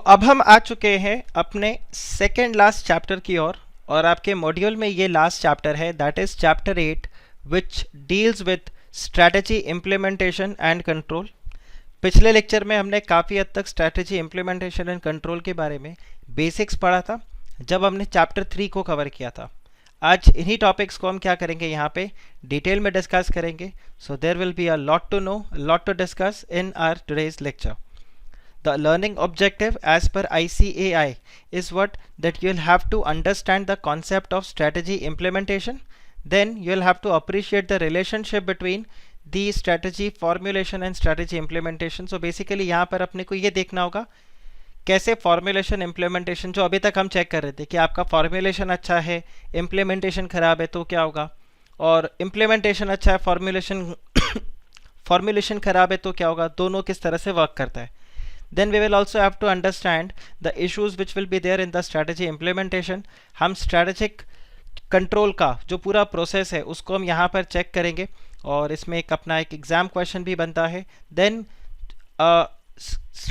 अब हम आ चुके हैं अपने सेकेंड लास्ट चैप्टर की ओर। और आपके मॉड्यूल में ये लास्ट चैप्टर है, that is chapter 8, which deals with strategy implementation and control. पिछले लेक्चर में हमने काफ़ी हद तक स्ट्रैटेजी इम्प्लीमेंटेशन एंड कंट्रोल के बारे में बेसिक्स पढ़ा था जब हमने चैप्टर 3 को कवर किया था। आज इन्हीं टॉपिक्स को हम क्या करेंगे, यहाँ पे डिटेल में डिस्कस करेंगे। So there will be a lot to know, lot to discuss in our today's lecture. The learning objective as per ICAI is what that you'll have to understand the concept of strategy implementation. Then you'll have to appreciate the relationship between the strategy formulation and strategy implementation. So basically यहाँ पर अपने को ये देखना होगा कैसे formulation implementation, जो अभी तक हम चेक कर रहे थे कि आपका फॉर्मुलेशन अच्छा है, इम्प्लीमेंटेशन खराब है तो क्या होगा, और इम्प्लीमेंटेशन अच्छा है, फॉर्मुलेशन खराब है तो क्या होगा, दोनों किस तरह से वर्क करता है. Then we will also have to understand the issues which will be there in the strategy implementation. हम strategic control का जो पूरा प्रोसेस है उसको हम यहाँ पर चेक करेंगे और इसमें एक अपना एक एग्जाम क्वेश्चन भी बनता है. Then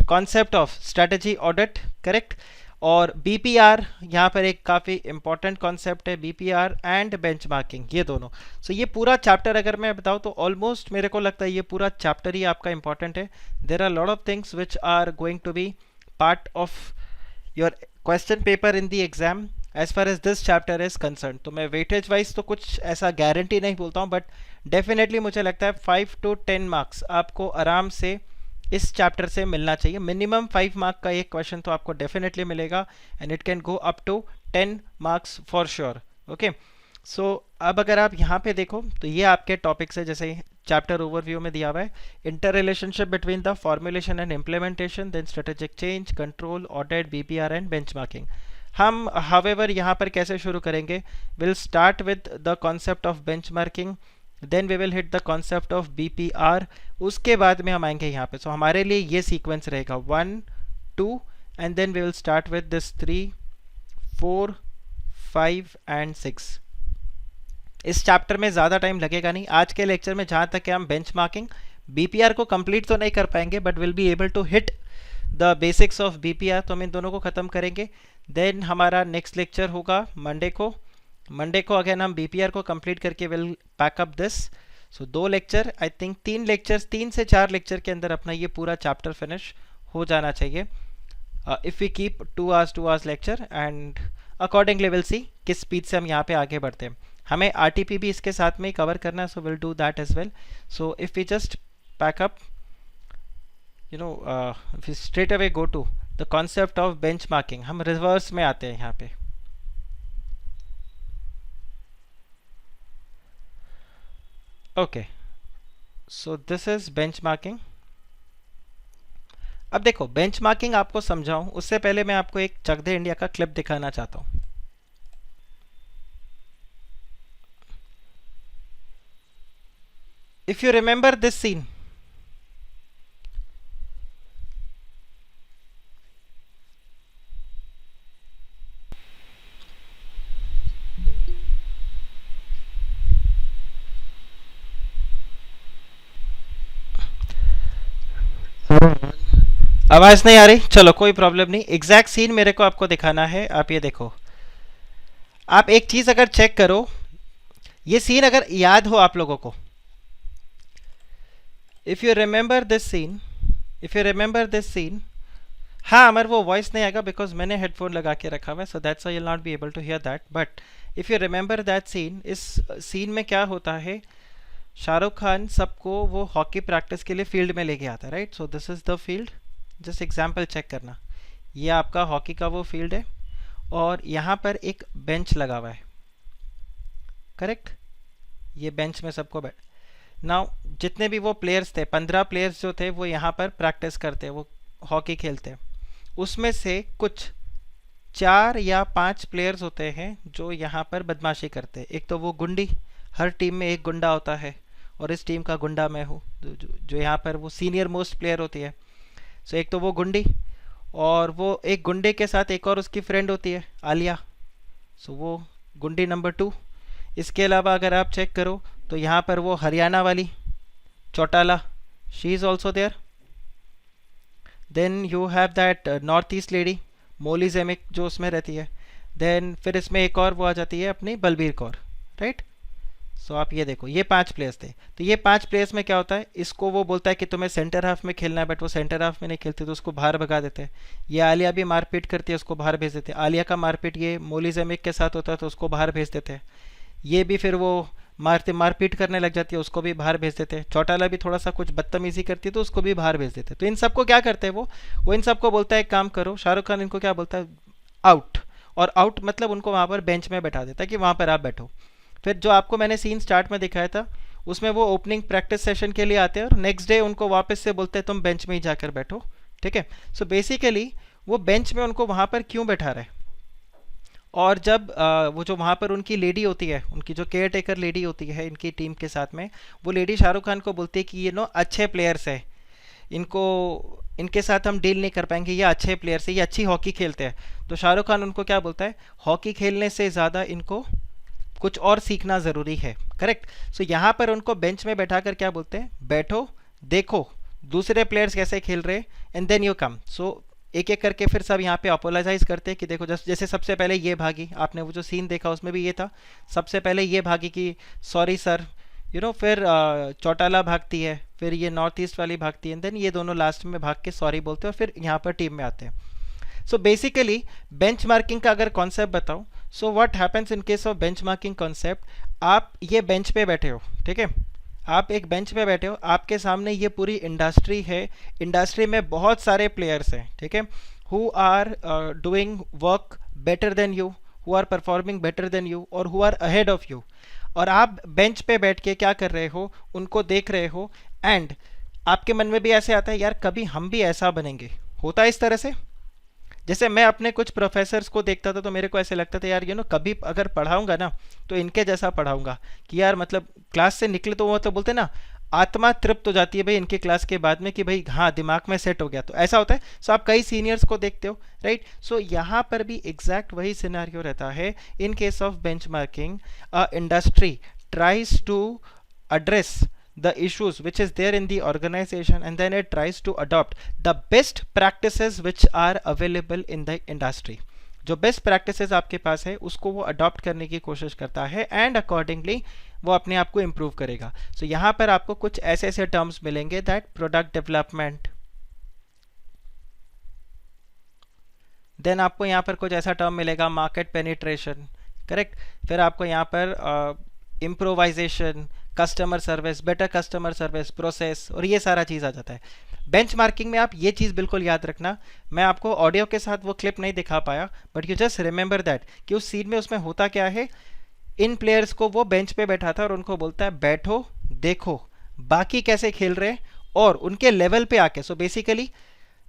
concept of strategy audit, correct. और BPR यहाँ पर एक काफ़ी इंपॉर्टेंट कॉन्सेप्ट है, BPR एंड बेंचमार्किंग, ये दोनों. ये पूरा चैप्टर अगर मैं बताऊँ तो ऑलमोस्ट मेरे को लगता है ये पूरा चैप्टर ही आपका इंपॉर्टेंट है. There are lot of things which are going to be part of your question paper in the exam as far as this chapter is concern. तो मैं वेटेज वाइज तो कुछ ऐसा गारंटी नहीं बोलता हूँ, बट डेफिनेटली मुझे लगता है 5 to 10 मार्क्स आपको आराम से इस चैप्टर से मिलना चाहिए. मिनिमम 5 मार्क का एक क्वेश्चन तो आपको डेफिनेटली मिलेगा and it can go up to 10 marks for sure. Okay, so अब अगर आप यहाँ पे देखो तो ये आपके टॉपिक्स है, जैसे चैप्टर ओवरव्यू में दिया हुआ है, inter relationship between the formulation and implementation, then strategic change, control, audit, BPR and benchmarking. हम हावेवर यहाँ पर कैसे शुरू करेंगे, will start with the concept of benchmarking, then we will hit the concept of BPR, उसके बाद में हम आएंगे यहाँ पे. हमारे लिए ये सीक्वेंस रहेगा 1 2 and then we will start with this 3 4 5 and 6. इस चैप्टर में ज़्यादा टाइम लगेगा नहीं. आज के लेक्चर में जहाँ तक है हम बेंचमार्किंग, BPR को कंप्लीट तो नहीं कर पाएंगे but will be able to hit the basics of BPR, तो हम इन दोनों को ख़त्म करेंगे. देन हमारा नेक्स्ट लेक्चर होगा मंडे को अगेन हम BPR को कंप्लीट करके will pack up this. So 2 lecture, I think 3 से 4 लेक्चर के अंदर अपना ये पूरा चैप्टर फिनिश हो जाना चाहिए. If we keep 2 hours lecture and accordingly will see किस स्पीड से हम यहाँ पे आगे बढ़ते हैं. हमें RTP भी इसके साथ में कवर करना है, so will do that as well. So if we just pack up straight away go to the concept of benchmarking, हम रिवर्स में आते हैं यहाँ पे. Okay, so this is benchmarking. अब देखो बेंचमार्किंग आपको समझाऊं उससे पहले मैं आपको एक चक दे इंडिया का क्लिप दिखाना चाहता हूं. If you remember this scene, आवाज नहीं आ रही, चलो कोई प्रॉब्लम नहीं. एग्जैक्ट सीन मेरे को आपको दिखाना है. आप ये देखो, आप एक चीज अगर चेक करो, ये सीन अगर याद हो आप लोगों को, if you remember this scene, हाँ अमर वो वॉइस नहीं आएगा बिकॉज मैंने हेडफोन लगा के रखा हुआ है, so that's why you will not be able to hear that. But if you remember that scene, इस सीन में क्या होता है, शाहरुख खान सबको वो हॉकी प्रैक्टिस के लिए फील्ड में लेके आता है, right. So this is the field, just example check करना, ये आपका हॉकी का वो फील्ड है और यहाँ पर एक बेंच लगा हुआ है, करेक्ट. ये बेंच में सबको नाउ जितने भी वो प्लेयर्स थे, 15 प्लेयर्स जो थे वो यहाँ पर प्रैक्टिस करते हैं, वो हॉकी खेलते हैं. उसमें से कुछ 4 या 5 प्लेयर्स होते हैं जो यहाँ पर बदमाशी करते हैं. एक तो वो गुंडी, हर टीम में एक गुंडा होता है और इस टीम का गुंडा मैं हूँ, जो यहाँ पर वो सीनियर मोस्ट प्लेयर होती है. सो एक तो वो गुंडी, और वो एक गुंडे के साथ एक और उसकी फ्रेंड होती है आलिया, सो वो गुंडी नंबर 2. इसके अलावा अगर आप चेक करो तो यहाँ पर वो हरियाणा वाली Chautala, she is also there. Then you have that north east lady मोली जेमिक जो उसमें रहती है। देन फिर इसमें एक और वो आ जाती है अपनी बलबीर कौर, राइट। सो आप ये देखो ये 5 प्लेयर्स थे। तो ये 5 प्लेयर्स में क्या होता है, इसको वो बोलता है कि तुम्हें सेंटर हाफ में खेलना है, बट वो सेंटर हाफ में नहीं खेलते तो उसको बाहर भगा देते हैं। ये आलिया भी मारपीट करती है, उसको बाहर भेज देते हैं। आलिया का मारपीट ये मोली जेमिक के साथ होता है तो उसको बाहर भेज देते हैं। ये भी फिर वो मारपीट करने लग जाती है, उसको भी बाहर भेज देते हैं। चौटाला भी थोड़ा सा कुछ बदतमीजी करती है तो उसको भी बाहर भेज देते हैं। तो इन सबको क्या करते हैं वो इन सबको बोलता है एक काम करो। शाहरुख खान इनको क्या बोलता है, आउट। और आउट मतलब उनको वहाँ पर बेंच में बैठा देता है कि वहाँ पर आप बैठो। फिर जो आपको मैंने सीन स्टार्ट में दिखाया था उसमें वो ओपनिंग प्रैक्टिस सेशन के लिए आते हैं और नेक्स्ट डे उनको वापस से बोलते हैं तुम बेंच में ही जाकर बैठो, ठीक है। सो बेसिकली वो बेंच में उनको वहाँ पर क्यों बैठा रहे। और जब वो जो वहाँ पर उनकी लेडी होती है, उनकी जो केयर टेकर लेडी होती है इनकी टीम के साथ में, वो लेडी शाहरुख खान को बोलती है कि ये नो अच्छे प्लेयर्स है, इनको इनके साथ हम डील नहीं कर पाएंगे, ये अच्छे प्लेयर्स है, ये अच्छी हॉकी खेलते हैं। तो शाहरुख खान उनको क्या बोलता है, हॉकी खेलने से ज़्यादा इनको कुछ और सीखना ज़रूरी है, करेक्ट। सो यहाँ पर उनको बेंच में बैठा कर क्या बोलते हैं, बैठो देखो दूसरे प्लेयर्स कैसे खेल रहे एंड देन यू कम। सो एक एक करके फिर सब यहाँ पे अपोलोजाइज करते हैं कि देखो जैसे सबसे पहले ये भागी, आपने वो जो सीन देखा उसमें भी ये था, सबसे पहले ये भागी कि सॉरी सर, फिर चौटाला भागती है, फिर ये नॉर्थ ईस्ट वाली भागती है, देन ये दोनों लास्ट में भाग के सॉरी बोलते हैं और फिर यहाँ पर टीम में आते हैं। सो बेसिकली बेंच मार्किंग का अगर कॉन्सेप्ट बताऊँ, so what happens in case of bench marking concept, आप ये बेंच पे बैठे हो, ठीक है, आप एक बेंच पे बैठे हो, आपके सामने ये पूरी इंडस्ट्री है, इंडस्ट्री में बहुत सारे प्लेयर्स हैं, ठीक है, who are doing work better than you, who are performing better than you और who are ahead of you. और आप बेंच पे बैठ के क्या कर रहे हो, उनको देख रहे हो एंड आपके मन में भी ऐसे आता है यार कभी हम भी ऐसा बनेंगे। होता है इस तरह से, जैसे मैं अपने कुछ प्रोफेसर्स को देखता था तो मेरे को ऐसे लगता था यार कभी अगर पढ़ाऊंगा ना तो इनके जैसा पढ़ाऊंगा कि यार मतलब क्लास से निकले तो वो तो बोलते ना आत्मा तृप्त हो जाती है भाई इनकी क्लास के बाद में कि भाई हाँ दिमाग में सेट हो गया, तो ऐसा होता है। सो आप कई सीनियर्स को देखते हो, राइट। सो यहाँ पर भी एग्जैक्ट वही सिनेरियो रहता है in case of benchmarking. Industry tries to address the issues which is there in the organization and then it tries to adopt the best practices which are available in the industry। जो best practices आपके पास है उसको वो adopt करने की कोशिश करता है एंड अकॉर्डिंगली वो अपने आप को इम्प्रूव करेगा। सो यहाँ पर आपको कुछ ऐसे ऐसे टर्म्स मिलेंगे दैट प्रोडक्ट डेवलपमेंट, देन आपको यहाँ पर कुछ ऐसा टर्म मिलेगा मार्केट पेनिट्रेशन, करेक्ट। फिर आपको यहाँ पर improvisation, customer service, better customer service process और ये सारा चीज़ आ जाता है। बेंच मार्किंग में आप ये चीज़ बिल्कुल याद रखना, मैं आपको ऑडियो के साथ वो क्लिप नहीं दिखा पाया but you just remember that कि उस सीन में उसमें होता क्या है, इन प्लेयर्स को वो बेंच पे बैठा था और उनको बोलता है बैठो देखो बाकी कैसे खेल रहे हैं और उनके लेवल पे आके। So basically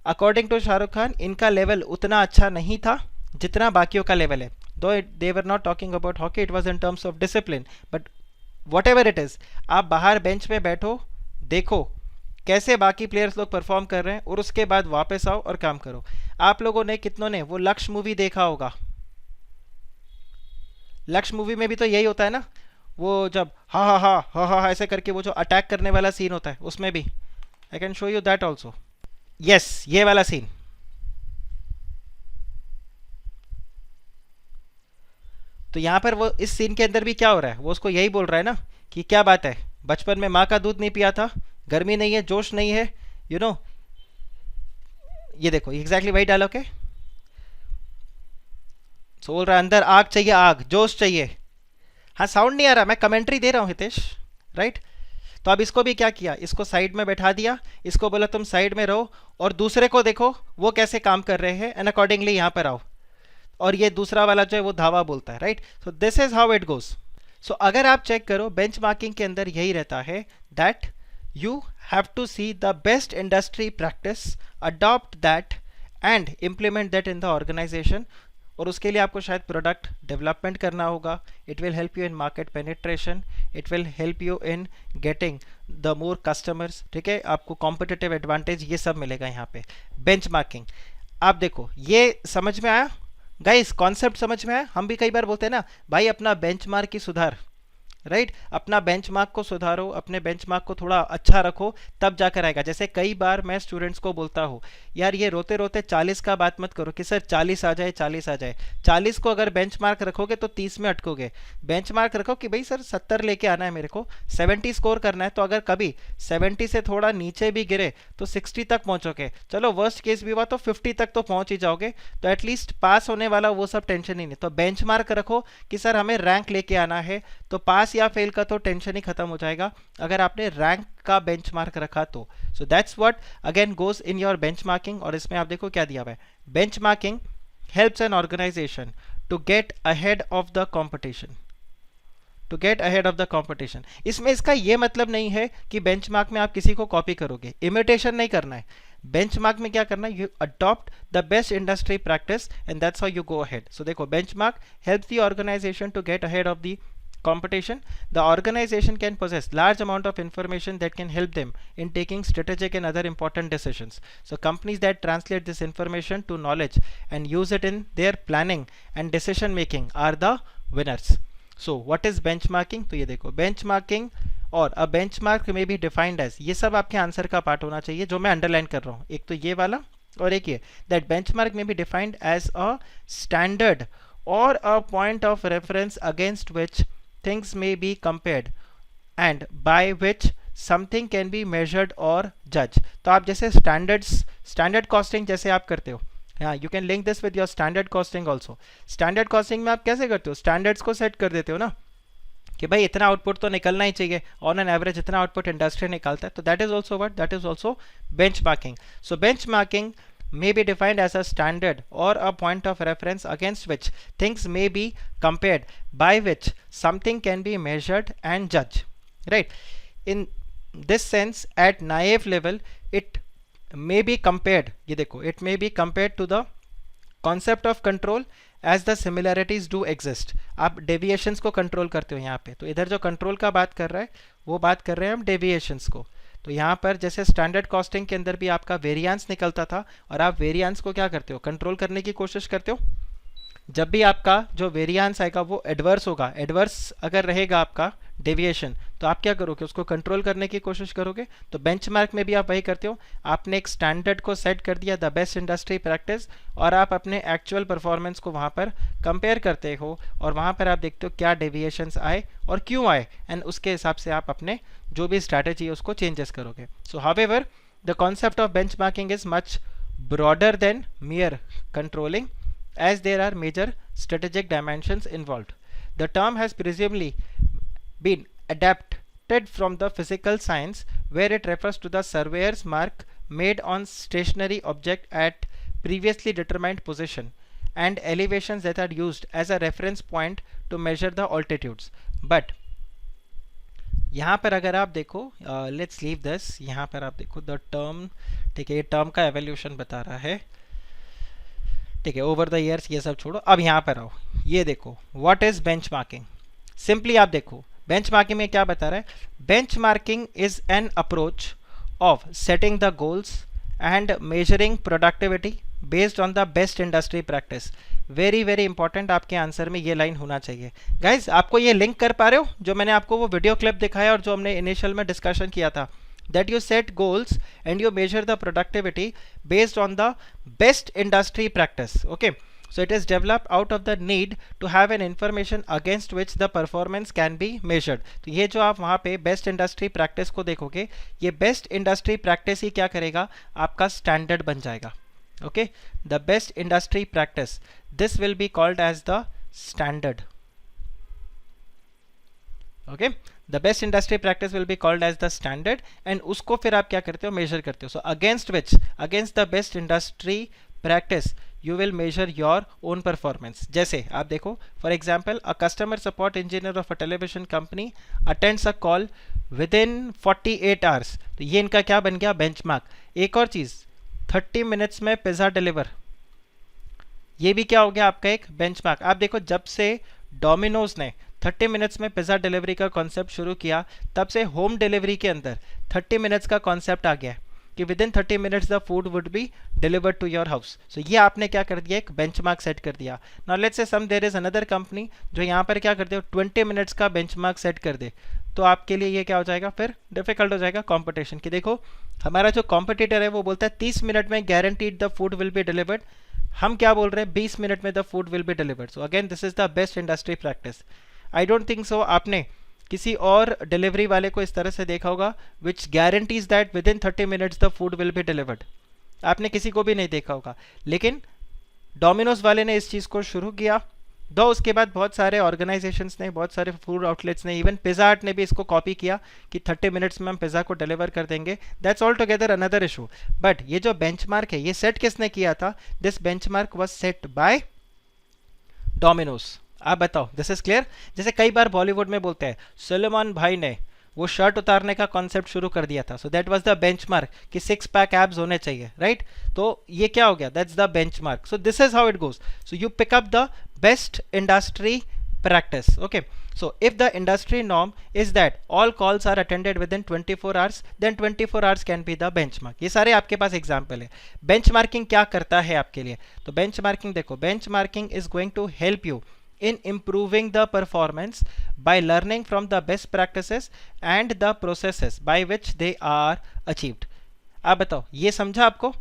according to Shahrukh Khan इनका लेवल उतना अच्छा नहीं था जितना बाकियों का लेवल है, though they were not talking about hockey, it was in terms of discipline, but whatever it is, आप बाहर बेंच पे बैठो देखो कैसे बाकी प्लेयर्स लोग परफॉर्म कर रहे हैं और उसके बाद वापस आओ और काम करो। आप लोगों ने कितनों ने वो लक्ष्य मूवी देखा होगा, लक्ष्य मूवी में भी तो यही होता है ना, वो जब हा हा हा हा हा ऐसे करके वो जो अटैक करने वाला सीन होता है उसमें भी, I can show you that also, yes ये वाला सीन। तो यहाँ पर वो इस सीन के अंदर भी क्या हो रहा है, वो उसको यही बोल रहा है ना कि क्या बात है बचपन में माँ का दूध नहीं पिया था, गर्मी नहीं है जोश नहीं है, ये देखो एग्जैक्टली वही डायलॉग है। बोल रहा है अंदर आग चाहिए, आग जोश चाहिए। हाँ साउंड नहीं आ रहा, मैं कमेंट्री दे रहा हूँ हितेश, राइट। तो अब इसको भी क्या किया, इसको साइड में बैठा दिया, इसको बोला तुम साइड में रहो और दूसरे को देखो वो कैसे काम कर रहे हैं एंड अकॉर्डिंगली यहाँ पर आओ, और ये दूसरा वाला जो है वो धावा बोलता है, right. So this is how it goes. So अगर आप चेक करो बेंच मार्किंग के अंदर यही रहता है that you have to see the best industry practice, adopt that and implement that in the organisation. और उसके लिए आपको शायद प्रोडक्ट डेवलपमेंट करना होगा, it will help you in market penetration, it will help you in getting the more customers, ठीक है, आपको कॉम्पिटिटिव एडवांटेज ये सब मिलेगा यहाँ पे। बेंच मार्किंग आप देखो ये समझ में आया गाइस, कॉन्सेप्ट समझ में आया। हम भी कई बार बोलते हैं ना भाई अपना बेंचमार्क की सुधार, राइट अपना बेंचमार्क को सुधारो, अपने बेंचमार्क को थोड़ा अच्छा रखो, तब जाकर आएगा। जैसे कई बार मैं स्टूडेंट्स को बोलता हूँ यार ये रोते रोते 40 का बात मत करो कि सर 40 आ जाए 40 आ जाए। 40 को अगर बेंचमार्क रखोगे तो 30 में अटकोगे। बेंचमार्क रखो कि भाई सर 70 लेके आना है, मेरे को 70 स्कोर करना है, तो अगर कभी 70 से थोड़ा नीचे भी गिरे तो 60 तक पहुंचोगे, चलो वर्स्ट केस भी हुआ तो 50 तक तो पहुंच ही जाओगे, तो एटलीस्ट पास होने वाला वो सब टेंशन ही नहीं। तो बेंचमार्क रखो कि सर हमें रैंक लेके आना है, तो पास या फेल का तो टेंशन ही खत्म हो जाएगा अगर आपने रैंक का बेंचमार्क रखा तो। So that's what again goes in your benchmarking. और इसमें आप देखो क्या दिया हुआ है, benchmarking helps an organisation to get ahead of the competition, to get ahead of the competition. इसमें इसका ये मतलब नहीं है कि बेंचमार्क में आप किसी को कॉपी करोगे, इमिटेशन नहीं करना है। बेंचमार्क में क्या करना है, you adopt the best industry practice and that's how you go ahead. So देखो benchmark help the organization to get ahead of the competition. The organization can possess large amount of information that can help them in taking strategic and other important decisions. So companies that translate this information to knowledge and use it in their planning and decision making are the winners. So what is benchmarking? तो ये देखो benchmarking और a benchmark may be defined as, ये सब आपके answer का part होना चाहिए जो मैं अंडरलाइन कर रहा हूँ। एक तो ये वाला और एक ये, that benchmark may be defined as a standard or a point of reference against which things may be compared and by which something can be measured or judged. तो आप जैसे स्टैंडर्ड कॉस्टिंग जैसे आप करते हो, हाँ you can link this with your standard costing also. Standard costing में आप कैसे करते हो, स्टैंडर्ड्स को सेट कर देते हो ना कि भाई इतना आउटपुट तो निकलना ही चाहिए, ऑन एन एवरेज इतना आउटपुट इंडस्ट्री निकालता है, तो that is also what, that is also benchmarking. So benchmarking may be defined as a standard or a point of reference against which things may be compared, by which something can be measured and judged, right? In this sense at naive level it may be compared, ये देखो it may be compared to the concept of control as the similarities do exist. आप deviations को control करते हो यहाँ पे, तो इधर जो control का बात कर रहा है वो बात कर रहे हैं हम deviations को। तो यहाँ पर जैसे स्टैंडर्ड कॉस्टिंग के अंदर भी आपका वेरिएंस निकलता था और आप वेरिएंस को क्या करते हो, कंट्रोल करने की कोशिश करते हो। जब भी आपका जो वेरिएंस आएगा वो एडवर्स होगा, एडवर्स अगर रहेगा आपका डेविएशन, तो आप क्या करोगे, उसको कंट्रोल करने की कोशिश करोगे। तो बेंचमार्क में भी आप वही करते हो, आपने एक स्टैंडर्ड को सेट कर दिया, द बेस्ट इंडस्ट्री प्रैक्टिस, और आप अपने एक्चुअल परफॉर्मेंस को वहाँ पर कंपेयर करते हो और वहाँ पर आप देखते हो क्या डेविएशंस आए और क्यों आए, एंड उसके हिसाब से आप अपने जो भी स्ट्रैटेजी है उसको चेंजेस करोगे। सो however the concept of benchmarking is much broader then mere controlling, as there are major strategic dimensions involved. The term has presumably been adapted from the physical science, where it refers to the surveyor's mark made on stationary object at previously determined position and elevations that are used as a reference point to measure the altitudes. But यहाँ पर अगर आप देखो, let's leave this, यहाँ पर आप देखो the term, ठीक है, ये टर्म का एवोल्यूशन बता रहा है, ठीक है, ओवर द ईयर्स ये सब छोड़ो, अब यहाँ पर आओ, ये देखो व्हाट इज बेंचमार्किंग। सिंपली आप देखो बेंचमार्किंग में क्या बता रहा है, benchmarking is an approach of setting the goals and measuring productivity based on the best industry practice. Very very important, आपके आंसर में ये लाइन होना चाहिए। गाइज आपको ये लिंक कर पा रहे हो जो मैंने आपको वो वीडियो क्लिप दिखाया और जो हमने इनिशियल में डिस्कशन किया था, that you set goals and you measure the productivity based on the best industry practice. Okay, so it is developed out of the need to have an information against which the performance can be measured. तो ये जो आप वहाँ पे best industry practice को देखोगे, ये best industry practice ही क्या करेगा, आपका standard बन जाएगा। Okay, the best industry practice, this will be called as the standard. Okay, the best industry practice will be called as the standard, and उसको फिर आप क्या करते हो, measure करते हो। So against which, against the best industry practice you will measure your own performance. जैसे आप देखो, for example, a customer support engineer of a television company attends a call within 48 hours. तो ये इनका क्या बन गया, benchmark। एक और चीज़, 30 minutes में पिज़्ज़ा डिलीवर, ये भी क्या हो गया आपका एक बेंचमार्क। आप देखो जब से डोमिनोज ने 30 मिनट्स में पिज़्ज़ा डिलीवरी का कॉन्सेप्ट शुरू किया, तब से होम डिलीवरी के अंदर 30 मिनट्स का कॉन्सेप्ट आ गया। कि within 30 minutes the food would be delivered to your house. So ये आपने क्या कर दिया, एक बेंचमार्क सेट कर दिया। Now let's say some there is another company जो यहाँ पर क्या करते हो 20 मिनट्स का बेंचमार्क सेट कर दे, तो आपके लिए ये क्या हो जाएगा, फिर डिफिकल्ट हो जाएगा कंपटीशन। कि देखो हमारा जो कॉम्पिटिटर है वो बोलता है 30 मिनट में guaranteed the food will be delivered, हम क्या बोल रहे हैं 20 मिनट में the food will be delivered. So again this is the best industry practice. I don't think सो आपने किसी और डिलीवरी वाले को इस तरह से देखा होगा which guarantees that within 30 minutes the food will be delivered. आपने किसी को भी नहीं देखा होगा, लेकिन डोमिनोज वाले ने इस चीज़ को शुरू किया। दो उसके बाद बहुत सारे ऑर्गेनाइजेशंस ने, बहुत सारे फूड आउटलेट्स ने, इवन पिज़्ज़ा हट ने भी इसको कॉपी किया कि 30 मिनट्स में हम पिज़्ज़ा को डिलीवर कर देंगे। That's all together another issue. But ये जो बेंचमार्क है ये सेट किसने किया था, this benchmark was set by Domino's. आप बताओ, दिस इज क्लियर। जैसे कई बार बॉलीवुड में बोलते हैं सलमान भाई ने वो शर्ट उतारने का कॉन्सेप्ट शुरू कर दिया था, so that was the benchmark कि 6 पैक एब्स होने चाहिए, राइट। तो ये क्या हो गया, that's the benchmark. So this is how it goes. So you pick up the best industry practice. Okay, so if the industry norm is that all calls are attended within 24 hours, then 24 hours can be the benchmark. ये सारे आपके पास example है। Benchmarking क्या करता है आपके लिए, तो बेंचमार्किंग देखो, benchmarking is going to help you in improving the performance by learning from the best practices and the processes by which they are achieved. आप बताओ, ये समझा आपको?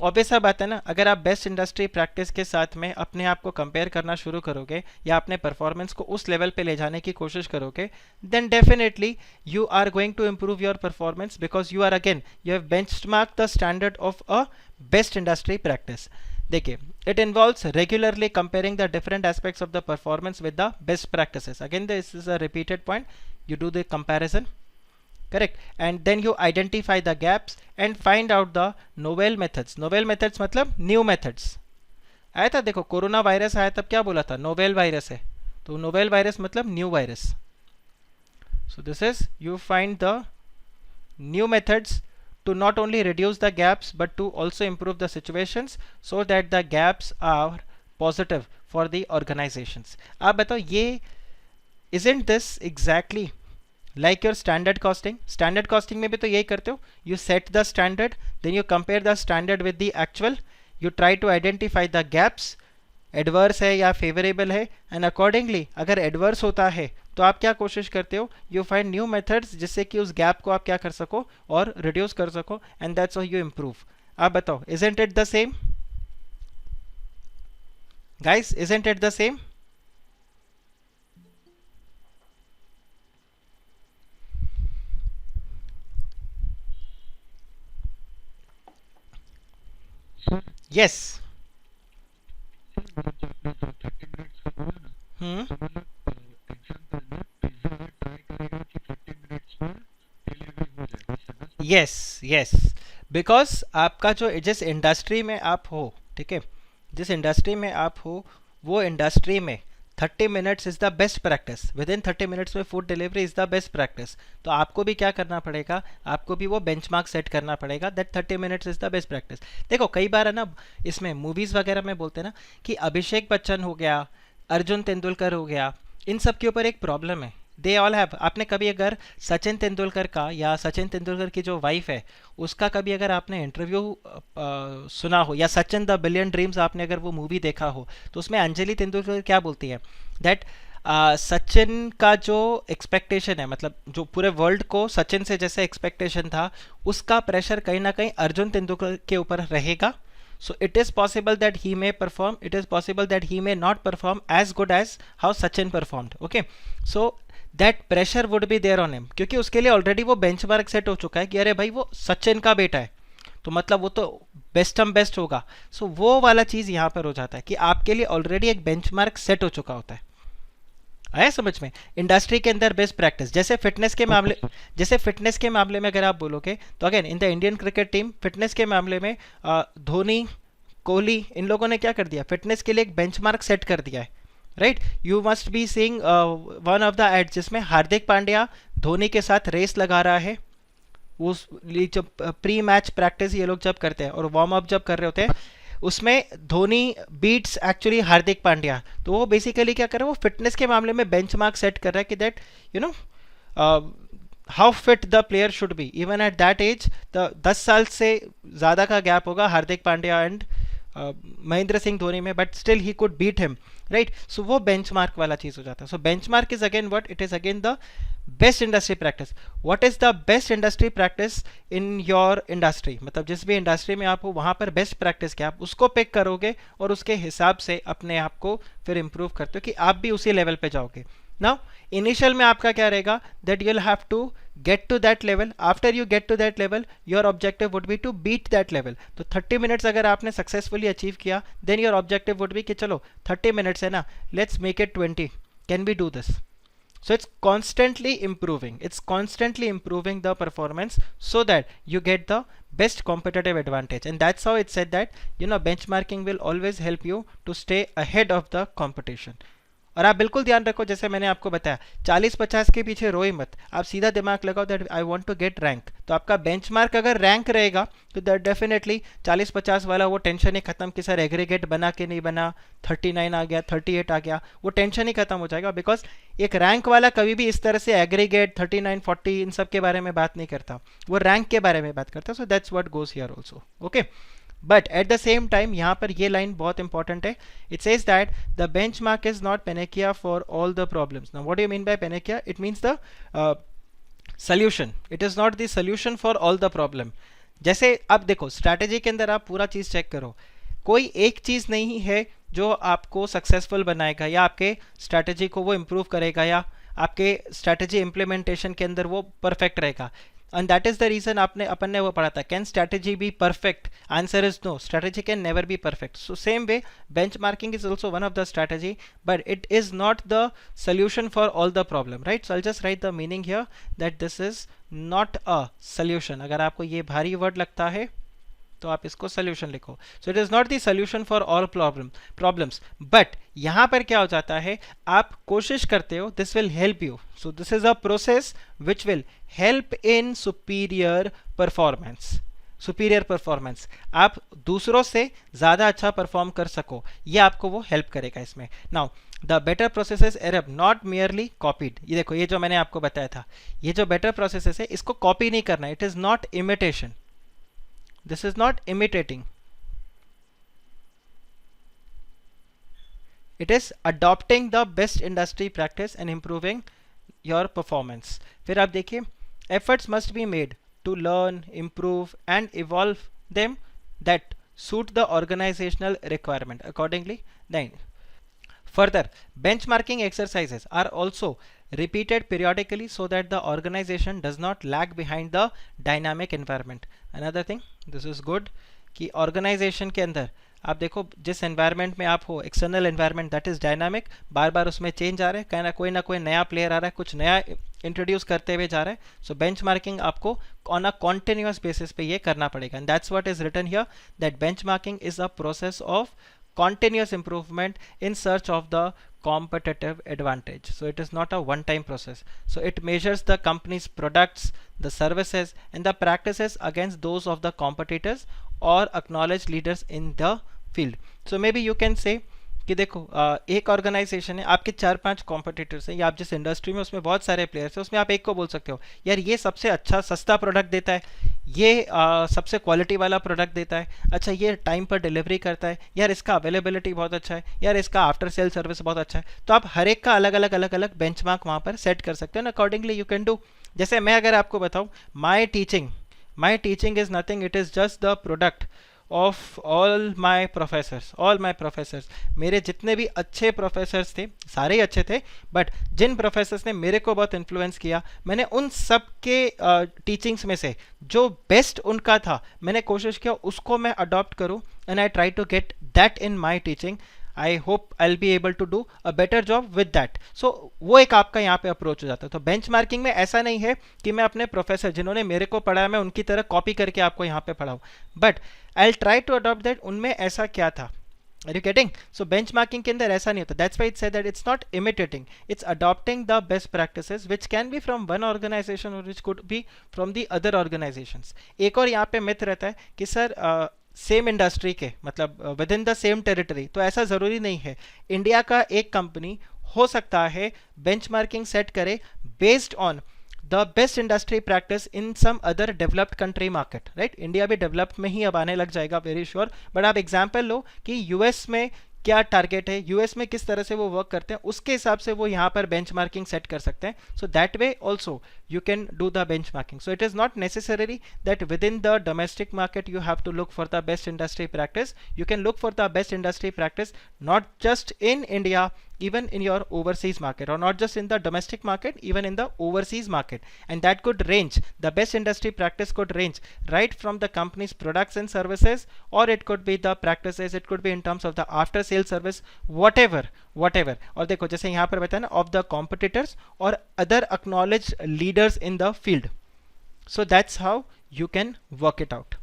ऑब्वियस सा बात है ना, अगर आप बेस्ट इंडस्ट्री प्रैक्टिस के साथ में अपने आप को कंपेयर करना शुरू करोगे या अपने परफॉर्मेंस को उस लेवल पे ले जाने की कोशिश करोगे, then definitely you are going to improve your performance because you are again you have benchmark the standard of a best industry practice. देखिए, it involves regularly comparing the different aspects of the performance with the best practices. Again this is a repeated point, you do the comparison, correct, and then you identify the gaps and find out the novel methods. novel methods मतलब new methods। आया था, देखो corona virus आया तब क्या बोला था, novel virus है, तो नोवेल वायरस मतलब new virus. so this is you find the new methods to not only reduce the gaps but to also improve the situations so that the gaps are positive for the organizations। आप बताओ, ये isn't this exactly like your standard costing? standard costing में भी तो यही करते हो, you set the standard, then you compare the standard with the actual, you try to identify the gaps, adverse है या favorable है, and accordingly अगर adverse होता है तो आप क्या कोशिश करते हो, you find new methods जिससे कि उस gap को आप क्या कर सको और reduce कर सको, and that's how you improve। आप बताओ, isn't it the same guys, isn't it the same? Yes. Yes yes, because आपका जो जिस इंडस्ट्री में आप हो, ठीक है, जिस इंडस्ट्री में आप हो वो इंडस्ट्री में 30 minutes is the best practice, within 30 minutes में food delivery is the best practice. तो आपको भी क्या करना पड़ेगा, आपको भी वो बेंचमार्क सेट करना पड़ेगा that 30 minutes is the best practice. देखो कई बार है ना, इसमें मूवीज़ वगैरह में बोलते हैं ना कि अभिषेक बच्चन हो गया, अर्जुन तेंदुलकर हो गया, इन सब के ऊपर एक प्रॉब्लम है, दे ऑल हैव। आपने कभी अगर सचिन तेंदुलकर का या सचिन तेंदुलकर की जो वाइफ है उसका कभी अगर आपने इंटरव्यू सुना हो, या सचिन द बिलियन ड्रीम्स आपने अगर वो मूवी देखा हो, तो उसमें अंजलि तेंदुलकर क्या बोलती है दैट सचिन का जो एक्सपेक्टेशन है, मतलब जो पूरे वर्ल्ड को सचिन से जैसे एक्सपेक्टेशन था, उसका प्रेशर कहीं ना कहीं अर्जुन तेंदुलकर के ऊपर रहेगा। So it is possible that he may perform, it is possible that he may not perform as good as how Sachin performed, okay? So that pressure would be there on him, क्योंकि उसके लिए already वो benchmark set हो चुका है कि अरे भाई वो सचिन का बेटा है, तो मतलब वो तो बेस्ट होगा। सो वो वाला चीज़ यहाँ पर हो जाता है कि आपके लिए ऑलरेडी एक बेंचमार्क सेट हो चुका होता है। आया समझ में? इंडस्ट्री के अंदर बेस्ट प्रैक्टिस, जैसे फिटनेस के मामले में अगर आप बोलोगे तो again in the Indian cricket team fitness के मामले में धोनी, कोहली, इन लोगों ने क्या कर दिया, फिटनेस के लिए एक बेंचमार्क सेट कर दिया है, right. You must be seeing one of the ad जिसमें हार्दिक पांड्या धोनी के साथ रेस लगा रहा है, उस जब प्री मैच प्रैक्टिस ये लोग जब करते हैं और वार्म अप जब कर रहे होते हैं, उसमें धोनी बीट्स एक्चुअली हार्दिक पांड्या। तो वो बेसिकली क्या कर रहा है, वो फिटनेस के मामले में बेंचमार्क सेट कर रहा है कि that you know how fit the player should be even at that age. The 10 साल से ज़्यादा का गैप होगा हार्दिक पांड्या एंड महेंद्र सिंह धोनी में, but still he could beat him, right. So वो बेंचमार्क वाला चीज़ हो जाता है। So benchmark is again what, it is again the best industry practice. What is the best industry practice in your industry, मतलब जिस भी इंडस्ट्री में आप हो वहाँ पर बेस्ट प्रैक्टिस क्या, आप उसको पिक करोगे और उसके हिसाब से अपने आप को फिर इंप्रूव करते हो कि आप भी उसी लेवल पे जाओगे। नाउ इनिशियल में आपका क्या रहेगा, that you'll have to get to that level. After you get to that level, your objective would be to beat that level. तो 30 मिनट्स अगर आपने सक्सेसफुली अचीव किया, then your objective would be कि चलो 30 मिनट्स है ना, let's make it 20. Can we do this? So it's constantly improving. It's constantly improving the performance so that you get the best competitive advantage. And that's how it said that, you know, benchmarking will always help you to stay ahead of the competition. और आप बिल्कुल ध्यान रखो, जैसे मैंने आपको बताया 40-50 के पीछे रोए मत, आप सीधा दिमाग लगाओ that I want to get rank. तो आपका बेंचमार्क अगर रैंक रहेगा तो दैट डेफिनेटली 40-50 वाला वो टेंशन ही खत्म कि सर एग्रीगेट बना के नहीं बना, 39 आ गया, 38 आ गया, वो टेंशन ही खत्म हो जाएगा। बिकॉज एक रैंक वाला कभी भी इस तरह से एग्रीगेट 39-40 इन सब के बारे में बात नहीं करता, वो रैंक के बारे में बात करता। So that's what goes here also, okay. But at the same time यहाँ पर ये लाइन बहुत इंपॉर्टेंट है, it says that the benchmark is not panacea for all the problems. Now what do you mean by panacea, it means the solution, it is not the solution for all the problem. जैसे अब देखो strategy के अंदर आप पूरा चीज check करो, कोई एक चीज नहीं है जो आपको सक्सेसफुल बनाएगा या आपके स्ट्रैटेजी को वो इम्प्रूव करेगा या आपके स्ट्रैटेजी इम्प्लीमेंटेशन के अंदर वो परफेक्ट रहेगा। and that is the reason आपने अपन ने वो पढ़ा था, can strategy be perfect? Answer is no, strategy can never be perfect. So same way benchmarking is also one of the strategy, but it is not the solution for all the problem, right? So I'll just write the meaning here that this is not a solution. अगर आपको ये भारी word लगता है तो आप इसको solution लिखो। So it is not the solution for all problems, but यहां पर क्या हो जाता है, आप कोशिश करते हो, this will help you. So this is a process which will help in superior performance. Superior performance, आप दूसरों से ज़्यादा अच्छा परफॉर्म कर सको, ये आपको वो हेल्प करेगा इसमें। Now the better processes are not merely copied. ये देखो, ये जो मैंने आपको बताया था, ये जो बेटर प्रोसेसेस है इसको कॉपी नहीं करना, it is not imitation, this is not imitating, it is adopting the best industry practice and improving your performance। फिर आप देखिए, efforts must be made to learn, improve and evolve them that suit the organizational requirement accordingly। Then further, benchmarking exercises are also repeated periodically so that the organization does not lag behind the dynamic environment। Another thing, this is good कि organization के अंदर आप देखो जिस environment में आप हो, external environment that is dynamic, बार बार उसमें change आ रहा है, कहीं ना कोई नया player आ रहा है, कुछ नया इंट्रोड्यूस करते हुए जा रहा है। सो बेंचमार्किंग आपको ऑन अ कॉन्टिन्यूअस बेसिस पे ये करना पड़ेगा, and that's what is written here, that benchmarking is a process of continuous improvement in search of the competitive advantage. So it is not a one time process. So it measures the company's products, the services and the practices against those of the competitors or acknowledged leaders in the field. So maybe you can say कि देखो एक organisation है, आपके 4-5 competitors हैं, या आप जिस industry में उसमें बहुत सारे प्लेयर्स हैं, उसमें आप एक को बोल सकते हो यार ये सबसे अच्छा सस्ता प्रोडक्ट देता है, ये सबसे क्वालिटी वाला प्रोडक्ट देता है, अच्छा ये टाइम पर डिलीवरी करता है, यार इसका अवेलेबिलिटी बहुत अच्छा है, यार इसका आफ्टर सेल सर्विस बहुत अच्छा है। तो आप हर एक का अलग अलग बेंचमार्क वहाँ पर सेट कर सकते हो, अकॉर्डिंगली यू कैन डू। जैसे मैं अगर आपको बताऊँ, my teaching is nothing, it is just the product of all my professors. मेरे जितने भी अच्छे प्रोफेसर्स थे, सारे ही अच्छे थे, बट जिन प्रोफेसर्स ने मेरे को बहुत इन्फ्लुएंस किया, मैंने उन सब के टीचिंग्स में से जो बेस्ट उनका था, मैंने कोशिश किया उसको मैं अडॉप्ट करूं, and I try to get that in my teaching. I hope I will be able to do a better job with that. So वो एक आपका यहाँ पे अप्रोच हो जाता है। तो बेंचमार्किंग में ऐसा नहीं है कि मैं अपने प्रोफेसर जिन्होंने मेरे को पढ़ाया मैं उनकी तरह कॉपी करके आपको यहाँ पे पढ़ाऊँ, but I will try to adopt that, उनमें ऐसा क्या था। Are you getting? So benchmarking के अंदर ऐसा नहीं होता. That's why it said that it's not imitating, it's adopting the best practices which can be from one organization or which could be from the other organizations. एक और यहाँ पे myth रहता है कि सर सेम इंडस्ट्री के, मतलब with in the same territory, तो ऐसा ज़रूरी नहीं है। इंडिया का एक कंपनी हो सकता है बेंचमार्किंग सेट करे based on the best industry practice in some other developed country market, right. India भी डेवलप्ड में ही अब आने लग जाएगा, वेरी श्योर, बट आप एग्जाम्पल लो कि यूएस में क्या टारगेट है, यूएस में किस तरह से वो वर्क करते हैं, उसके हिसाब से वो यहाँ पर बेंचमार्किंग सेट कर सकते हैं. So that way also you can do the benchmarking. So it is not necessary that within the domestic market you have to look for the best industry practice. You can look for the best industry practice not just in India, even in your overseas market, or not just in the domestic market, even in the overseas market. And that could range, the best industry practice could range right from the company's products and services, or it could be the practices, it could be in terms of the after sales service, whatever. और देखो जैसे यहाँ पर बताया ना, of the competitors or other acknowledged leaders in the field. So that's how you can work it out.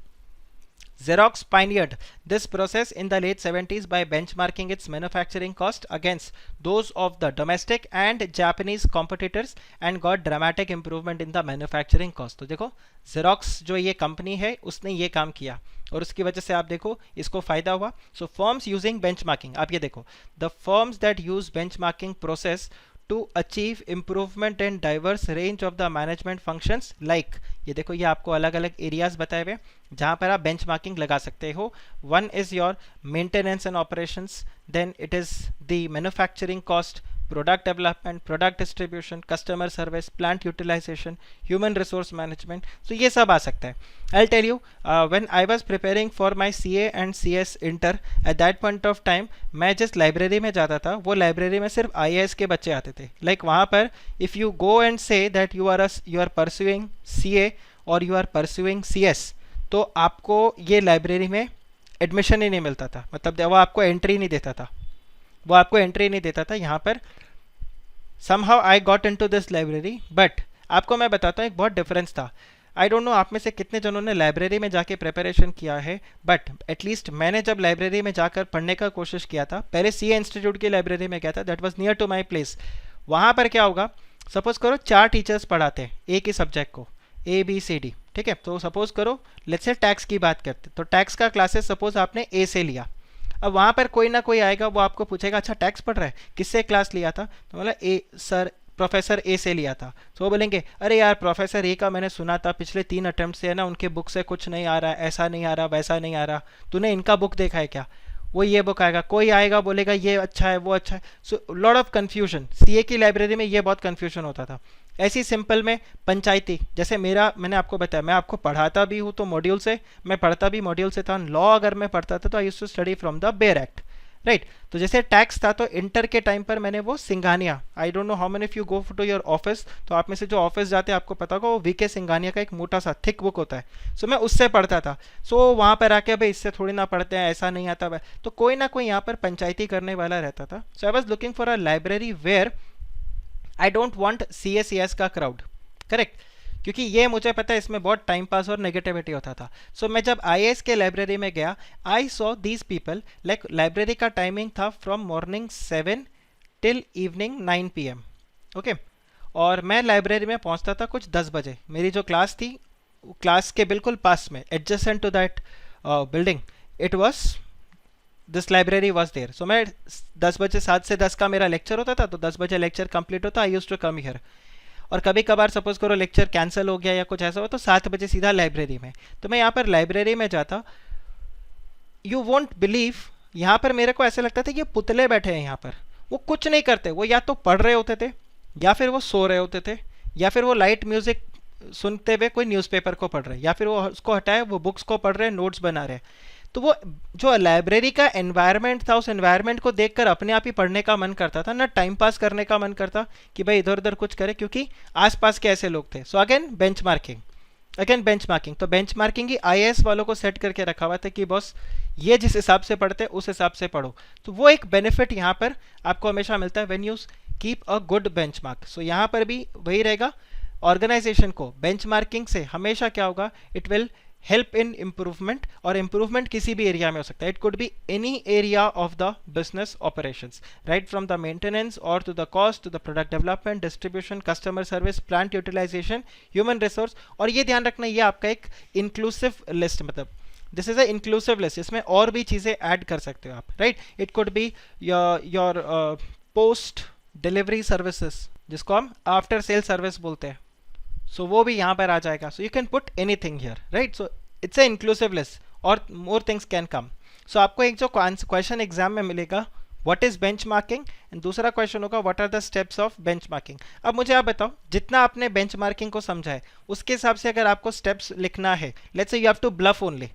Xerox pioneered this process in the late 70s by benchmarking its manufacturing cost against those of the domestic and Japanese competitors and got dramatic improvement in the manufacturing cost. तो देखो Xerox जो ये company है उसने ये काम किया और उसकी वजह से आप देखो इसको फायदा हुआ. सो फर्म्स यूजिंग बेंचमार्किंग, आप ये देखो, the firms that use benchmarking process to achieve improvement in diverse range of the management functions, like ये देखो ये आपको अलग अलग एरियाज बताए हुए जहाँ पर आप बेंचमार्किंग लगा सकते हो. One is your maintenance and operations, then it is the manufacturing cost, product development, product distribution, customer service, plant utilization, human resource management. So ये सब आ सकता है. I'll tell you, when I was preparing for my CA and CS inter, at that point of time मैं जिस library में जाता था वो लाइब्रेरी में सिर्फ IAS के बच्चे आते थे. Like वहाँ पर if you go and say that you are pursuing CA or you are pursuing CS, तो आपको ये लाइब्रेरी में एडमिशन ही नहीं मिलता था, मतलब वो आपको एंट्री नहीं देता था. यहाँ पर somehow I got into this library, but आपको मैं बताता हूँ एक बहुत डिफरेंस था. आई डोंट नो आप में से कितने जनों ने लाइब्रेरी में जाके प्रिपरेशन किया है, बट एटलीस्ट मैंने जब लाइब्रेरी में जाकर पढ़ने का कोशिश किया था, पहले CA इंस्टीट्यूट की लाइब्रेरी में गया था, that was near to my place. वहाँ पर क्या होगा, सपोज करो 4 टीचर्स पढ़ाते हैं एक ही सब्जेक्ट को, ABCD, ठीक है. तो सपोज करो लेट्स से टैक्स की बात करते, तो टैक्स का क्लासेस सपोज आपने A से लिया. अब वहाँ पर कोई ना कोई आएगा, वो आपको पूछेगा अच्छा टैक्स पढ़ रहा है, किससे क्लास लिया था, तो बोला ए सर प्रोफेसर ए से लिया था. तो वो बोलेंगे अरे यार प्रोफेसर ए का मैंने सुना था, पिछले 3 अटेम्प्ट से है ना उनके बुक से कुछ नहीं आ रहा, ऐसा नहीं आ रहा, वैसा नहीं आ रहा, तूने इनका बुक देखा है क्या. वो ये बुक आएगा, कोई आएगा बोलेगा ये अच्छा है वो अच्छा है. So lot of confusion. CA की लाइब्रेरी में ये बहुत कन्फ्यूजन होता था. ऐसी सिंपल में पंचायती, जैसे मैंने आपको बताया, मैं आपको पढ़ाता भी हूँ तो मॉड्यूल से, मैं पढ़ता भी मॉड्यूल से था. लॉ अगर मैं पढ़ता था तो I used to study from the bare act, right. तो जैसे टैक्स था तो इंटर के टाइम पर मैंने वो Singhania, I don't know how many of you go to your office, तो आप में से जो ऑफिस जाते हैं आपको पता होगा वो VK सिंघानिया का एक मोटा सा थिक बुक होता है. सो मैं उससे पढ़ता था. सो वहाँ पर आके भाई इससे थोड़ी ना पढ़ते हैं, ऐसा नहीं आता है, तो कोई ना कोई यहाँ पर पंचायती करने वाला रहता था. So I was looking for a library where I don't want CS का क्राउड, करेक्ट, क्योंकि ये मुझे पता है इसमें बहुत टाइम पास और नेगेटिविटी होता था. सो मैं जब IAS के लाइब्रेरी में गया, I saw these people, like library का टाइमिंग था from morning 7 till evening 9 PM, okay. और मैं लाइब्रेरी में पहुंचता था कुछ 10 बजे. मेरी जो क्लास थी क्लास के बिल्कुल पास में, adjacent to that building, it was this library was there. So मैं 10 बजे 7 से 10 का मेरा लेक्चर होता था, तो 10 बजे लेक्चर कंप्लीट होता, I used to come here. और कभी कभार सपोज करो लेक्चर कैंसिल हो गया या कुछ ऐसा हो तो 7 बजे सीधा लाइब्रेरी में. तो मैं यहाँ पर लाइब्रेरी में जाता, यू वोंट बिलीव, यहाँ पर मेरे को ऐसे लगता था कि ये पुतले बैठे हैं यहाँ पर, वो कुछ नहीं करते, वो या तो पढ़ रहे होते थे या फिर वो सो रहे होते थे या फिर वो लाइट म्यूजिक सुनते हुए कोई न्यूज़पेपर को पढ़ रहे हैं या फिर वो उसको हटाए वो बुक्स को पढ़ रहे हैं, नोट्स बना रहे हैं. तो वो जो लाइब्रेरी का एनवायरनमेंट था, उस एनवायरनमेंट को देखकर अपने आप ही पढ़ने का मन करता था, ना टाइम पास करने का मन करता कि भाई इधर उधर कुछ करे, क्योंकि आसपास के ऐसे लोग थे. So again benchmarking. तो बेंचमार्किंग ही IAS वालों को सेट करके रखा हुआ था कि बॉस ये जिस हिसाब से पढ़ते उस हिसाब से पढ़ो. तो वो एक बेनिफिट यहाँ पर आपको हमेशा मिलता है when you keep a good benchmark. So यहाँ पर भी वही रहेगा, ऑर्गेनाइजेशन को बेंचमार्किंग से हमेशा क्या होगा, it will help in improvement. और इम्प्रूवमेंट किसी भी एरिया में हो सकता है, it could be any area of the business operations, right from the maintenance और to the cost, to the product development, distribution, customer service, plant utilization, human resource. और ये ध्यान रखना, ये आपका एक इंक्लूसिव लिस्ट, मतलब this is a inclusive list, इसमें और भी चीज़ें ऐड कर सकते हो आप, right. It could be your post delivery services, जिसको हम आफ्टर सेल सर्विस बोलते हैं. सो वो भी यहाँ पर आ जाएगा. सो you can put anything here, right. So it's a inclusive list और मोर थिंग्स कैन कम. सो आपको एक जो क्वेश्चन एग्जाम में मिलेगा, व्हाट इज बेंचमार्किंग, एंड दूसरा क्वेश्चन होगा what are the steps of benchmarking. अब मुझे आप बताओ, जितना आपने बेंचमार्किंग को समझा है उसके हिसाब से अगर आपको स्टेप्स लिखना है, let's say you have to bluff only,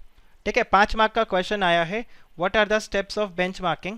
ठीक है, 5 मार्क का क्वेश्चन आया है, what are the steps of benchmarking.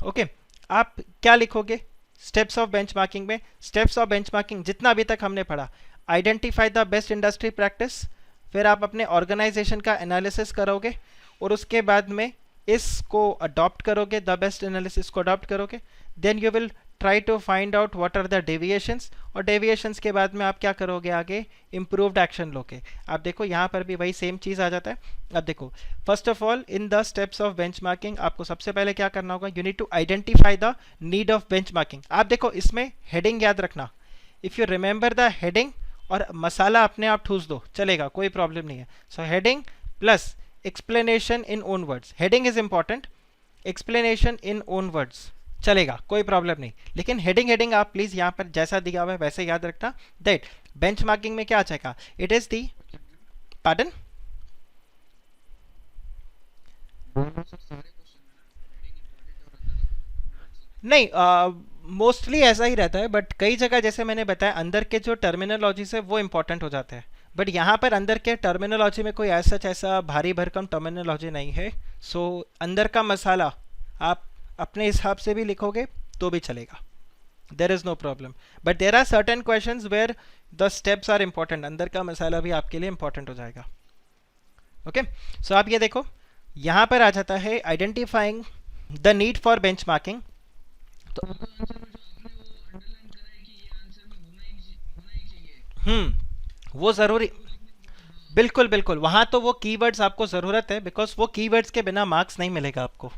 Okay, आप क्या लिखोगे स्टेप्स ऑफ बेंचमार्किंग में? स्टेप्स ऑफ बेंचमार्किंग जितना अभी तक हमने पढ़ा, identify the best industry practice, फिर आप अपने ऑर्गेनाइजेशन का एनालिसिस करोगे और उसके बाद में इसको अडॉप्ट करोगे, द बेस्ट एनालिसिस को अडॉप्ट करोगे, then you will try to find out what are the deviations, और डेविएशंस के बाद में आप क्या करोगे, आगे इम्प्रूव्ड एक्शन लोगे. आप देखो यहाँ पर भी वही सेम चीज़ आ जाता है. अब देखो, first of all in the steps of benchmarking आपको सबसे पहले क्या करना होगा, you need to identify the need of benchmarking. आप देखो इसमें हेडिंग याद रखना, if you remember the heading और मसाला अपने आप ठूस दो चलेगा, कोई प्रॉब्लम नहीं है. So heading plus explanation in own words. Heading is important, explanation in own words चलेगा, कोई प्रॉब्लम नहीं, लेकिन हेडिंग आप प्लीज यहाँ पर जैसा दिया हुआ है वैसे याद रखना. दैट बेंचमार्किंग में क्या आ जाएगा, इट इज दी, पार्डन, नहीं मोस्टली ऐसा ही रहता है, बट कई जगह जैसे मैंने बताया अंदर के जो टर्मिनोलॉजी से वो इंपॉर्टेंट हो जाते हैं, बट यहाँ पर अंदर के टर्मिनोलॉजी में कोई ऐसा भारी भरकम टर्मिनोलॉजी नहीं है. सो अंदर का मसाला आप अपने हिसाब से भी लिखोगे तो भी चलेगा, there is no problem. But there are certain questions where the steps are important, अंदर का मसाला भी आपके लिए इंपॉर्टेंट हो जाएगा. ओके, सो आप ये देखो यहाँ पर आ जाता है identifying the need for benchmarking. तो वो ज़रूरी, बिल्कुल बिल्कुल, वहाँ तो वो कीवर्ड्स आपको ज़रूरत है, बिकॉज वो कीवर्ड्स के बिना मार्क्स नहीं मिलेगा आपको.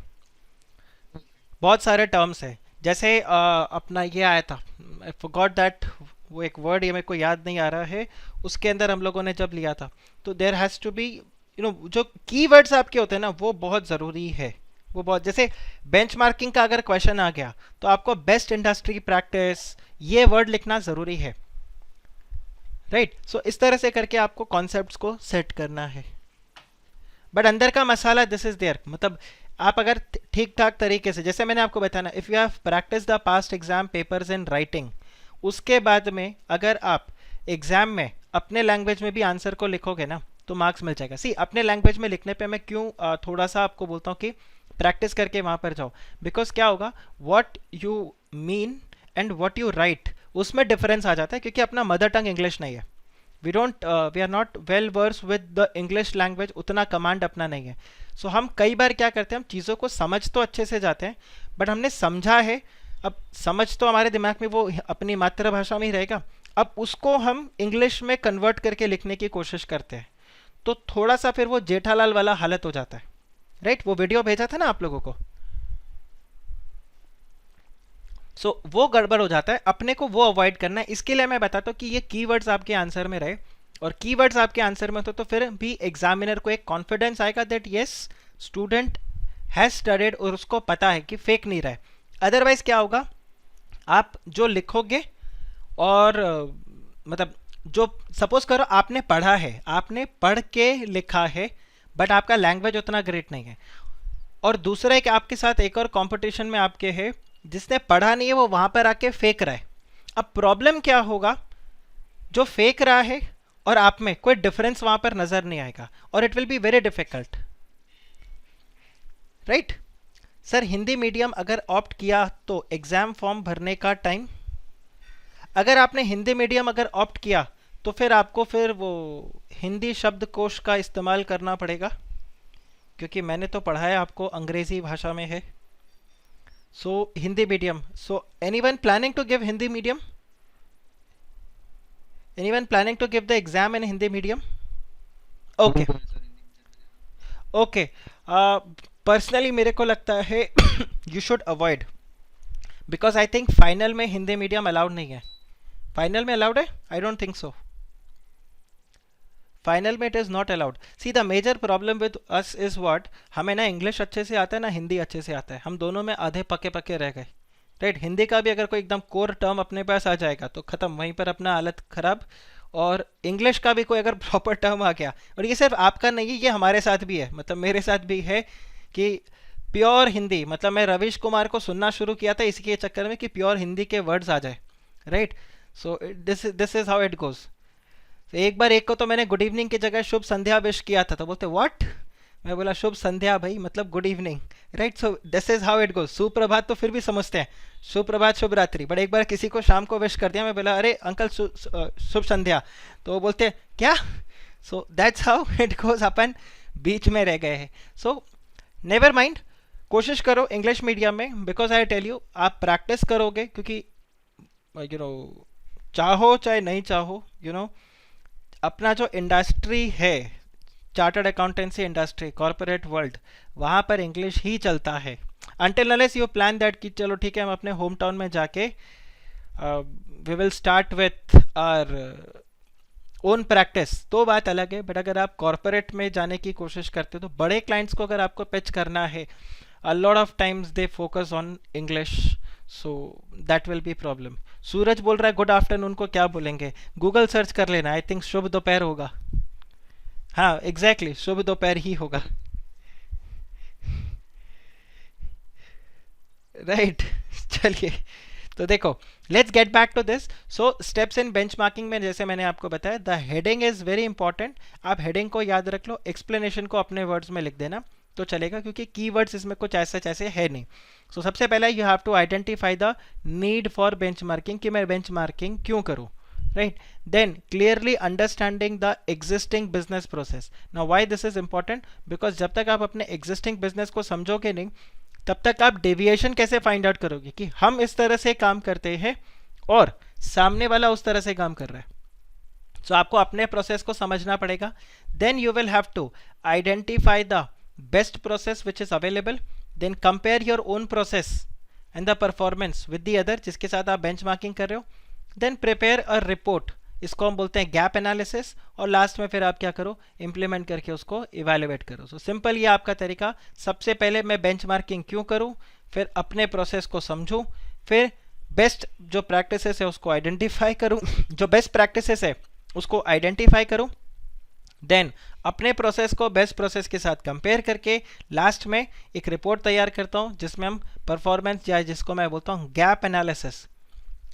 बहुत सारे टर्म्स है, जैसे अपना ये आया था, आई फॉरगॉट दैट, वो एक वर्ड ये मेरे को याद नहीं आ रहा है, उसके अंदर हम लोगों ने जब लिया था, तो there has to be you know, जो कीवर्ड्स आपके होते हैं ना वो बहुत ज़रूरी है. वो बहुत, जैसे बेंचमार्किंग का अगर क्वेश्चन आ गया तो आपको बेस्ट इंडस्ट्री प्रैक्टिस ये वर्ड लिखना ज़रूरी है, राइट. सो इस तरह से करके आपको कॉन्सेप्ट्स को सेट करना है, बट अंदर का मसाला दिस इज देयर. मतलब आप अगर ठीक ठाक तरीके से, जैसे मैंने आपको बताया ना, if you have practice the past exam papers in writing, उसके बाद में अगर आप एग्जाम में अपने लैंग्वेज में भी आंसर को लिखोगे ना तो मार्क्स मिल जाएगा. सी अपने लैंग्वेज में लिखने पे मैं क्यों थोड़ा सा आपको बोलता हूँ कि प्रैक्टिस करके वहाँ पर जाओ, बिकॉज क्या होगा, what you mean and what you write उसमें डिफरेंस आ जाता है, क्योंकि अपना मदर टंग इंग्लिश नहीं है. We are not well versed with the English language, उतना कमांड अपना नहीं है. सो हम कई बार क्या करते हैं, हम चीज़ों को समझ तो अच्छे से जाते हैं, बट हमने समझा है, अब समझ तो हमारे दिमाग में वो अपनी मातृभाषा में ही रहेगा, अब उसको हम इंग्लिश में कन्वर्ट करके लिखने की कोशिश करते हैं, तो थोड़ा सा फिर वो जेठालाल वाला हालत हो जाता है, राइट. वो वीडियो भेजा था ना आप लोगों को, सो वो गड़बड़ हो जाता है, अपने को वो अवॉइड करना है. इसके लिए मैं बताता हूँ कि ये कीवर्ड्स आपके आंसर में रहे, और कीवर्ड्स आपके आंसर में तो फिर भी एग्जामिनर को एक कॉन्फिडेंस आएगा that yes student has studied और उसको पता है कि फेक नहीं रहा है. अदरवाइज क्या होगा, आप जो लिखोगे और मतलब जो सपोज करो आपने पढ़ा है, आपने पढ़ के लिखा है, बट आपका लैंग्वेज उतना ग्रेट नहीं है, और दूसरा एक आपके साथ एक और कंपटीशन में आपके है जिसने पढ़ा नहीं है, वो वहाँ पर आके फेक रहा है. अब प्रॉब्लम क्या होगा, जो फेक रहा है और आप में कोई डिफरेंस वहाँ पर नज़र नहीं आएगा, और it will be very difficult, right. Sir Hindi medium अगर ऑप्ट किया तो एग्ज़ाम फॉर्म भरने का टाइम, अगर आपने हिंदी मीडियम अगर ऑप्ट किया तो फिर आपको फिर वो हिंदी शब्दकोश का इस्तेमाल करना पड़ेगा, क्योंकि मैंने तो पढ़ाया आपको अंग्रेज़ी भाषा में है. So Hindi medium, so anyone planning to give Hindi medium, anyone planning to give the exam in Hindi medium? Okay. Okay. Personally मेरे को लगता है you should avoid, because I think final में हिंदी मीडियम अलाउड नहीं है. फाइनल में अलाउड है? I don't think so. Final में it is not allowed. See the major problem with us is what, हमें ना इंग्लिश अच्छे से आता है ना हिंदी अच्छे से आता है, हम दोनों में आधे पके पके रह गए, राइट. हिंदी का भी अगर कोई एकदम कोर टर्म अपने पास आ जाएगा तो ख़त्म, वहीं पर अपना हालत ख़राब, और इंग्लिश का भी कोई अगर प्रॉपर टर्म आ गया, और ये सिर्फ आपका नहीं है, ये हमारे साथ भी है, मतलब मेरे साथ भी है कि प्योर हिंदी, मतलब मैं रविश कुमार को सुनना शुरू किया था इसी के चक्कर में कि प्योर हिंदी के वर्ड्स आ जाए, right. So this is how it goes. एक बार एक को तो मैंने गुड इवनिंग की जगह शुभ संध्या विश किया था, तो बोलते व्हाट, मैं बोला शुभ संध्या भाई मतलब good evening, right. So this is how it goes. सुप्रभात तो फिर भी समझते हैं, सुप्रभात शुभ रात्रि, बट एक बार किसी को शाम को विश कर दिया, मैं बोला अरे अंकल शुभ संध्या, तो वो बोलते क्या। So that's how it goes, अपन बीच में रह गए हैं। सो नेवर माइंड, कोशिश करो इंग्लिश मीडियम में, बिकॉज आई टेल यू आप प्रैक्टिस करोगे, क्योंकि यू नो चाहो चाहे नहीं चाहो, अपना जो इंडस्ट्री है, chartered accountancy industry, corporate world, वहाँ पर इंग्लिश ही चलता है। Until unless you plan that कि चलो ठीक है हम अपने होम टाउन में जाके we will start with our own practice, तो बात अलग है। बट अगर आप कॉर्पोरेट में जाने की कोशिश करते हो, तो बड़े क्लाइंट्स को अगर आपको पिच करना है, a lot of times they focus on English, so that will be problem. Suraj बोल रहा है गुड आफ्टरनून को क्या बोलेंगे, गूगल सर्च कर लेना, आई थिंक शुभ दोपहर होगा। हाँ एग्जैक्टली शुभ दोपहर ही होगा, राइट चलिए, तो देखो let's get back to this. So steps in benchmarking में जैसे मैंने आपको बताया, the heading is very important. आप हेडिंग को याद रख लो, एक्सप्लेनेशन को अपने वर्ड्स में लिख देना तो चलेगा, क्योंकि कीवर्ड्स इसमें कुछ ऐसे है नहीं। सो सबसे पहले you have to identify the need for benchmarking, कि मैं बेंचमार्किंग क्यों करूँ, right? Then clearly understanding the existing business process. Now why this is important? Because जब तक आप अपने existing business को समझोगे नहीं, तब तक आप डेविएशन कैसे फाइंड आउट करोगे कि हम इस तरह से काम करते हैं और सामने वाला उस तरह से काम कर रहा है। So आपको अपने प्रोसेस को समझना पड़ेगा। Then you will have to identify the best process which is available. Then compare your own process and the performance with the other जिसके साथ आप बेंचमार्किंग कर रहे हो। देन प्रिपेयर अ रिपोर्ट, इसको हम बोलते हैं गैप एनालिसिस, और लास्ट में फिर आप क्या करो, इम्प्लीमेंट करके उसको इवेलुएट करो। सो सिंपल ये आपका तरीका, सबसे पहले मैं बेंचमार्किंग क्यों करूं, फिर अपने प्रोसेस को समझूं, फिर बेस्ट जो प्रैक्टिसेस है उसको आइडेंटिफाई करूं, जो बेस्ट प्रैक्टिसेस है उसको आइडेंटिफाई करूं, देन अपने प्रोसेस को बेस्ट प्रोसेस के साथ कंपेयर करके लास्ट में एक रिपोर्ट तैयार करता हूं जिसमें हम परफॉर्मेंस या जिसको मैं बोलता हूं गैप एनालिसिस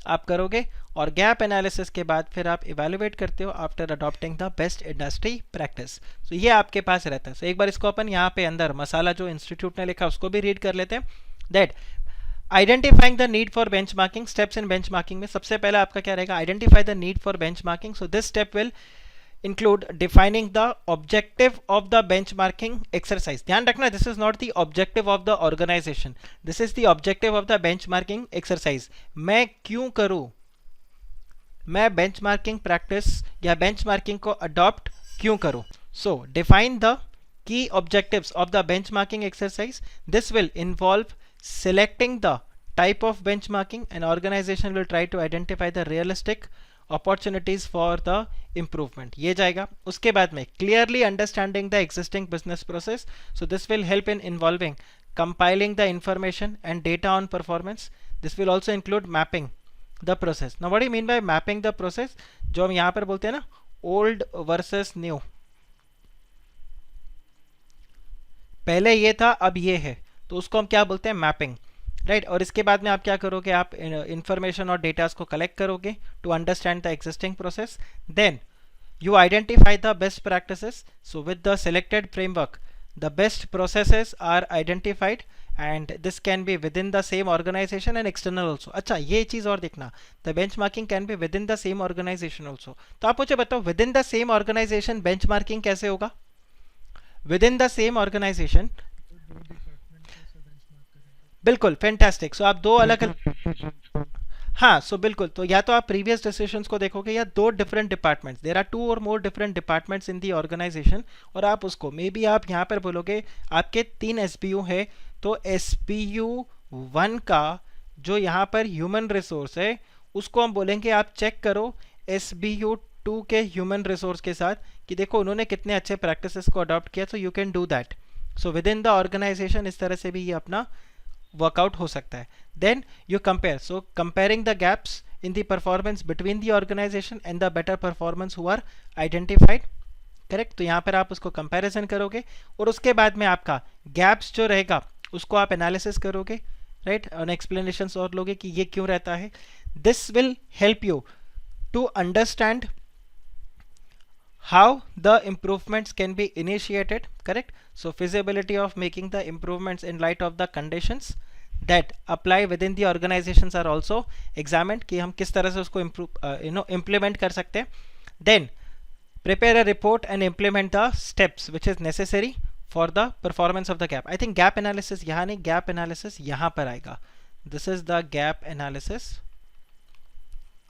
आप करोगे, और गैप एनालिसिस के बाद फिर आप इवेलुएट करते हो after adopting the best industry practice. So ये आपके पास रहता है। सो एक बार इसको अपन यहाँ पे अंदर मसाला जो इंस्टीट्यूट ने लिखा उसको भी रीड कर लेते हैं। That identifying the need for benchmarking, steps in benchmarking में सबसे पहले आपका क्या रहेगा, identify the need for benchmarking. So this step will include defining the objective of the benchmarking exercise. ध्यान रखना, this is not the objective of the organization, this is the objective of the benchmarking exercise. मैं क्यों करूं, मैं benchmarking practice या benchmarking को adopt क्यों करूं। So define the key objectives of the benchmarking exercise. This will involve selecting the type of benchmarking. An organization will try to identify the realistic opportunities for the improvement, ये जाएगा। उसके बाद में clearly understanding the existing business process, so this will help in involving compiling the information and data on performance. This will also include mapping the process. Now what do you mean bye mapping the process, जो हम यहाँ पर बोलते हैं ना old versus new, पहले ये था अब ये है, तो उसको हम क्या बोलते हैं, मैपिंग, राइट। और इसके बाद में आप क्या करोगे, आप इंफॉर्मेशन और डेटास को कलेक्ट करोगे to understand the existing process. Then you identify the best practices. So with the selected framework the best processes are identified and this can be within the same organisation and external also. अच्छा ये चीज़ और देखना, the benchmarking can be within the same organisation also. तो आप मुझे बताओ within the same organisation benchmarking कैसे होगा, within the same organisation, बिल्कुल फैंटास्टिक। सो आप दो अलग हाँ, सो बिल्कुल, तो या तो आप प्रीवियस डिसीजंस को देखोगे या दो डिफरेंट डिपार्टमेंट्स, देयर आर 2 और more different departments in the organisation, और आप उसको मे बी आप यहाँ पर बोलोगे आपके 3 SBU है, तो SBU 1 का जो यहाँ पर ह्यूमन रिसोर्स है उसको हम बोलेंगे आप चेक करो SBU 2 के ह्यूमन रिसोर्स के साथ कि देखो उन्होंने कितने अच्छे प्रैक्टिसेस को अडॉप्ट किया, so you can do that. So within the organisation इस तरह से भी ये अपना वर्कआउट हो सकता है। Then you compare, so comparing the gaps in the performance between the organization and the better performance who are identified. Correct, तो यहाँ पर आप उसको कंपैरिजन करोगे और उसके बाद में आपका गैप्स जो रहेगा उसको आप एनालिसिस करोगे, राइट, और एक्सप्लेनेशंस और लोगे कि ये क्यों रहता है. This will help you to understand how the improvements can be initiated, correct. So feasibility of making the improvements in light of the conditions that apply within the organizations are also examined कि हम किस तरह से उसको implement कर सकते हैं. Then prepare a report and implement the steps which is necessary for the performance of the gap. I think gap analysis यहाँ नहीं, gap analysis यहाँ पर आएगा. This is the gap analysis,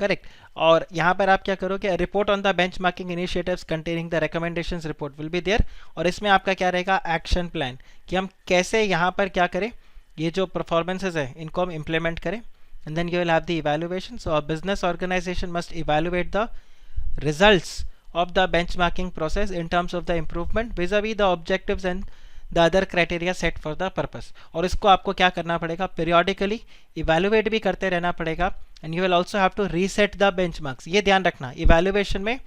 correct. और यहाँ पर आप क्या करोगे, report on the benchmarking initiatives containing the recommendations report will be there. और इसमें आपका क्या रहेगा, एक्शन प्लान, कि हम कैसे यहाँ पर क्या करें, ये जो परफॉर्मेंसेज है इनको हम इम्प्लीमेंट करें. And then you will have the evaluation. So a business organisation must evaluate the results of the benchmarking process in terms of the improvement vis-a-vis the objectives and the other criteria set for the purpose. और इसको आपको क्या करना पड़ेगा, periodically evaluate भी करते रहना पड़ेगा. and you will also have to reset the benchmarks. ये ध्यान रखना, evaluation में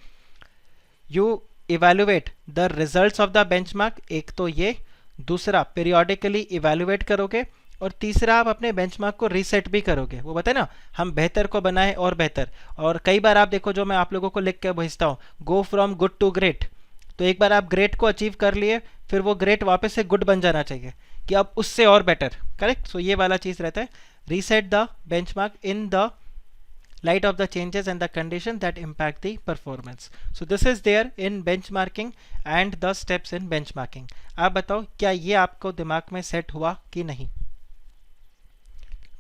you evaluate the results of the benchmark, एक तो ये, दूसरा periodically evaluate करोगे, और तीसरा आप अपने बेंचमार्क को रीसेट भी करोगे. वो बताए ना, हम बेहतर को बनाए और बेहतर. और कई बार आप देखो, जो मैं आप लोगों को लिख के भेजता हूँ, go from good to great. तो एक बार आप ग्रेट को अचीव कर लिए, फिर वो ग्रेट वापस से गुड बन जाना चाहिए कि अब उससे और बेटर, करेक्ट. सो ये वाला चीज़ रहता है, reset the benchmark in the light of the changes and the condition that impact the performance. So this is there in benchmarking and the steps in benchmarking. आप बताओ क्या ये आपको दिमाग में सेट हुआ कि नहीं.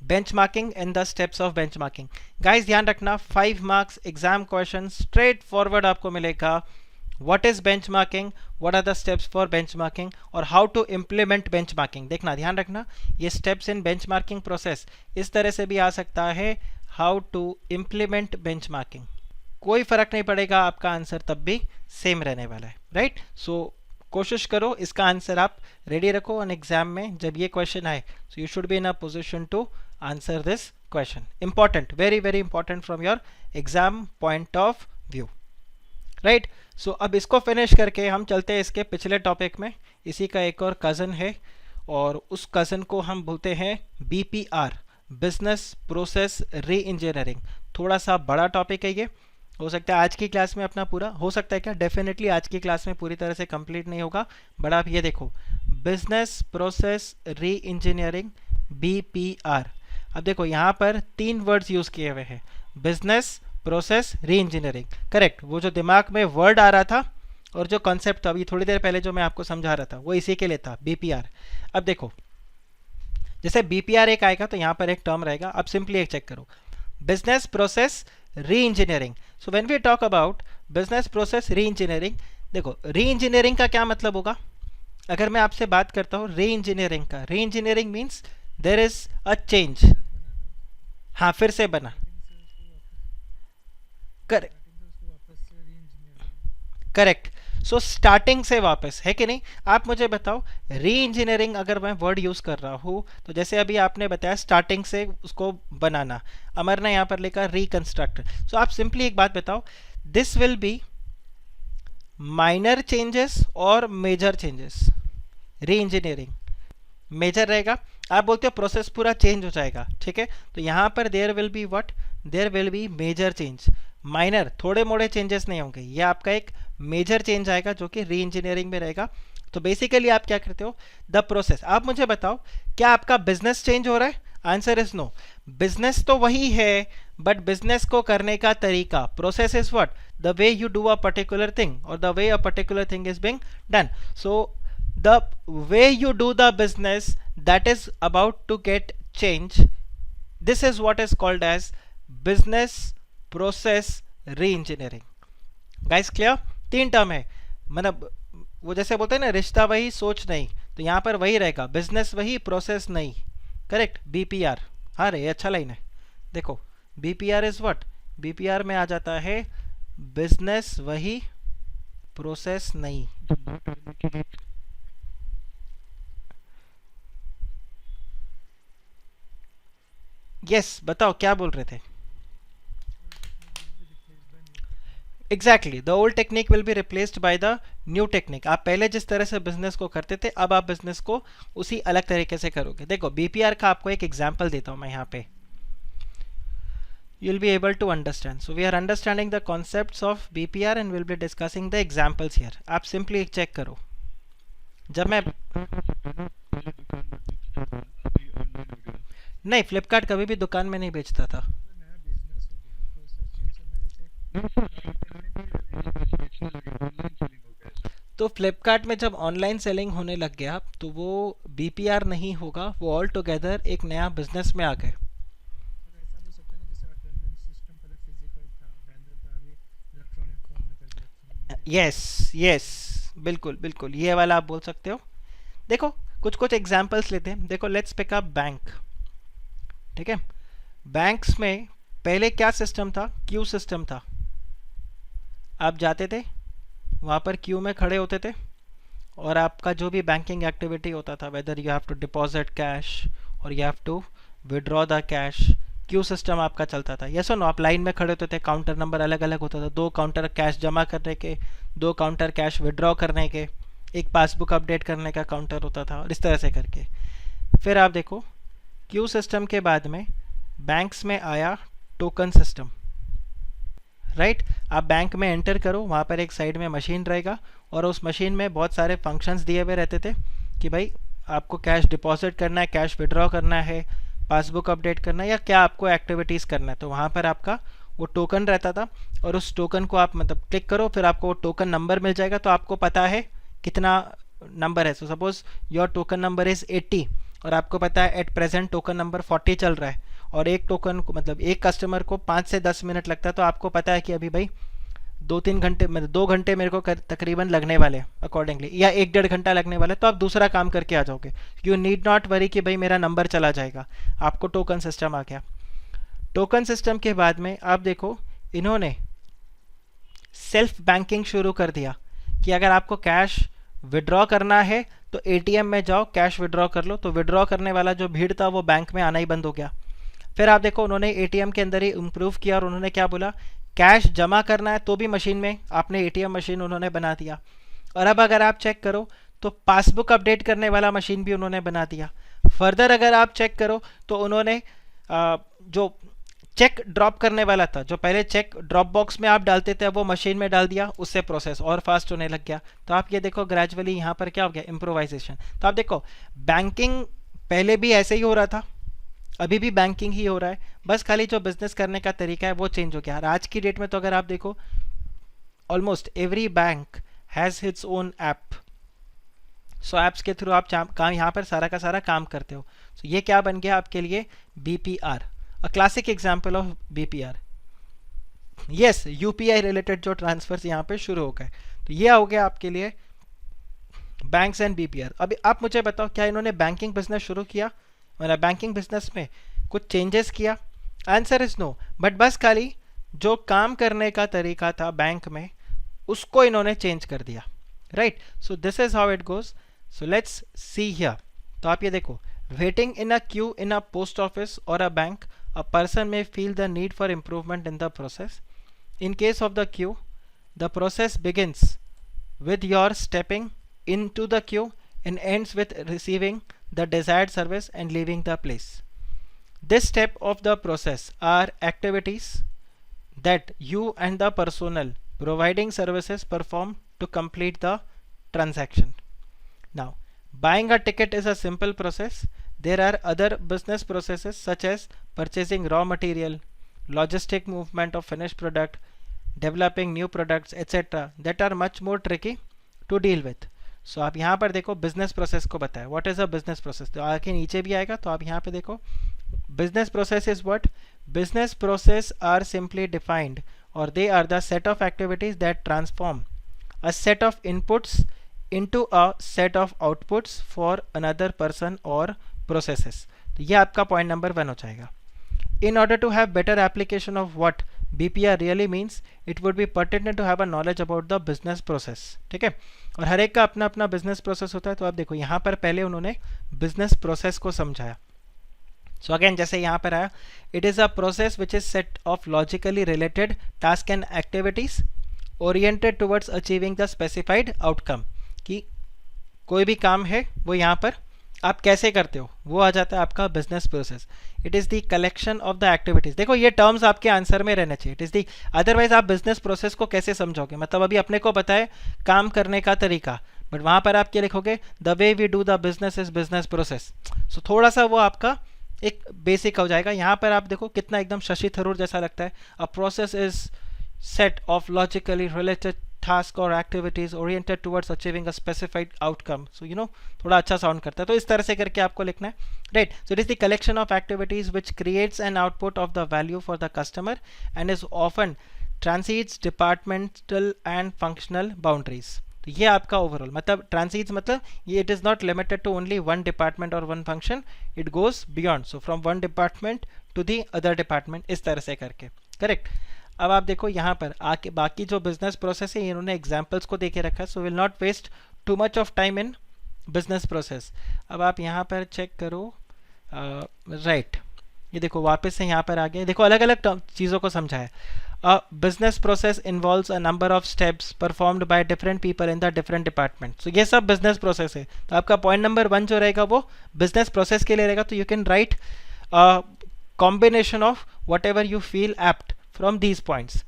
benchmarking and the steps of benchmarking. Guys ध्यान रखना, 5 marks exam question straight forward आपको मिलेगा. What is benchmarking, what are the steps for benchmarking, और how to implement benchmarking. देखना, ध्यान रखना, ये steps in benchmarking process इस तरह से भी आ सकता है, how to implement benchmarking. कोई फर्क नहीं पड़ेगा, आपका आंसर तब भी सेम रहने वाला है, राइट. सो कोशिश करो इसका आंसर आप रेडी रखो, और एग्जाम में जब ये क्वेश्चन आए, so you should be in a position to answer this question. Important, very very important from your exam point of view, right. So अब इसको फिनिश करके हम चलते हैं इसके पिछले टॉपिक में. इसी का एक और कज़न है, और उस कज़न को हम बोलते हैं BPR, बिजनेस प्रोसेस री इंजीनियरिंग. थोड़ा सा बड़ा टॉपिक है ये, हो सकता है आज की क्लास में अपना पूरा, हो सकता है क्या, डेफिनेटली आज की क्लास में पूरी तरह से कंप्लीट नहीं होगा. बट आप ये देखो, बिजनेस प्रोसेस री इंजीनियरिंग BPR. अब देखो यहाँ पर 3 वर्ड्स यूज़ किए हुए हैं, बिजनेस प्रोसेस री इंजीनियरिंग, करेक्ट. वो जो दिमाग में वर्ड आ रहा था और जो कॉन्सेप्ट था अभी थोड़ी देर पहले जो मैं आपको समझा रहा था, वो इसी के लिए था, BPR. अब देखो, जैसे BPR एक आएगा तो यहाँ पर एक टर्म रहेगा, अब सिंपली एक चेक करो, बिजनेस प्रोसेस री engineering. So when we talk about business process री इंजीनियरिंग, देखो री इंजीनियरिंग का क्या मतलब होगा. अगर मैं आपसे बात करता हूँ री इंजीनियरिंग का, re engineering means there is a change. हाँ, फिर से बना, करेक्ट. सो स्टार्टिंग से वापस, है कि नहीं. आप मुझे बताओ, री इंजीनियरिंग अगर मैं वर्ड यूज कर रहा हूँ, तो जैसे अभी आपने बताया स्टार्टिंग से उसको बनाना, अमर ने यहाँ पर लिखा रिकंस्ट्रक्ट. सो आप सिंपली एक बात बताओ, this will be minor changes और major changes. Re engineering major रहेगा, आप बोलते हो प्रोसेस पूरा चेंज हो जाएगा, ठीक है. तो यहाँ पर there will be what, there will be major change. Minor थोड़े मोड़े चेंजेस नहीं होंगे, ये आपका एक मेजर चेंज आएगा जो कि री इंजीनियरिंग में रहेगा. तो बेसिकली आप क्या करते हो, द प्रोसेस. आप मुझे बताओ, क्या आपका बिजनेस चेंज हो रहा है. Answer is no. बिजनेस तो वही है, बट बिजनेस को करने का तरीका, process is what, the way you do a particular thing और the way a particular thing is being done. So the way you do the business, that is about to get change. This is what is called as business process re-engineering. Guys clear. 3 term है, मतलब वो जैसे बोलते हैं ना, रिश्ता वही सोच नहीं, तो यहाँ पर वही रहेगा, बिजनेस वही प्रोसेस नहीं, करेक्ट. BPR, हाँ रे, अच्छा लाइन है. देखो BPR इज व्हाट, BPR में आ जाता है बिजनेस वही प्रोसेस नहीं. यस, बताओ क्या बोल रहे थे. Exactly, the old technique will be replaced by the new technique. आप पहले जिस तरह से बिजनेस को करते थे, अब आप बिजनेस को उसी अलग तरीके से करोगे। देखो बीपीआर का आपको एक एग्जांपल देता हूं मैं यहाँ पे, you'll be able to understand. So we are understanding the concepts of BPR and we'll be discussing the examples here. आप simply एक चेक करो, जब मैं नहीं, फ्लिपकार्ट कभी भी दुकान में नहीं बेचता था। तो फ्लिपकार्ट में जब ऑनलाइन सेलिंग होने लग गया तो वो बीपीआर नहीं होगा, वो ऑल टुगेदर एक नया बिजनेस में आ गए। यस, यस, बिल्कुल बिल्कुल, ये वाला आप बोल सकते हो। देखो कुछ कुछ एग्जांपल्स लेते हैं। देखो लेट्स पिक अप बैंक, ठीक है। बैंक्स में पहले क्या सिस्टम था? क्यू सिस्टम था। आप जाते थे वहाँ पर क्यू में खड़े होते थे और आपका जो भी बैंकिंग एक्टिविटी होता था, whether you have to deposit cash और you have to withdraw the cash, queue system आपका चलता था। यस और नो? आप लाइन में खड़े होते थे, काउंटर नंबर अलग अलग होता था, 2 काउंटर कैश जमा करने के, 2 काउंटर कैश विड्रॉ करने के, एक पासबुक अपडेट करने का काउंटर होता था, और इस तरह से करके। फिर आप देखो क्यू सिस्टम के बाद में बैंक्स में आया टोकन सिस्टम, राइट। आप बैंक में एंटर करो, वहाँ पर एक साइड में मशीन रहेगा और उस मशीन में बहुत सारे फंक्शंस दिए हुए रहते थे कि भाई आपको कैश डिपॉजिट करना है, कैश विड्रॉ करना है, पासबुक अपडेट करना है, या क्या आपको एक्टिविटीज़ करना है। तो वहाँ पर आपका वो टोकन रहता था और उस टोकन को आप मतलब क्लिक करो, फिर आपको वो टोकन नंबर मिल जाएगा। तो आपको पता है कितना नंबर है। So suppose your token number is 80 और आपको पता है एट प्रेजेंट टोकन नंबर 40 चल रहा है और एक टोकन को मतलब एक कस्टमर को 5 से 10 मिनट लगता है। तो आपको पता है कि अभी भाई 2-3 घंटे मतलब 2 घंटे मेरे को तकरीबन लगने वाले अकॉर्डिंगली, या 1-1.5 घंटा लगने वाला है। तो आप दूसरा काम करके आ जाओगे। यू नीड नॉट वरी कि भाई मेरा नंबर चला जाएगा, आपको टोकन सिस्टम आ गया। टोकन सिस्टम के बाद में आप देखो इन्होंने सेल्फ बैंकिंग शुरू कर दिया कि अगर आपको कैश विड्रॉ करना है तो एटीएम में जाओ, कैश विड्रॉ कर लो। तो विड्रॉ करने वाला जो भीड़ था वो बैंक में आना ही बंद हो गया। फिर आप देखो उन्होंने एटीएम के अंदर ही इम्प्रूव किया और उन्होंने क्या बोला, कैश जमा करना है तो भी मशीन में आपने एटीएम मशीन उन्होंने बना दिया। और अब अगर आप चेक करो तो पासबुक अपडेट करने वाला मशीन भी उन्होंने बना दिया। फर्दर अगर आप चेक करो तो उन्होंने जो चेक ड्रॉप करने वाला था, जो पहले चेक ड्रॉप बॉक्स में आप डालते थे, अब वो मशीन में डाल दिया, उससे प्रोसेस और फास्ट होने लग गया। तो आप ये देखो ग्रेजुअली यहाँ पर क्या हो गया, इम्प्रोवाइजेशन। तो आप देखो बैंकिंग पहले भी ऐसे ही हो रहा था, अभी भी बैंकिंग ही हो रहा है, बस खाली जो बिजनेस करने का तरीका है वो चेंज हो गया। और आज की डेट में तो अगर आप देखो almost every bank has hits own app. So apps के थ्रू आप काम यहाँ पर सारा का सारा काम करते हो। सो ये क्या बन गया आपके लिए, BPR, a classic example of BPR. Yes, UPI related जो ट्रांसफर्स यहाँ पे शुरू हो गए। तो ये हो गया आपके लिए बैंक्स एंड बीपीआर। अभी आप मुझे बताओ क्या इन्होंने बैंकिंग बिजनेस शुरू किया, मतलब बैंकिंग बिजनेस में कुछ चेंजेस किया? Answer is no. बट बस खाली जो काम करने का तरीका था बैंक में उसको इन्होंने चेंज कर दिया, right. So this is how it goes. So let's see here. तो आप ये देखो, waiting in a queue in a post office और a bank, a person may feel the need for improvement in the process. In case of the queue, the process begins with your stepping into the queue and ends with receiving the desired service and leaving the place. This step of the process are activities that you and the personnel providing services perform to complete the transaction. Now, buying a ticket is a simple process. There are other business processes such as purchasing raw material, logistic movement of finished product, developing new products, etc. that are much more tricky to deal with. So आप यहाँ पर देखो business process को बताया, what is a business process. तो आगे नीचे भी आएगा, तो आप यहाँ पे देखो business process is what, business process are simply defined और they are the set of activities that transform a set of inputs into a set of outputs for another person or processes. तो ये आपका point number 1 हो जाएगा। In order to have better application of what BPR really means, it would be pertinent to have a knowledge about the business process. ठीक है, और हर एक का अपना अपना बिजनेस प्रोसेस होता है। तो आप देखो यहाँ पर पहले उन्होंने बिजनेस प्रोसेस को समझाया। सो अगेन जैसे यहाँ पर आया, it is a process which is set of logically related task and activities oriented towards achieving the specified outcome, कि कोई भी काम है वो यहाँ पर आप कैसे करते हो वो आ जाता है आपका business process. It is the collection of the activities. देखो ये टर्म्स आपके आंसर में रहने चाहिए। इट इज़ दी, अदरवाइज आप बिजनेस प्रोसेस को कैसे समझोगे? मतलब अभी अपने को पता है काम करने का तरीका, बट वहाँ पर आप क्या लिखोगे? The way we do the business is business process. So थोड़ा सा वो आपका एक बेसिक हो जाएगा। यहाँ पर आप देखो कितना एकदम शशि थरूर जैसा लगता है। A process is set of logically related tasks or activities oriented towards achieving a specified outcome. So you know थोड़ा अच्छा साउंड करता है, तो इस तरह से करके आपको लिखना है, right? So it is the collection of activities which creates an output of the value for the customer and is often transcends departmental and functional boundaries. तो ये आपका ओवरऑल मतलब ट्रांसीड्स मतलब ये it is not limited to only one department और one function, it goes beyond, so from one department to the other department, इस तरह से करके, करेक्ट। अब आप देखो यहाँ पर आके बाकी जो बिजनेस प्रोसेस है इन्होंने एग्जाम्पल्स को देके रखा है, so will not waste too much of time in business process. अब आप यहाँ पर चेक करो, राइट, ये देखो वापस से यहाँ पर आ गए, देखो अलग अलग चीज़ों को समझा है। A business process involves a number of steps performed by different people in the different department. So ये सब business process है। तो आपका पॉइंट नंबर 1 जो रहेगा वो business process के लिए रहेगा। तो you can write a combination of whatever you feel apt from these points,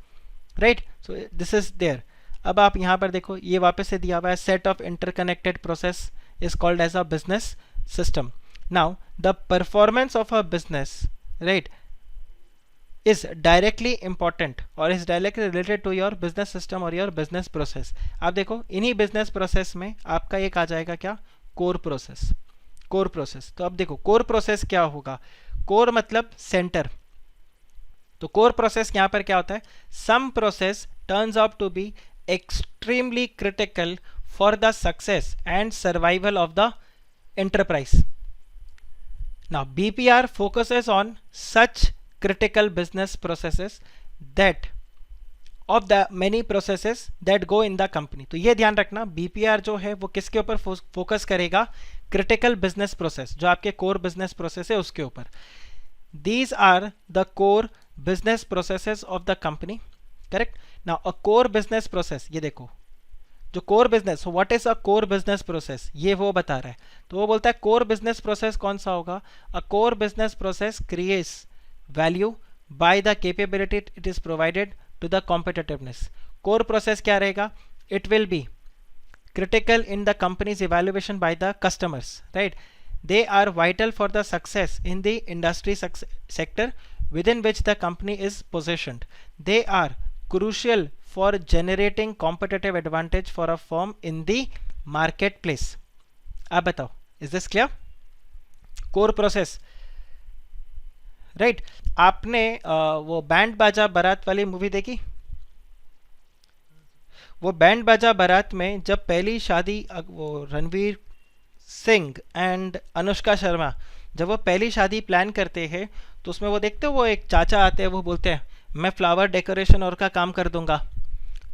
right? So this is there. अब आप यहाँ पर देखो ये वापस से दिया हुआ है, set of interconnected process is called as a business system. Now the performance of a business, right, is directly important or is directly related to your business system or your business process. आप देखो इन्हीं business process में आपका एक आ जाएगा क्या? core process. core process, तो अब देखो core process क्या होगा? core मतलब center, तो core process यहाँ पर क्या होता है? some process turns out to be extremely critical for the success and survival of the enterprise. Now BPR focuses on such critical business processes that of the many processes that go in the company. तो ये ध्यान रखना BPR जो है वो किसके ऊपर focus करेगा? क्रिटिकल बिजनेस प्रोसेस, जो आपके कोर बिजनेस प्रोसेस है उसके ऊपर। These are the core business processes of the company, correct? Now a core business process, ये देखो जो core business, what is a core business process, ये वो बता रहा है। तो वो बोलता है कोर बिजनेस प्रोसेस कौन सा होगा? A core business process creates value by the capability it is provided to the competitiveness. core process क्या रहेगा? it will be critical in the company's evaluation by the customers, right? they are vital for the success in the industry sector within which the company is positioned. they are crucial for generating competitive advantage for a firm in the marketplace. आप बताओ, is this clear? core process, right आपने वो band बाजा बारात वाली movie देखी? वो band बाजा बारात में जब पहली शादी वो रणवीर सिंह एंड अनुष्का शर्मा जब वो पहली शादी प्लान करते हैं तो उसमें वो देखते हो वो एक चाचा आते हैं, वो बोलते हैं मैं फ्लावर डेकोरेशन और का काम कर दूंगा।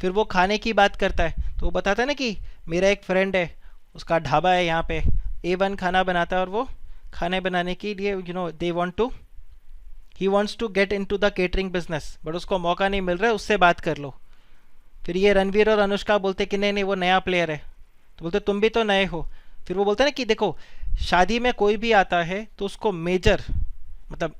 फिर वो खाने की बात करता है तो वो बताता है ना कि मेरा एक फ्रेंड है उसका ढाबा है यहाँ पे, A1 खाना बनाता है और वो खाने बनाने के लिए he wants to get into the catering business but उसको मौका नहीं मिल रहा है, उससे बात कर लो। फिर ये रणवीर और अनुष्का बोलते कि नहीं नहीं वो नया प्लेयर है, तो बोलते तुम भी तो नए हो। फिर वो बोलते ना कि देखो शादी में कोई भी आता है तो उसको मेजर मतलब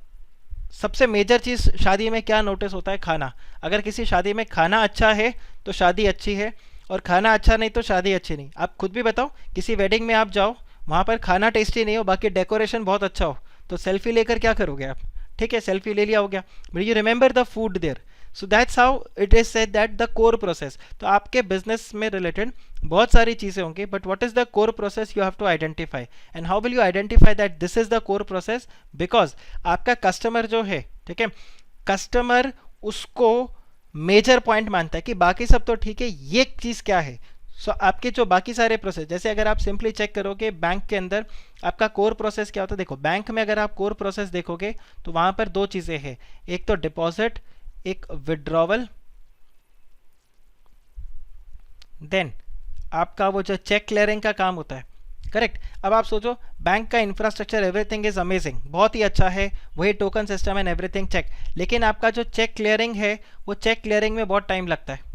सबसे मेजर चीज़ शादी में क्या नोटिस होता है? खाना। अगर किसी शादी में खाना अच्छा है तो शादी अच्छी है, और खाना अच्छा नहीं तो शादी अच्छी नहीं। आप खुद भी बताओ, किसी वेडिंग में आप जाओ वहाँ पर खाना टेस्टी नहीं हो बाकी डेकोरेशन बहुत अच्छा हो तो सेल्फी लेकर क्या करोगे आप? ठीक है, सेल्फी ले लिया हो गया, but you remember the food there. So that's how it is said that the core process. तो आपके बिजनेस में रिलेटेड बहुत सारी चीज़ें होंगी, but what is the core process you have to identify. And how will you identify that this is the core process? Because आपका customer जो है, ठीक है, कस्टमर उसको मेजर पॉइंट मानता है कि बाकी सब तो ठीक है, ये चीज़ क्या है। सो आपके जो बाकी सारे प्रोसेस, जैसे अगर आप सिंपली चेक करोगे बैंक के अंदर आपका कोर प्रोसेस क्या होता है, देखो बैंक में अगर आप कोर प्रोसेस देखोगे तो वहां पर दो चीजें हैं, एक तो डिपॉजिट, एक विड्रॉवल, देन आपका वो जो चेक क्लियरिंग का काम होता है, करेक्ट। अब आप सोचो बैंक का इंफ्रास्ट्रक्चर एवरीथिंग इज अमेजिंग, बहुत ही अच्छा है, वही token system and everything check, लेकिन आपका जो चेक क्लियरिंग है वो चेक क्लियरिंग में बहुत टाइम लगता है।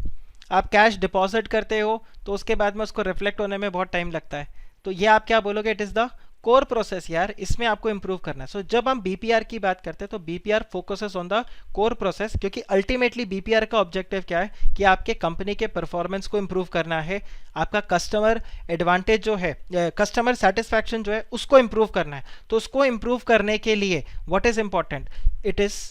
आप कैश डिपॉजिट करते हो तो उसके बाद में उसको रिफ्लेक्ट होने में बहुत टाइम लगता है। तो ये आप क्या बोलोगे, it is the core process यार, इसमें आपको इंप्रूव करना है। सो जब हम बीपीआर की बात करते हैं तो BPR focuses on the core process, क्योंकि अल्टीमेटली बीपीआर का ऑब्जेक्टिव क्या है कि आपके कंपनी के परफॉर्मेंस को इंप्रूव करना है, आपका कस्टमर एडवांटेज जो है, कस्टमर सेटिस्फैक्शन जो है उसको इंप्रूव करना है। तो उसको इंप्रूव करने के लिए what is important, it is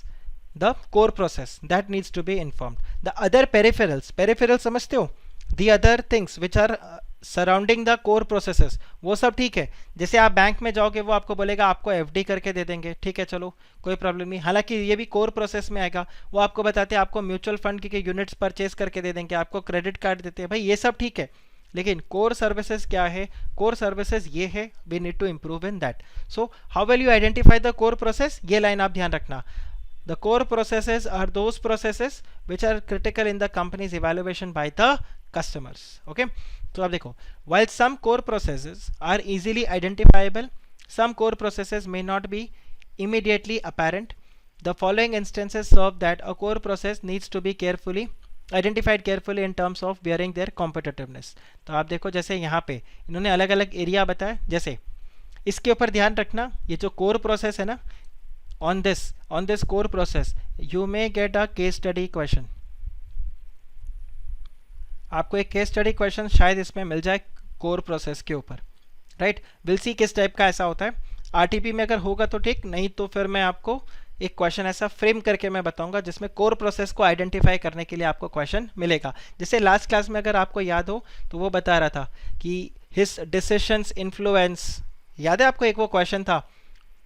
the core process that needs to be informed. The other peripherals समझते हो, the other things which are surrounding the core processes, वो सब ठीक है। जैसे आप बैंक में जाओगे वो आपको बोलेगा आपको एफडी करके दे देंगे, ठीक है चलो कोई प्रॉब्लम नहीं, हालांकि ये भी कोर प्रोसेस में आएगा। वो आपको बताते हैं आपको म्यूचुअल फंड के यूनिट्स परचेज करके दे देंगे, आपको क्रेडिट कार्ड देते हैं, भाई ये सब ठीक है। लेकिन कोर सर्विसेज क्या है, कोर सर्विसेज ये है, we need to improve in that. So how will you identify the core process, ये लाइन आप ध्यान रखना। The core processes are those processes which are critical in the company's evaluation by the customers. Okay, तो आप देखो, while some core processes are easily identifiable, some core processes may not be immediately apparent. The following instances serve that a core process needs to be identified carefully in terms of bearing their competitiveness. तो आप देखो जैसे यहाँ पे इन्होंने अलग अलग area बताया, जैसे इसके ऊपर ध्यान रखना, ये जो कोर प्रोसेस है ना, on this core process you may get a case study question, आपको एक केस स्टडी क्वेश्चन शायद इसमें मिल जाए कोर प्रोसेस के ऊपर, राइट। विल सी किस टाइप का ऐसा होता है। आरटीपी में अगर होगा तो ठीक, नहीं तो फिर मैं आपको एक क्वेश्चन ऐसा फ्रेम करके मैं बताऊंगा जिसमें कोर प्रोसेस को आइडेंटिफाई करने के लिए आपको क्वेश्चन मिलेगा। जैसे लास्ट क्लास में अगर आपको याद हो तो वो बता रहा था कि हिज डिसीशंस इन्फ्लुएंस, याद है आपको एक वो क्वेश्चन था,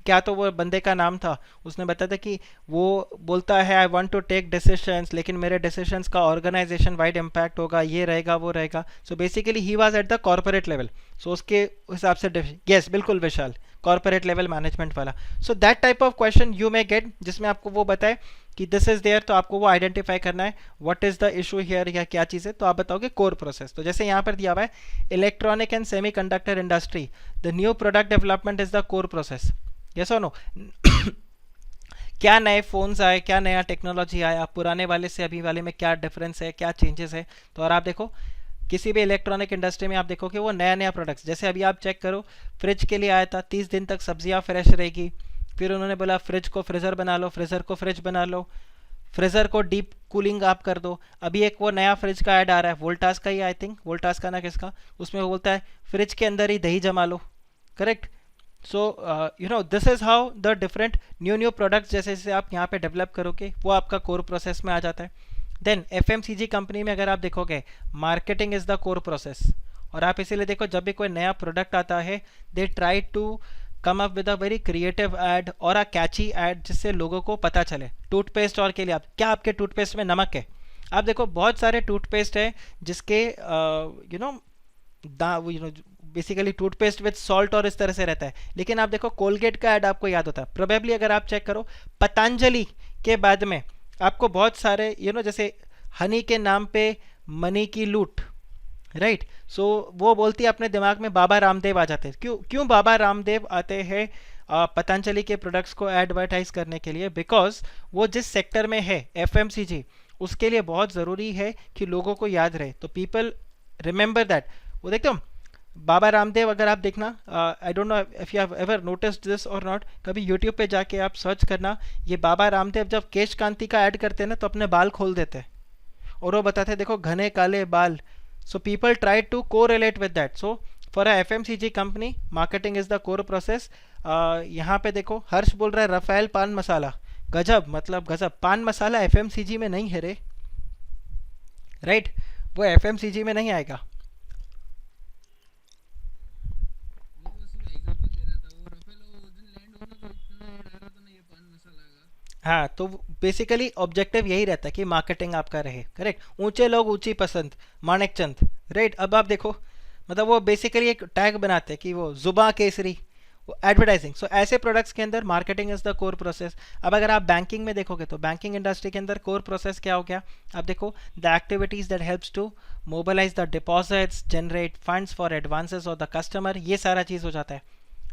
क्या तो वो बंदे का नाम था, उसने बताया था कि वो बोलता है I want to take decisions, लेकिन मेरे डिसीशंस का ऑर्गेनाइजेशन वाइड इम्पैक्ट होगा, ये रहेगा वो रहेगा। So basically he was at the corporate level, so उसके हिसाब से यस बिल्कुल विशाल, कॉर्पोरेट लेवल मैनेजमेंट वाला। So that type of question you may gate, जिसमें आपको वो बताए कि दिस इज देयर, तो आपको वो आइडेंटिफाई करना है what is the issue here, या क्या चीज़ है, तो आप बताओगे कोर प्रोसेस। तो जैसे यहाँ पर दिया हुआ है electronic and semiconductor industry, the new product development is the core process, yes और नो। क्या नए फोन्स आए, क्या नया टेक्नोलॉजी आया, पुराने वाले से अभी वाले में क्या डिफरेंस है, क्या चेंजेस है। तो और आप देखो किसी भी इलेक्ट्रॉनिक इंडस्ट्री में आप देखोगे वो नया नया प्रोडक्ट्स, जैसे अभी आप चेक करो फ्रिज के लिए आया था, 30 दिन तक सब्जियां फ्रेश रहेगी, फिर उन्होंने बोला फ्रिज को फ्रीज़र बना लो, फ्रीज़र को फ्रिज बना लो, फ्रीज़र को डीप कूलिंग आप कर दो। अभी एक वो नया फ्रिज का ऐड आ रहा है, वोल्टास का ही, आई थिंक वोल्टास का ना किसका, उसमें वो बोलता है फ्रिज के अंदर ही दही जमा लो, correct. So you know this is how the different new products जैसे जैसे आप यहाँ पे डेवलप करोगे वो आपका कोर प्रोसेस में आ जाता है। देन एफएमसीजी कंपनी में अगर आप देखोगे marketing is the core process, और आप इसीलिए देखो जब भी कोई नया प्रोडक्ट आता है they try to come up with a very creative ad और अ कैची एड जिससे लोगों को पता चले। टूथपेस्ट और के लिए आप क्या, आपके टूथपेस्ट में नमक है, आप देखो बहुत सारे टूथपेस्ट है जिसके you know basically toothpaste with salt और इस तरह से रहता है, लेकिन आप देखो कोलगेट का ऐड आपको याद होता है प्रोबेबली, अगर आप चेक करो पतंजलि के बाद में आपको बहुत सारे जैसे हनी के नाम पे मनी की लूट, राइट। सो वो बोलती है अपने दिमाग में बाबा रामदेव आ जाते हैं। क्यों बाबा रामदेव आते हैं पतंजलि के प्रोडक्ट्स को एडवर्टाइज करने के लिए, बिकॉज वो जिस सेक्टर में है एफएमसीजी उसके लिए बहुत ज़रूरी है कि लोगों को याद रहे, तो पीपल रिमेंबर दैट। वो देखते हो बाबा रामदेव, अगर आप देखना, आई don't know if you have ever noticed this और नॉट, कभी यूट्यूब पे जाके आप सर्च करना, ये बाबा रामदेव जब केश कांति का ऐड करते हैं ना तो अपने बाल खोल देते हैं और वो बताते हैं देखो घने काले बाल। सो पीपल ट्राई टू को relate with that. So for a FMCG company marketing is the core process. यहाँ पे देखो हर्ष बोल रहा है रफेल पान मसाला, गजब, मतलब गजब, पान मसाला एफएमसीजी में नहीं है रे, राइट, वो एफएमसीजी में नहीं आएगा। हाँ, तो बेसिकली ऑब्जेक्टिव यही रहता है कि मार्केटिंग आपका रहे, करेक्ट। ऊंचे लोग ऊंची पसंद, माणिक चंद, राइट। अब आप देखो मतलब वो बेसिकली एक टैग बनाते हैं कि वो जुबा केसरी, वो एडवर्टाइजिंग। सो ऐसे प्रोडक्ट्स के अंदर marketing is the core process. अब अगर आप बैंकिंग में देखोगे तो बैंकिंग इंडस्ट्री के अंदर कोर प्रोसेस क्या हो गया, आप देखो the activities that helps to mobilise the deposits, generate funds for advances of the customer, ये सारा चीज़ हो जाता है,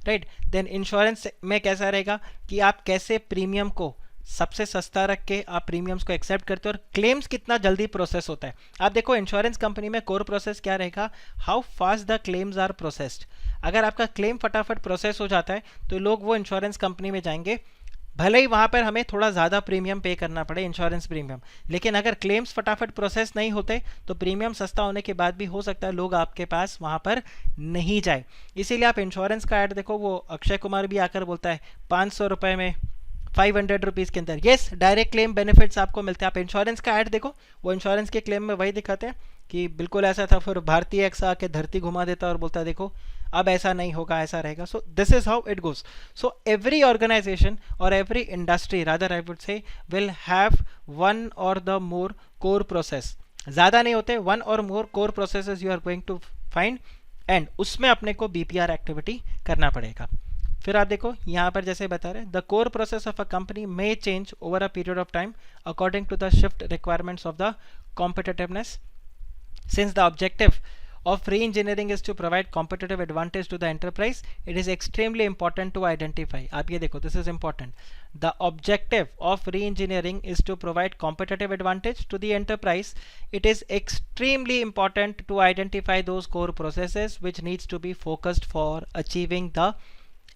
राइट। देन इंश्योरेंस में कैसा रहेगा कि आप कैसे प्रीमियम को सबसे सस्ता रख के आप प्रीमियम्स को एक्सेप्ट करते हो, और क्लेम्स कितना जल्दी प्रोसेस होता है। आप देखो इंश्योरेंस कंपनी में कोर प्रोसेस क्या रहेगा, how fast the claims are processed. अगर आपका क्लेम फटाफट प्रोसेस हो जाता है तो लोग वो इंश्योरेंस कंपनी में जाएंगे, भले ही वहां पर हमें थोड़ा ज़्यादा प्रीमियम पे करना पड़े, इंश्योरेंस प्रीमियम, लेकिन अगर क्लेम्स फटाफट प्रोसेस नहीं होते तो प्रीमियम सस्ता होने के बाद भी हो सकता है लोग आपके पास वहां पर नहीं जाए। इसीलिए आप इंश्योरेंस का ऐड देखो, वो अक्षय कुमार भी आकर बोलता है 500 रुपये में 500 रुपीज़ के अंदर, यस डायरेक्ट क्लेम बेनिफिट्स आपको मिलते हैं। आप इंश्योरेंस का ऐड देखो, वो इंश्योरेंस के क्लेम में वही दिखाते हैं कि बिल्कुल ऐसा था, फिर भारतीय एक्स आके धरती घुमा देता और बोलता देखो अब ऐसा नहीं होगा, ऐसा रहेगा। So this is how it goes. So every organization और every industry rather I would say will have one or the more core process. ज़्यादा नहीं होते, one or more core processes you are going to find, and उसमें अपने को BPR activity करना पड़ेगा। फिर आप देखो यहाँ पर जैसे बता रहे, the core process of a company may change over a period of time according to the shift requirements of the competitiveness. Since the objective of re-engineering is to provide competitive advantage to the enterprise, it is extremely important to identify. आप ये देखो, this is important. The objective of re-engineering is to provide competitive advantage to the enterprise. It is extremely important to identify those core processes which needs to be focused for achieving the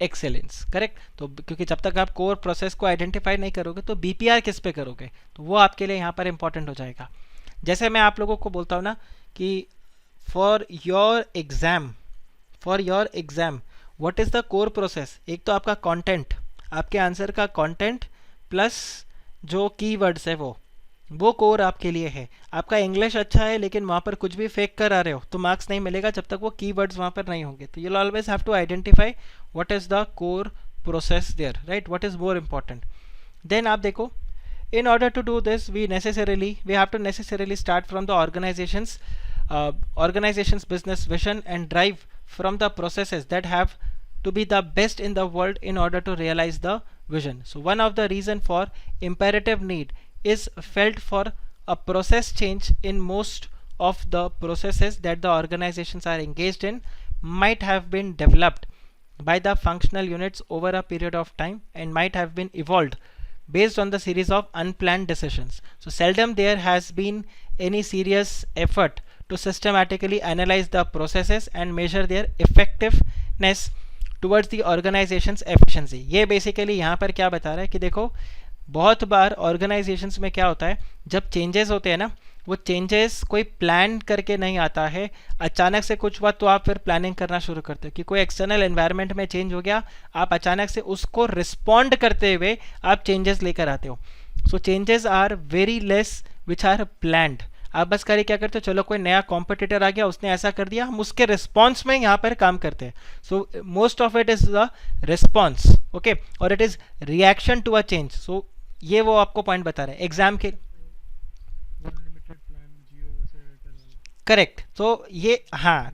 excellence. Correct. तो क्योंकि जब तक आप core process को identify नहीं करोगे तो BPR किस पे करोगे, तो वो आपके लिए यहाँ पर इंपॉर्टेंट हो जाएगा। जैसे मैं आप लोगों को बोलता हूँ ना कि for your exam what is the core process, एक तो आपका कंटेंट, आपके आंसर का कंटेंट प्लस जो कीवर्ड्स है वो कोर आपके लिए है। आपका इंग्लिश अच्छा है लेकिन वहाँ पर कुछ भी फेक कर आ रहे हो तो मार्क्स नहीं मिलेगा जब तक वो कीवर्ड्स वहाँ पर नहीं होंगे। तो you always have to identify what is the core process there, right, what is more important. Then आप देखो, in order to do this we have to necessarily start from the organization's business vision and drive from the processes that have to be the best in the world in order to realize the vision. So one of the reason for imperative need is felt for a process change in most of the processes that the organizations are engaged in might have been developed by the functional units over a period of time and might have been evolved based on the series of unplanned decisions. So seldom there has been any serious effort to systematically analyze the processes and measure their effectiveness towards the organization's efficiency. ये basically यहाँ पर क्या बता रहा है कि देखो बहुत बार ऑर्गेनाइजेशंस में क्या होता है, जब चेंजेस होते हैं ना, वो चेंजेस कोई प्लान करके नहीं आता है, अचानक से कुछ हुआ तो आप फिर प्लानिंग करना शुरू करते हो कि कोई एक्सटर्नल एनवायरनमेंट में चेंज हो गया, आप अचानक से उसको रिस्पॉन्ड करते हुए आप चेंजेस लेकर आते हो। So changes are very less which are planned. आप बस करिए क्या करते हो, चलो कोई नया कॉम्पिटिटर आ गया उसने ऐसा कर दिया, हम उसके रिस्पॉन्स में यहाँ पर काम करते हैं। So most of it is the response, okay, और it is reaction to a change. So ये वो आपको पॉइंट बता रहे हैं एग्जाम के, करेक्ट। तो ये हाँ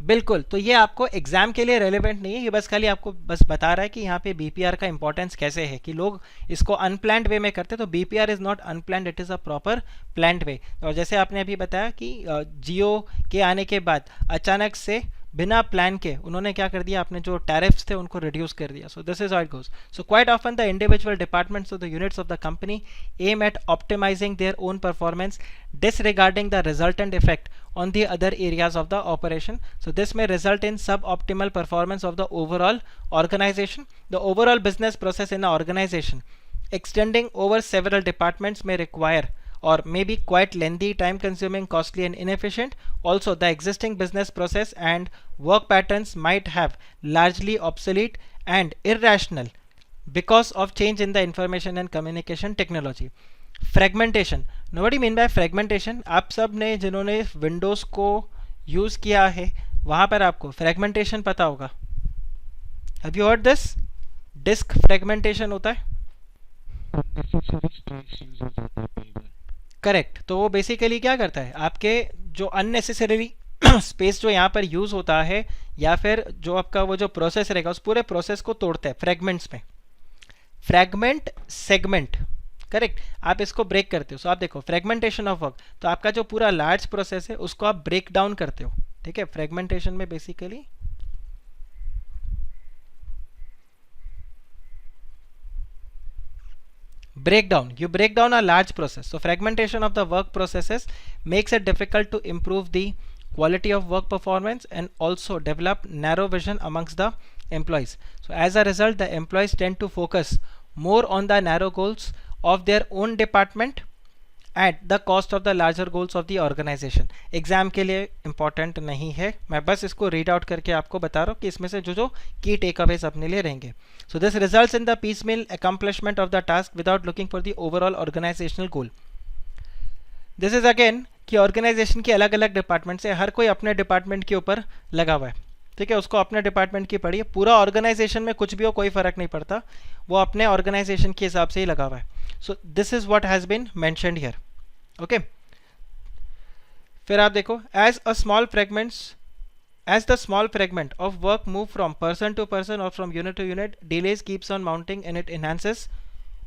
बिल्कुल, तो ये आपको एग्जाम के लिए रेलेवेंट नहीं है, ये बस खाली आपको बस बता रहा है कि यहाँ पे बीपीआर का इंपॉर्टेंस कैसे है, कि लोग इसको अनप्लान्ड वे में करते हैं। तो BPR is not unplanned, it is a proper planned way. और जैसे आपने अभी बताया कि जियो के आने के बाद अचानक से बिना प्लान के उन्होंने क्या कर दिया, अपने जो टैरिफ्स थे उनको रिड्यूस कर दिया। So this is how it goes. So quite often the individual departments of the units of the company aim at optimising their own performance disregarding the resultant effect on the other areas of the operation. So this may result in suboptimal performance of the overall organization. The overall business process in the organization extending over several departments may require or may be quite lengthy, time consuming, costly and inefficient. Also the existing business process and work patterns might have largely obsolete and irrational because of change in the information and communication technology. Fragmentation, nobody mean by fragmentation, आप सब ने जिन्होंने Windows को use किया है वहाँ पर आपको फ्रेगमेंटेशन पता होगा। Have you heard this? Disk fragmentation होता है, करेक्ट। तो वो बेसिकली क्या करता है, आपके जो अननेसेसरी स्पेस जो यहाँ पर यूज़ होता है या फिर जो आपका वो जो प्रोसेस रहेगा उस पूरे प्रोसेस को तोड़ता है फ्रेगमेंट्स में। फ्रेगमेंट सेगमेंट, करेक्ट, आप इसको ब्रेक करते हो। सो आप देखो फ्रेगमेंटेशन ऑफ वर्क, तो आपका जो पूरा लार्ज प्रोसेस है उसको आप ब्रेक डाउन करते हो, ठीक है। फ्रेगमेंटेशन में basically breakdown, you break down a large process. So fragmentation of the work processes makes it difficult to improve the quality of work performance and also develop narrow vision amongst the employees. So as a result, the employees tend to focus more on the narrow goals of their own department at the cost of the larger goals of the organization. Exam के लिए important नहीं है, मैं बस इसको read out करके आपको बता रहा हूँ कि इसमें से जो जो की टेक अवेज अपने लिए रहेंगे. So this results in the piecemeal accomplishment of the task without looking for the overall organizational goal. This is again कि ऑर्गेनाइजेशन के अलग अलग डिपार्टमेंट से हर कोई अपने डिपार्टमेंट के ऊपर लगा हुआ है, ठीक है, उसको अपने डिपार्टमेंट की पड़ी है. पूरा ऑर्गेनाइजेशन में कुछ भी हो कोई फर्क नहीं पड़ता, वो अपने ऑर्गेनाइजेशन के हिसाब से ही लगा हुआ है. So this is what has been mentioned here. Okay, फिर आप देखो as the small fragment of work move from person to person or from unit to unit, delays keeps on mounting and it enhances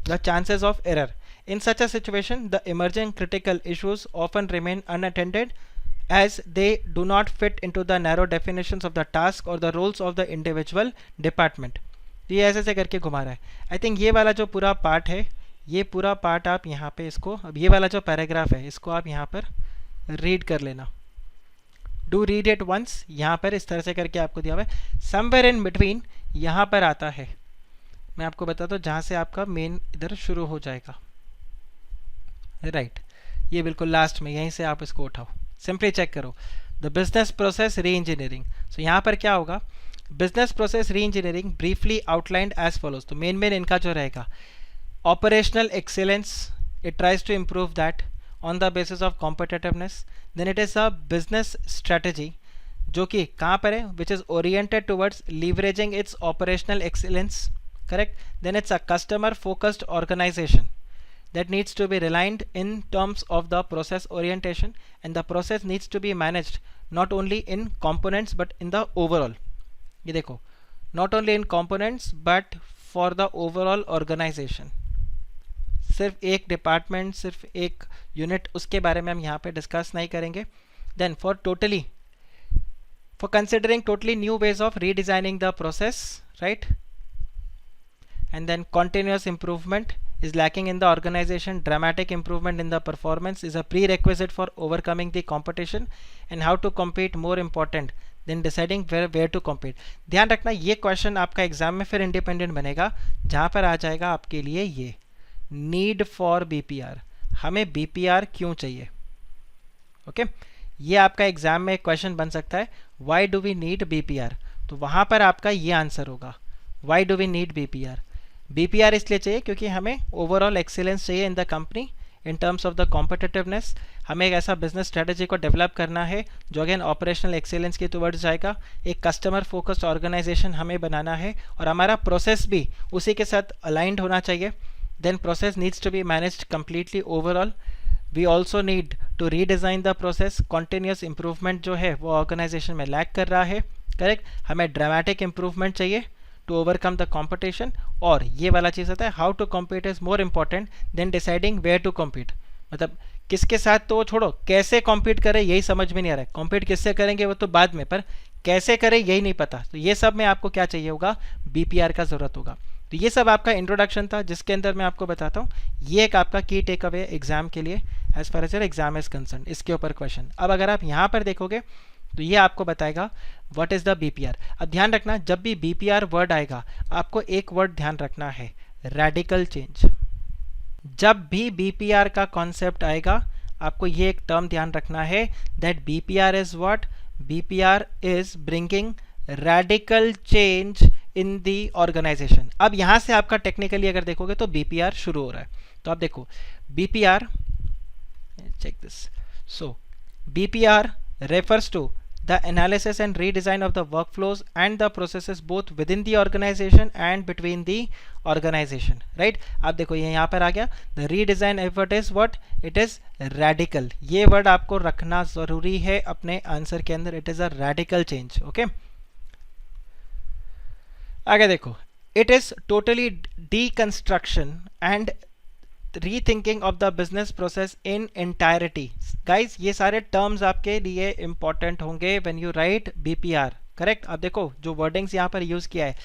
the chances of error. In such a situation, the emerging critical issues often remain unattended as they do not fit into the narrow definitions of the task or the roles of the individual department. तो ये ऐसे करके घुमा रहा है. I think ये वाला जो पूरा पार्ट है, ये पूरा पार्ट आप यहाँ पे इसको, अब ये वाला जो पैराग्राफ है इसको आप यहाँ पर रीड कर लेना. Do read it once. यहाँ पर इस तरह से करके आपको दिया हुआ है. समवेयर इन बिटवीन यहाँ पर आता है, मैं आपको बताता हूँ जहाँ से आपका मेन इधर शुरू हो जाएगा. राइट, ये बिल्कुल लास्ट में, यहीं से आप इसको उठाओ, सिंपली चेक करो. द बिजनेस प्रोसेस री इंजीनियरिंग. सो यहाँ पर क्या होगा, बिजनेस प्रोसेस री engineering briefly outlined as follows. तो मेन इनका जो रहेगा, operational excellence, it tries to improve that on the basis of competitiveness. Then it is a business strategy जो कि कहाँ पर है, which is oriented towards leveraging its operational excellence, correct. Then it's a customer focused organization that needs to be reliant in terms of the process orientation, and the process needs to be managed not only in components but in the overall. ये देखो, not only in components but for the overall organization. सिर्फ एक department, सिर्फ एक unit, उसके बारे में हम यहाँ पे डिस्कस नहीं करेंगे. Then for considering totally new ways of redesigning the process, right. And then continuous improvement is lacking in the organization. Dramatic improvement in the performance is a prerequisite for overcoming the competition, and how to compete more important than deciding where to compete. ध्यान रखना, ये question आपका exam में फिर independent बनेगा, जहाँ पर आ जाएगा आपके लिए ये नीड फॉर बीपीआर. हमें बीपीआर क्यों चाहिए. ओके, ये आपका एग्जाम में एक क्वेश्चन बन सकता है, why do we need BPR. तो वहाँ पर आपका ये आंसर होगा, why do we need BPR. BPR इसलिए चाहिए क्योंकि हमें ओवरऑल एक्सीलेंस चाहिए in the company in terms of the competitiveness. हमें एक ऐसा बिजनेस स्ट्रेटजी को डेवलप करना है जो अगेन ऑपरेशनल एक्सीलेंस के टुवर्ड्स जाएगा. एक कस्टमर फोकस्ड ऑर्गेनाइजेशन हमें बनाना है और हमारा प्रोसेस भी उसी के साथ अलाइंड होना चाहिए. Then process needs to be managed completely overall. We also need to redesign the process. Continuous improvement जो है वो ऑर्गेनाइजेशन में लैक कर रहा है, करेक्ट. हमें ड्रामेटिक इम्प्रूवमेंट चाहिए टू ओवरकम द कॉम्पिटिशन. और ये वाला चीज़ होता है, how to compete is more important than deciding where to compete. मतलब किसके साथ तो छोड़ो, कैसे कॉम्पीट करें यही समझ में नहीं आ रहा है. कॉम्पीट किससे करेंगे वो तो बाद में, पर कैसे करें यही नहीं पता. तो ये सब में आपको क्या चाहिए होगा, बीपीआर का ज़रूरत होगा. तो ये सब आपका इंट्रोडक्शन था जिसके अंदर मैं आपको बताता हूँ ये एक आपका की टेक अवे एग्जाम के लिए as far as your exam is concern, इसके ऊपर क्वेश्चन. अब अगर आप यहाँ पर देखोगे तो ये आपको बताएगा व्हाट इज़ द बीपीआर. अब ध्यान रखना, जब भी बीपीआर वर्ड आएगा आपको एक वर्ड ध्यान रखना है, रेडिकल चेंज. जब भी बीपीआर का कॉन्सेप्ट आएगा आपको ये एक टर्म ध्यान रखना है, that BPR is what, BPR is bringing radical change in the organisation. अब यहाँ से आपका टेक्निकली अगर देखोगे तो बीपीआर शुरू हो रहा है. तो आप देखो BPR, check this. So BPR refers to the analysis and redesign of the workflows and the processes both within the organization and between the organization, right. आप देखो ये यहाँ पर आ गया, the redesign effort is what, it is radical. ये word आपको रखना जरूरी है अपने आंसर के अंदर, it is a radical change. Okay, आगे देखो, it is totally deconstruction and rethinking of the business process in entirety. Guys ये सारे टर्म्स आपके लिए इंपॉर्टेंट होंगे when you right BPR, correct. अब देखो जो वर्डिंग्स यहाँ पर यूज किया है,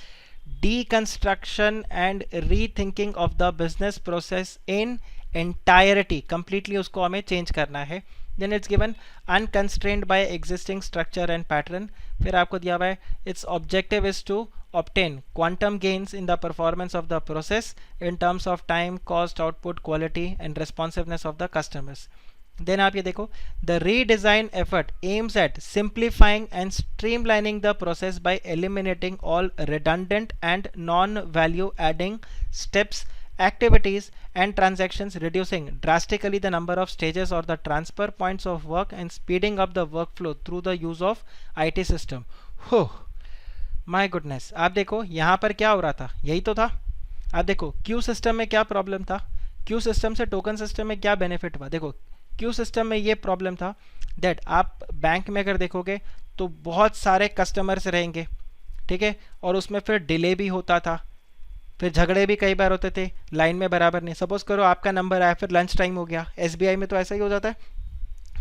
deconstruction and rethinking of the business process in entirety, completely उसको हमें change करना है. Then it's given unconstrained by existing structure and pattern. फिर आपको दिया हुआ है its objective is to obtain quantum gains in the performance of the process in terms of time, cost, output, quality and responsiveness of the customers. Then आप ये देखो the redesign effort aims at simplifying and streamlining the process by eliminating all redundant and non value adding steps, activities and transactions, reducing drastically the number of stages or the transfer points of work and speeding up the workflow through the use of IT system. हो my goodness. आप देखो यहाँ पर क्या हो रहा था, यही तो था. आप देखो क्यू सिस्टम में क्या प्रॉब्लम था, क्यू सिस्टम से टोकन सिस्टम में क्या बेनिफिट हुआ. देखो क्यू सिस्टम में ये प्रॉब्लम था दैट आप बैंक में अगर देखोगे तो बहुत सारे कस्टमर्स रहेंगे, ठीक है, और उसमें फिर डिले भी होता था, फिर झगड़े भी कई बार होते थे, लाइन में बराबर नहीं. सपोज करो आपका नंबर आया, फिर लंच टाइम हो गया, एसबीआई में तो ऐसा ही हो जाता है,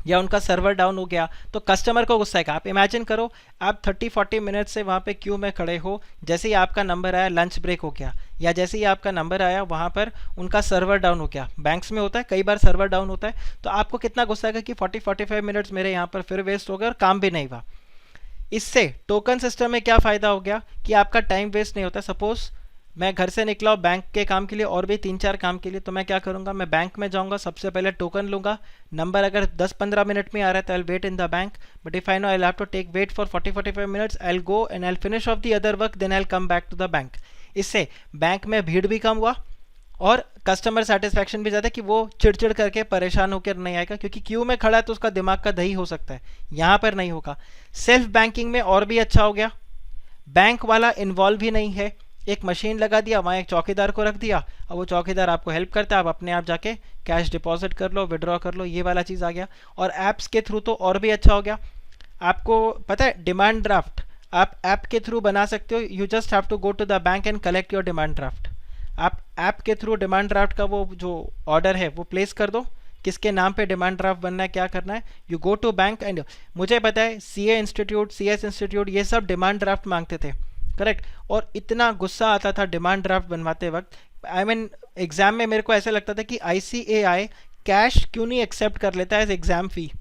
या उनका सर्वर डाउन हो गया तो कस्टमर को गुस्सा आएगा. आप इमेजिन करो आप 30-40 मिनट से वहाँ पे क्यू में खड़े हो, जैसे ही आपका नंबर आया लंच ब्रेक हो गया, या जैसे ही आपका नंबर आया वहाँ पर उनका सर्वर डाउन हो गया. बैंक्स में होता है, कई बार सर्वर डाउन होता है, तो आपको कितना गुस्सा आएगा कि 40-45 मिनट्स मेरे यहाँ पर फिर वेस्ट हो गए और काम भी नहीं हुआ. इससे टोकन सिस्टम में क्या फ़ायदा हो गया कि आपका टाइम वेस्ट नहीं होता. सपोज मैं घर से निकला हूँ बैंक के काम के लिए और भी 3-4 काम के लिए, तो मैं क्या करूँगा, मैं बैंक में जाऊँगा, सबसे पहले टोकन लूँगा. नंबर अगर 10-15 मिनट में आ रहा है तो I wait in the bank, but if I know I have to take wait for 40-45 minutes, I go and I finish off the other work, then I come back to the bank. इससे bank में भीड़ भी कम हुआ और customer satisfaction भी ज़्यादा, कि वो चिड़चिड़ करके परेशान होकर नहीं आएगा, क्योंकि क्यू में खड़ा है तो उसका दिमाग का दही हो सकता है, यहाँ पर नहीं होगा. सेल्फ बैंकिंग में और भी अच्छा हो गया, बैंक वाला इन्वॉल्व ही नहीं है, एक मशीन लगा दिया, वहाँ एक चौकीदार को रख दिया, और वो चौकीदार आपको हेल्प करता है, आप अपने आप जाके कैश डिपॉजिट कर लो, विड्रॉ कर लो, ये वाला चीज़ आ गया. और ऐप्स के थ्रू तो और भी अच्छा हो गया. आपको पता है डिमांड ड्राफ्ट आप ऐप के थ्रू बना सकते हो. You just have to go to the bank and collect your demand draft. आप ऐप के थ्रू डिमांड ड्राफ्ट का वो जो ऑर्डर है वो प्लेस कर दो, किसके नाम पे डिमांड ड्राफ्ट बनना है, क्या करना है. You go to bank and मुझे पता है सीए इंस्टीट्यूट, सीएस इंस्टीट्यूट, ये सब डिमांड ड्राफ्ट मांगते थे, करेक्ट. और इतना गुस्सा आता था डिमांड ड्राफ्ट बनवाते वक्त. आई मीन एग्जाम में मेरे को ऐसा लगता था कि आईसीएआई कैश क्यों नहीं एक्सेप्ट कर लेता है एज एग्जाम फी,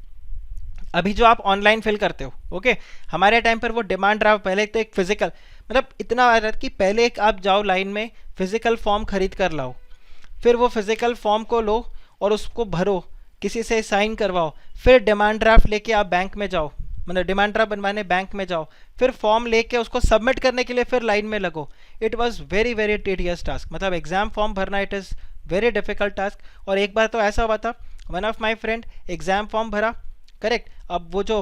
अभी जो आप ऑनलाइन फिल करते हो. ओके हमारे टाइम पर वो डिमांड ड्राफ्ट पहले तो एक फिजिकल, मतलब इतना आ रहा था कि पहले एक आप जाओ लाइन में फिजिकल फॉर्म खरीद कर लाओ, फिर वो फिजिकल फॉर्म को लो और उसको भरो, किसी से साइन करवाओ, फिर डिमांड ड्राफ्ट लेके आप बैंक में जाओ, मतलब डिमांड ड्राफ्ट बनवाने बैंक में जाओ, फिर फॉर्म लेके उसको सबमिट करने के लिए फिर लाइन में लगो. It was very very tedious task. मतलब एग्जाम फॉर्म भरना it is very difficult task. और एक बार तो ऐसा हुआ था, one of my friend exam form भरा, करेक्ट. अब वो जो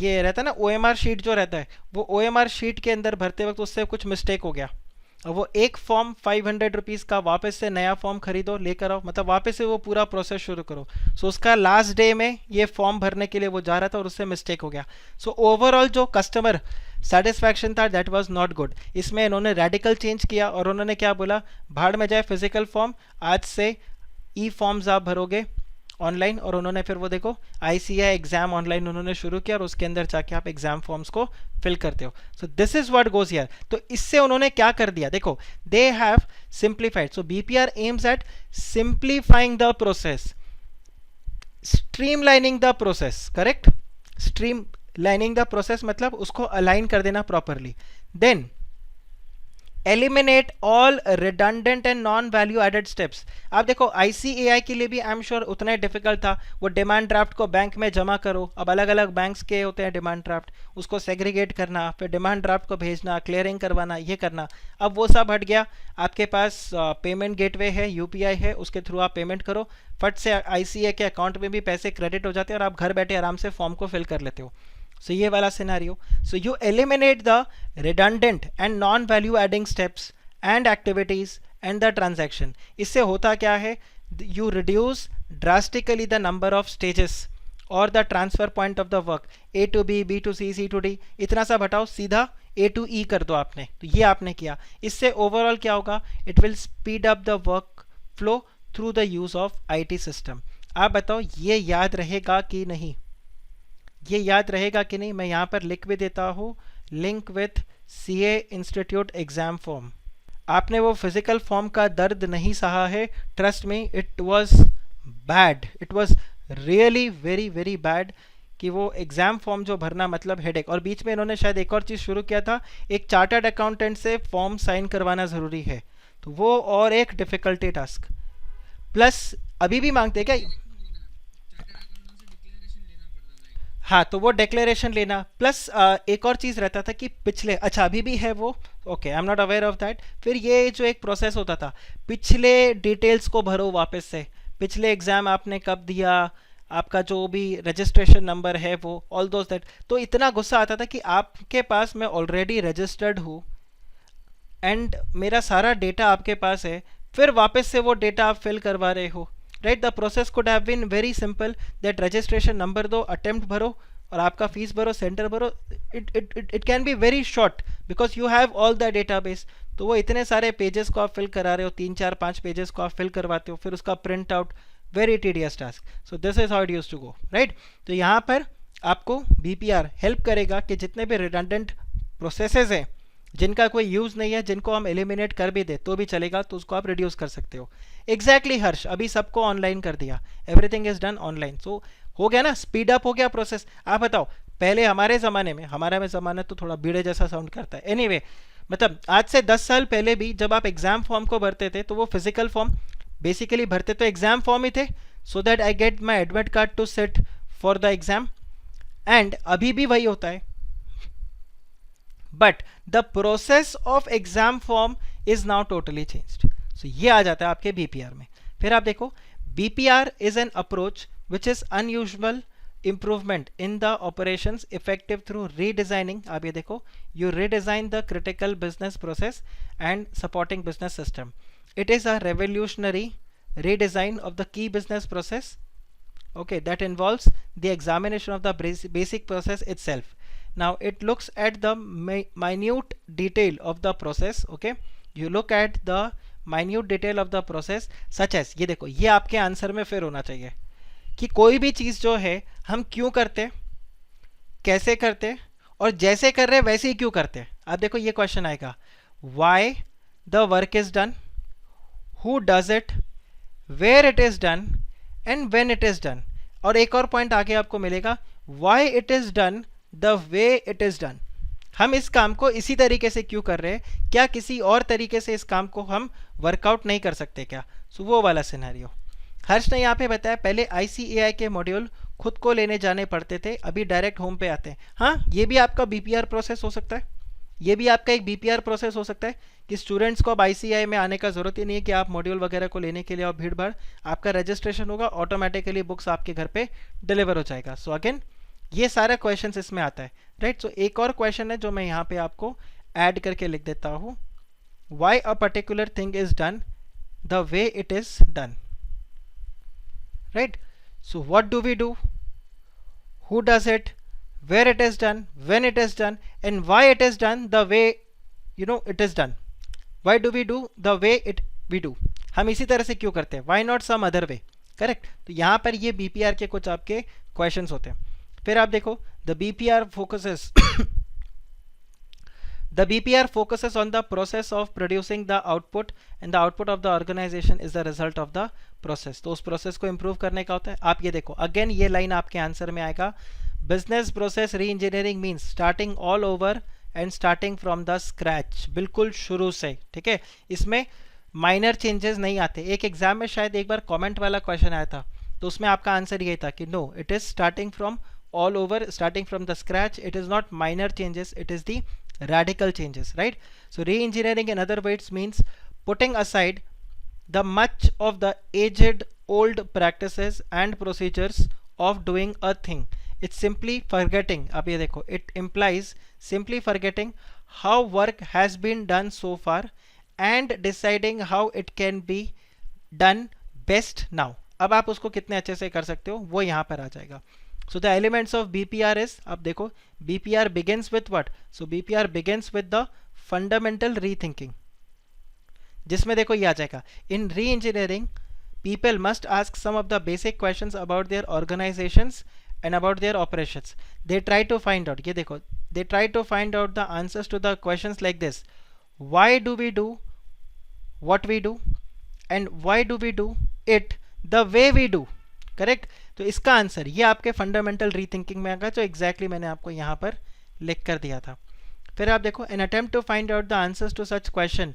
ये रहता है ना ओएमआर शीट जो रहता है, वो ओएमआर शीट के अंदर भरते वक्त उससे कुछ मिस्टेक हो गया, और वो एक फॉर्म 500 रुपीज़ का वापस से नया फॉर्म खरीदो, लेकर आओ, मतलब वापस से वो पूरा प्रोसेस शुरू करो. सो उसका लास्ट डे में ये फॉर्म भरने के लिए वो जा रहा था और उससे मिस्टेक हो गया. सो ओवरऑल जो कस्टमर सेटिस्फैक्शन था दैट वाज नॉट गुड. इसमें इन्होंने रेडिकल चेंज किया और उन्होंने क्या बोला, भाड़ में जाए फिजिकल फॉर्म, आज से ई फॉर्म्स आप भरोगे ऑनलाइन. और उन्होंने फिर वो देखो आईसीआई एग्जाम ऑनलाइन उन्होंने शुरू किया और उसके अंदर जाके आप एग्जाम फॉर्म्स को फिल करते हो. So this is what goes here. तो इससे उन्होंने क्या कर दिया, देखो they have simplified. So BPR aims at simplifying the process, streamlining the process, correct. Streamlining the process मतलब उसको अलाइन कर देना properly. Then eliminate all redundant and non value added steps. आप देखो आईसीएआई के लिए भी आई एम श्योर उतना ही डिफिकल्ट था. वो डिमांड ड्राफ्ट को बैंक में जमा करो, अब अलग अलग बैंक्स के होते हैं डिमांड ड्राफ्ट, उसको सेग्रीगेट करना, फिर डिमांड ड्राफ्ट को भेजना, क्लियरिंग करवाना, ये करना. अब वो सब हट गया. आपके पास पेमेंट गेटवे है, यूपीआई है, उसके थ्रू आप पेमेंट करो, फट से आईसीएआई के अकाउंट में भी पैसे क्रेडिट हो जाते हैं और आप घर बैठे आराम से फॉर्म को फिल कर लेते हो. So ये वाला scenario. So you eliminate the redundant and non-value adding steps and activities and the transaction. इससे होता क्या है, you reduce drastically the number of stages or the transfer point of the work. A to B, B to C, C to D, इतना सा हटाओ, सीधा A to E कर दो आपने. तो ये आपने किया. इससे ओवरऑल क्या होगा, it will speed up the work flow through the use of IT system. आप बताओ ये याद रहेगा कि नहीं, ये याद रहेगा कि नहीं. मैं यहाँ पर लिख भी देता हूँ link with CA institute exam form. आपने वो फिजिकल फॉर्म का दर्द नहीं सहा है, trust me, it was bad, it was really very very bad, कि वो एग्जाम फॉर्म जो भरना मतलब हेडेक। और बीच में इन्होंने शायद एक और चीज़ शुरू किया था, एक चार्टर्ड अकाउंटेंट से फॉर्म साइन करवाना ज़रूरी है, तो वो और एक डिफ़िकल्टी टास्क, प्लस अभी भी मांगते हैं क्या? हाँ, तो वो डिक्लेरेशन लेना, प्लस एक और चीज़ रहता था कि पिछले, अच्छा अभी भी है वो, okay, I am not aware of that. फिर ये जो एक प्रोसेस होता था, पिछले डिटेल्स को भरो वापस से, पिछले एग्ज़ाम आपने कब दिया, आपका जो भी रजिस्ट्रेशन नंबर है वो, ऑल दोज दैट। तो इतना गुस्सा आता था कि आपके पास मैं ऑलरेडी रजिस्टर्ड हूँ एंड मेरा सारा डेटा आपके पास है, फिर वापस से वो डेटा आप फिल करवा रहे हो, right? The process could have been very simple, that registration number दो, अटेम्प्ट भरो और आपका फीस भरो, सेंटर भरो, it can be very short because you have all the database. तो वो इतने सारे पेजेस को आप फिल करा रहे हो, 3 4 5 पेजेस को आप फिल करवाते हो, फिर उसका print out, very tedious task. So this is how it use to go, right? तो यहाँ पर आपको बीपीआर हेल्प करेगा कि जितने भी रिडंडेंट प्रोसेसेस हैं जिनका कोई यूज़ नहीं है, जिनको हम एलिमिनेट कर भी दे तो भी चलेगा, तो उसको आप रिड्यूस कर सकते हो। एग्जैक्टली हर्ष, अभी सबको ऑनलाइन कर दिया, एवरीथिंग इज डन ऑनलाइन, सो हो गया ना, स्पीड अप हो गया प्रोसेस। आप बताओ, पहले हमारे ज़माने में, हमारा में ज़माना तो थोड़ा बीड़े जैसा साउंड करता है, एनीवे मतलब आज से 10 साल पहले भी जब आप एग्जाम फॉर्म को भरते थे तो वो फिजिकल फॉर्म बेसिकली भरते तो एग्जाम फॉर्म ही थे, so that I get my admit card to sit for the exam, and अभी भी वही होता है, but the process of exam form is now totally changed. So ये आ जाता है आपके बीपीआर में। फिर आप देखो, BPR is an approach which is unusual improvement in the operations effective through redesigning, आप ये देखो, you redesign the critical business process and supporting business system. It is a revolutionary redesign of the key business process, okay, that involves the examination of the basic process itself. Now it looks at the minute detail of the process, okay, you look at the minute detail of the process such as, ये देखो, ये आपके answer में फिर होना चाहिए कि कोई भी चीज़ जो है हम क्यों करते, कैसे करते, और जैसे कर रहे वैसे ही क्यों करते। आप देखो ये क्वेश्चन आएगा, why the work is done, who does it, where it is done and when it is done. और एक और पॉइंट आगे आपको मिलेगा, why it is done the way it is done. हम इस काम को इसी तरीके से क्यों कर रहे हैं, क्या किसी और तरीके से इस काम को हम वर्कआउट नहीं कर सकते क्या? सो वो वाला सिनेरियो हर्ष ने यहाँ पे बताया। पहले आईसीएआई के मॉड्यूल खुद को लेने जाने पड़ते थे, अभी डायरेक्ट होम पे आते हैं। हाँ, ये भी आपका बीपीआर प्रोसेस हो सकता है, ये भी आपका एक बीपीआर प्रोसेस हो सकता है कि स्टूडेंट्स को अब आईसीएआई में आने का ज़रूरत ही नहीं है कि आप मॉड्यूल वगैरह को लेने के लिए और भीड़ भाड़, आपका रजिस्ट्रेशन होगा, ऑटोमेटिकली बुक्स आपके घर पे डिलीवर हो जाएगा। सो अगेन ये सारा क्वेश्चन इसमें आता है, राइट? सो एक और क्वेश्चन है जो मैं यहाँ पे आपको ऐड करके लिख देता हूँ, why a particular thing is done the way it is done, right? So what do we do, who does it, where it is done, when it is done, and why it is done the way it is done. Why do we do the way we do, हम इसी तरह से क्यों करते हैं, why not some other way, correct? तो यहाँ पर ये बीपीआर के कुछ आपके क्वेश्चंस होते हैं। फिर आप देखो, the BPR focuses The BPR focuses on the process of producing the output, and the output of the organization is the result of the process. तो उस प्रोसेस को इम्प्रूव करने का होता है। आप ये देखो, अगेन ये लाइन आपके आंसर में आएगा, बिजनेस प्रोसेस री engineering means starting all over and starting from the scratch, बिल्कुल शुरू से, ठीक है? इसमें माइनर चेंजेस नहीं आते। एक एग्जाम में शायद एक बार कॉमेंट वाला क्वेश्चन आया था, तो उसमें आपका आंसर ये था कि no, it is starting from all over, starting from the scratch. It is not minor changes, it is the radical changes, right? So re-engineering in other words means putting aside the much of the aged old practices and procedures of doing a thing. It's simply forgetting, अब ये देखो, it implies simply forgetting how work has been done so far and deciding how it can be done best now. अब आप उसको कितने अच्छे से कर सकते हो वो यहाँ पर आ जाएगा। So the elements of BPR is, आप देखो, BPR begins with what? So BPR begins with the fundamental rethinking, जिसमें देखो ये आ जाएगा, in re-engineering people must ask some of the basic questions about their organizations and about their operations. They try to find out, ये देखो, they try to find out the answers to the questions like this: why do we do what we do and why do we do it the way we do, correct. तो इसका answer ये आपके fundamental rethinking में आएगा, जो exactly मैंने आपको यहाँ पर लिख कर दिया था। फिर आप देखो, an attempt to find out the answers to such question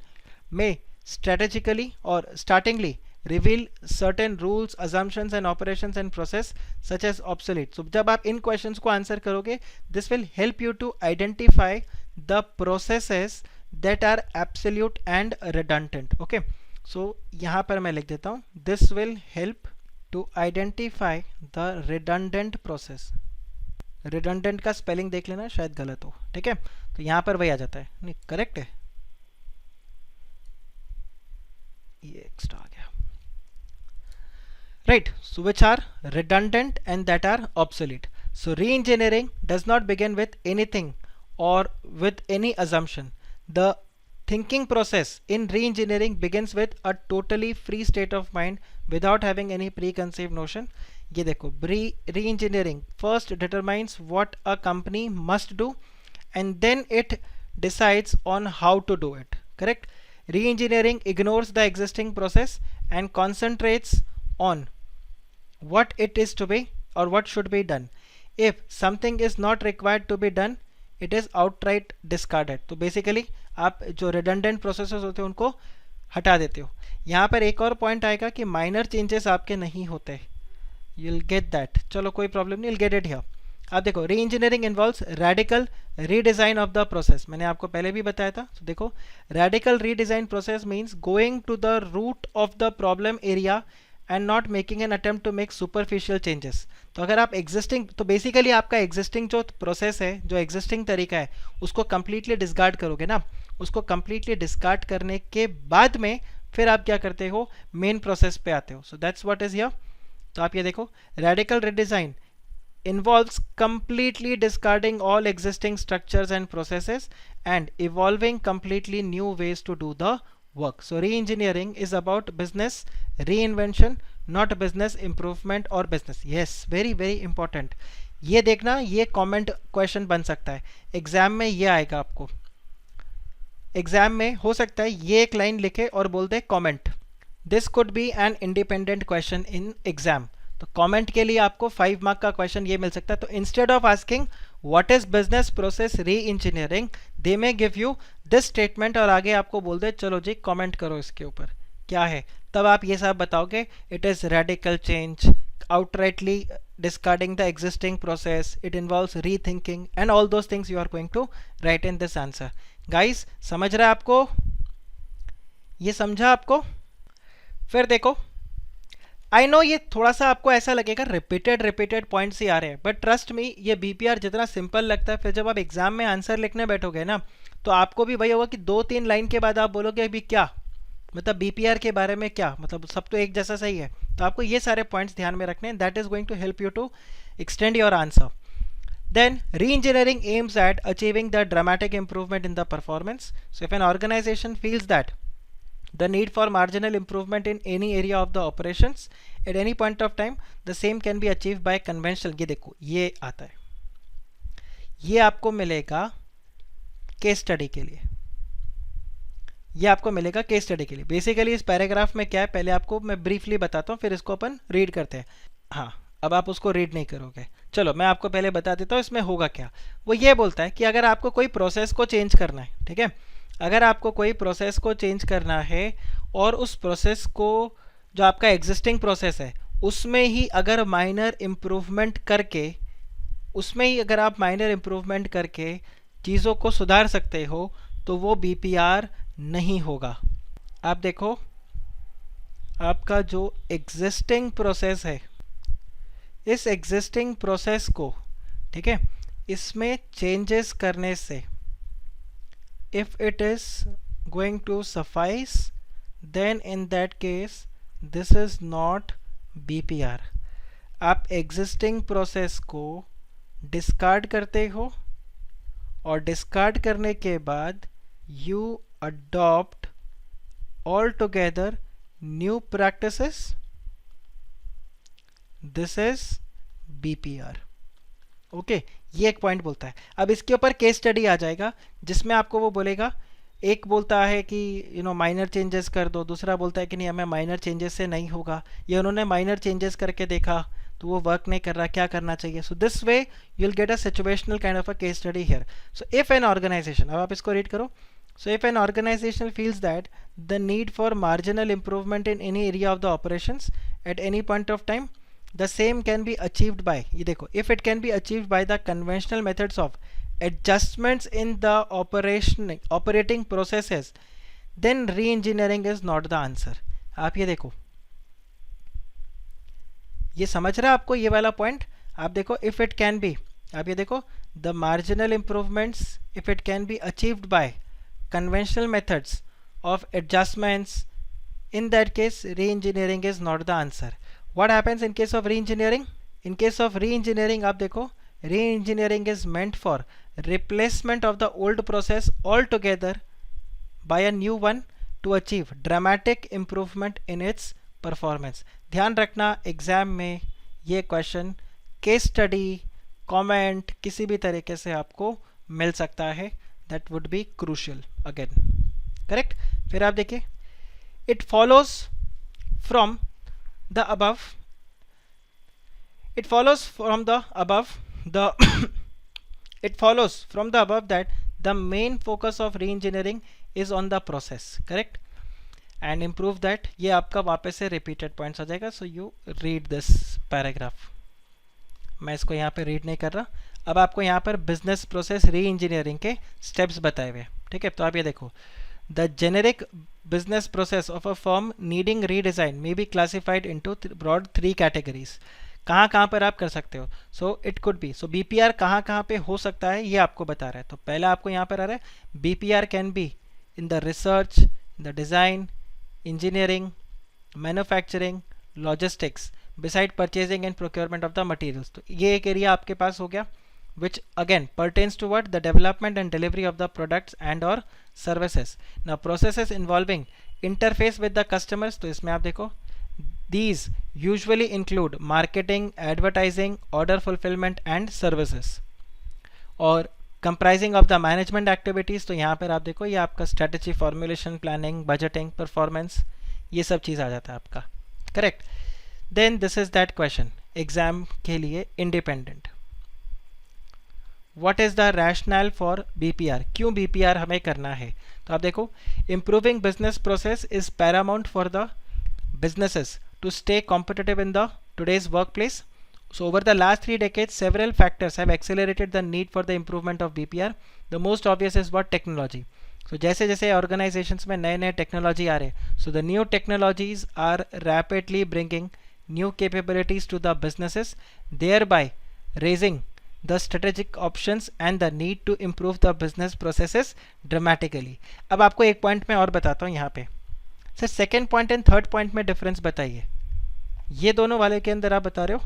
में strategically or startingly reveal certain rules, assumptions and operations and process such as obsolete. So जब आप इन questions को आंसर करोगे, this will help you to identify the processes that are absolute and redundant. Okay, so यहाँ पर मैं लिख देता हूँ, this will help to identify the redundant process. redundant का स्पेलिंग देख लेना, शायद गलत हो, ठीक है। तो यहाँ पर वही आ जाता है, नहीं करेक्ट है, ये एक्स्ट्रा आ गया, right. So which are redundant and that are obsolete. So re-engineering does not begin with anything or with any assumption. The thinking process in re-engineering begins with a totally free state of mind without having any preconceived notion. ये देखो, re-engineering first determines what a company must do and then it decides on how to do it, correct. Re-engineering ignores the existing process and concentrates on what it is to be or what should be done. If something is not required to be done, it is outright discarded. तो basically आप जो redundant processes होते हैं उनको हटा देते हो। यहाँ पर एक और पॉइंट आएगा कि माइनर चेंजेस आपके नहीं होते, you'll get that, चलो कोई प्रॉब्लम नहीं, you'll get it here। आप देखो, re engineering involves radical redesign of the process, मैंने आपको पहले भी बताया था। तो देखो, radical redesign process means going to the root of the problem area and not making an attempt to make superficial changes. तो अगर आप एग्जिस्टिंग, तो बेसिकली आपका एग्जिस्टिंग जो प्रोसेस है, जो एग्जिस्टिंग तरीका है, उसको कंप्लीटली डिस्कार्ड करोगे ना। उसको कंप्लीटली डिस्कार्ड करने के बाद में फिर आप क्या करते हो, मेन प्रोसेस पे आते हो। सो दैट्स व्हाट इज हियर। तो आप ये देखो, radical redesign involves completely discarding all existing structures and processes and evolving completely new ways to do the work. So re-engineering is about business reinvention, not business improvement or business. Yes, very very important. ये देखना, ये comment question बन सकता है exam में, ये आएगा आपको एग्जाम में। हो सकता है ये एक लाइन लिखे और बोल दे comment. This could be an independent question in exam. तो कमेंट के लिए आपको 5 मार्क का क्वेश्चन ये मिल सकता है। तो instead of asking what is business process री engineering, they may give you this statement और आगे आपको बोल दे चलो जी कमेंट करो इसके ऊपर क्या है। तब आप ये सब बताओगे, it is radical change, outrightly discarding the existing process, it involves rethinking and all those things you are going to write in this answer. Guys, समझ रहा है आपको, ये समझा आपको। फिर देखो, आई नो ये थोड़ा सा आपको ऐसा लगेगा रिपीटेड पॉइंट्स ही आ रहे हैं, बट ट्रस्ट मी ये बीपीआर जितना सिंपल लगता है, फिर जब आप एग्जाम में आंसर लिखने बैठोगे ना, तो आपको भी वही होगा कि 2-3 लाइन के बाद आप बोलोगे अभी क्या मतलब बीपीआर के बारे में क्या मतलब, सब तो एक जैसा सही है। तो आपको ये सारे पॉइंट्स ध्यान में रखने हैं, that is going to help you to extend your answer. Then re-engineering aims at achieving the dramatic improvement in the performance. So if an organization feels that the need for marginal improvement in any area of the operations at any point of time, the same can be achieved by conventional. ये देखो ये आता है, ये आपको मिलेगा case study के लिए, ये आपको मिलेगा केस स्टडी के लिए। बेसिकली इस पैराग्राफ में क्या है पहले आपको मैं ब्रीफली बताता हूँ, फिर इसको अपन रीड करते हैं। हाँ, अब आप उसको रीड नहीं करोगे, चलो मैं आपको पहले बता देता हूँ इसमें होगा क्या। वो ये बोलता है कि अगर आपको कोई प्रोसेस को चेंज करना है, ठीक है, अगर आपको कोई प्रोसेस को चेंज करना है और उस प्रोसेस को जो आपका एग्जिस्टिंग प्रोसेस है उसमें ही अगर माइनर इम्प्रूवमेंट करके, उसमें ही अगर आप माइनर इम्प्रूवमेंट करके चीज़ों को सुधार सकते हो तो वो बीपीआर नहीं होगा। आप देखो आपका जो एग्जिस्टिंग प्रोसेस है, इस एग्जिस्टिंग प्रोसेस को, ठीक है, इसमें चेंजेस करने से if it is going to suffice, then in that case this is not BPR. आप existing process को discard करते हो और discard करने के बाद you adopt altogether new practices, this is BPR. Okay, ये एक पॉइंट बोलता है। अब इसके ऊपर केस स्टडी आ जाएगा जिसमें आपको वो बोलेगा एक बोलता है कि माइनर चेंजेस कर दो, दूसरा बोलता है कि नहीं हमें माइनर चेंजेस से नहीं होगा, या उन्होंने माइनर चेंजेस करके देखा तो वो वर्क नहीं कर रहा, क्या करना चाहिए. So this way you will get a situational kind of a case study here. So if an organisation, अब आप इसको रीड करो. So if an organization feels that the need for marginal improvement in any area of the operations at any point of time, the same can be achieved by, ये देखो, if it can be achieved by the conventional methods of adjustments in the operating processes, then re-engineering is not the answer. आप ये देखो, ये समझ रहे हैं आपको ये वाला पॉइंट. आप देखो if it can be, आप ये देखो, the marginal improvements if it can be achieved by conventional methods of adjustments, in that case re-engineering is not the answer. What happens in case of re-engineering? In case of re-engineering, आप देखो, re-engineering is meant for replacement of the old process altogether by a new one to achieve dramatic improvement in its performance. ध्यान रखना exam में ये question case study comment किसी भी तरीके से आपको मिल सकता है. That would be crucial again. Correct? फिर आप देखिए, it follows from the above, it follows from the above the it follows from the above that the main focus of re-engineering is on the process. Correct? And improve that. ये आपका वापस से repeated points हो जाएगा. So you read this paragraph. मैं इसको यहाँ पे रीड नहीं कर रहा. अब आपको यहाँ पर बिजनेस प्रोसेस री इंजीनियरिंग के स्टेप्स बताए हुए. ठीक है, तो आप ये देखो, the generic business process of a firm needing redesign may be classified into broad 3 categories. कहाँ कहाँ पर आप कर सकते हो. So it could be, so BPR कहाँ कहाँ पे हो सकता है ये आपको बता रहा है. तो पहला आपको यहाँ पर आ रहा है BPR can be in the research, in the design, engineering, manufacturing, logistics, beside purchasing and procurement of the materials. तो ये एक एरिया आपके पास हो गया which again pertains to what? The development and delivery of the products and or services. Now processes involving interface with the customers, तो इसमें आप देखो, these usually include marketing, advertising, order fulfillment and services. और comprising of the management activities, तो यहाँ पर आप देखो, ये आपका strategy formulation, planning, budgeting, performance, ये सब चीज़ आ जाता है आपका. Correct. Then this is that question exam के लिए independent. What is the rational for BPR, क्यों बीपीआर हमें करना है. तो आप देखो, improving business process is paramount for the businesses to stay competitive in the today's workplace. So over the last 3 decades, several factors have accelerated the need for the improvement of BPR. The most obvious is what? Technology. So जैसे जैसे organizations में नए नए technology आ रहे, so the new technologies are rapidly bringing new capabilities to the businesses, thereby raising the strategic options and the need to improve the business processes dramatically. अब आपको एक point मैं और बताता हूँ यहाँ पे. Sir second point and third point में डिफरेंस बताइए. ये दोनों वाले के अंदर आप बता रहे हो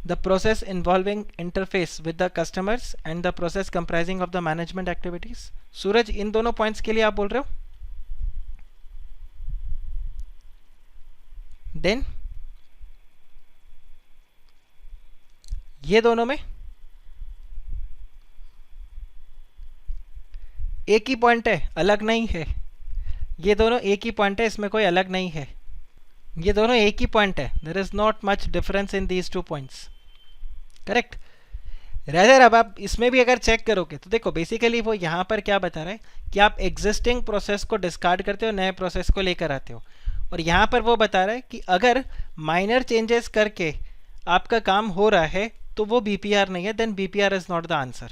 the process involving interface with the customers and the process comprising of the management activities. Suraj, इन दोनों पॉइंट्स के लिए आप बोल रहे हो. देन ये दोनों में एक ही पॉइंट है, अलग नहीं है. ये दोनों एक ही पॉइंट है, इसमें कोई अलग नहीं है. ये दोनों एक ही पॉइंट है. There is not much difference in these 2 points. Correct. Rather अब आप इसमें भी अगर चेक करोगे तो देखो बेसिकली वो यहाँ पर क्या बता रहा है कि आप एग्जिस्टिंग प्रोसेस को डिस्कार्ड करते हो, नए प्रोसेस को लेकर आते हो. और यहाँ पर वो बता रहा है कि अगर माइनर चेंजेस करके आपका काम हो रहा है तो वो बीपीआर नहीं है. Then BPR is not the answer.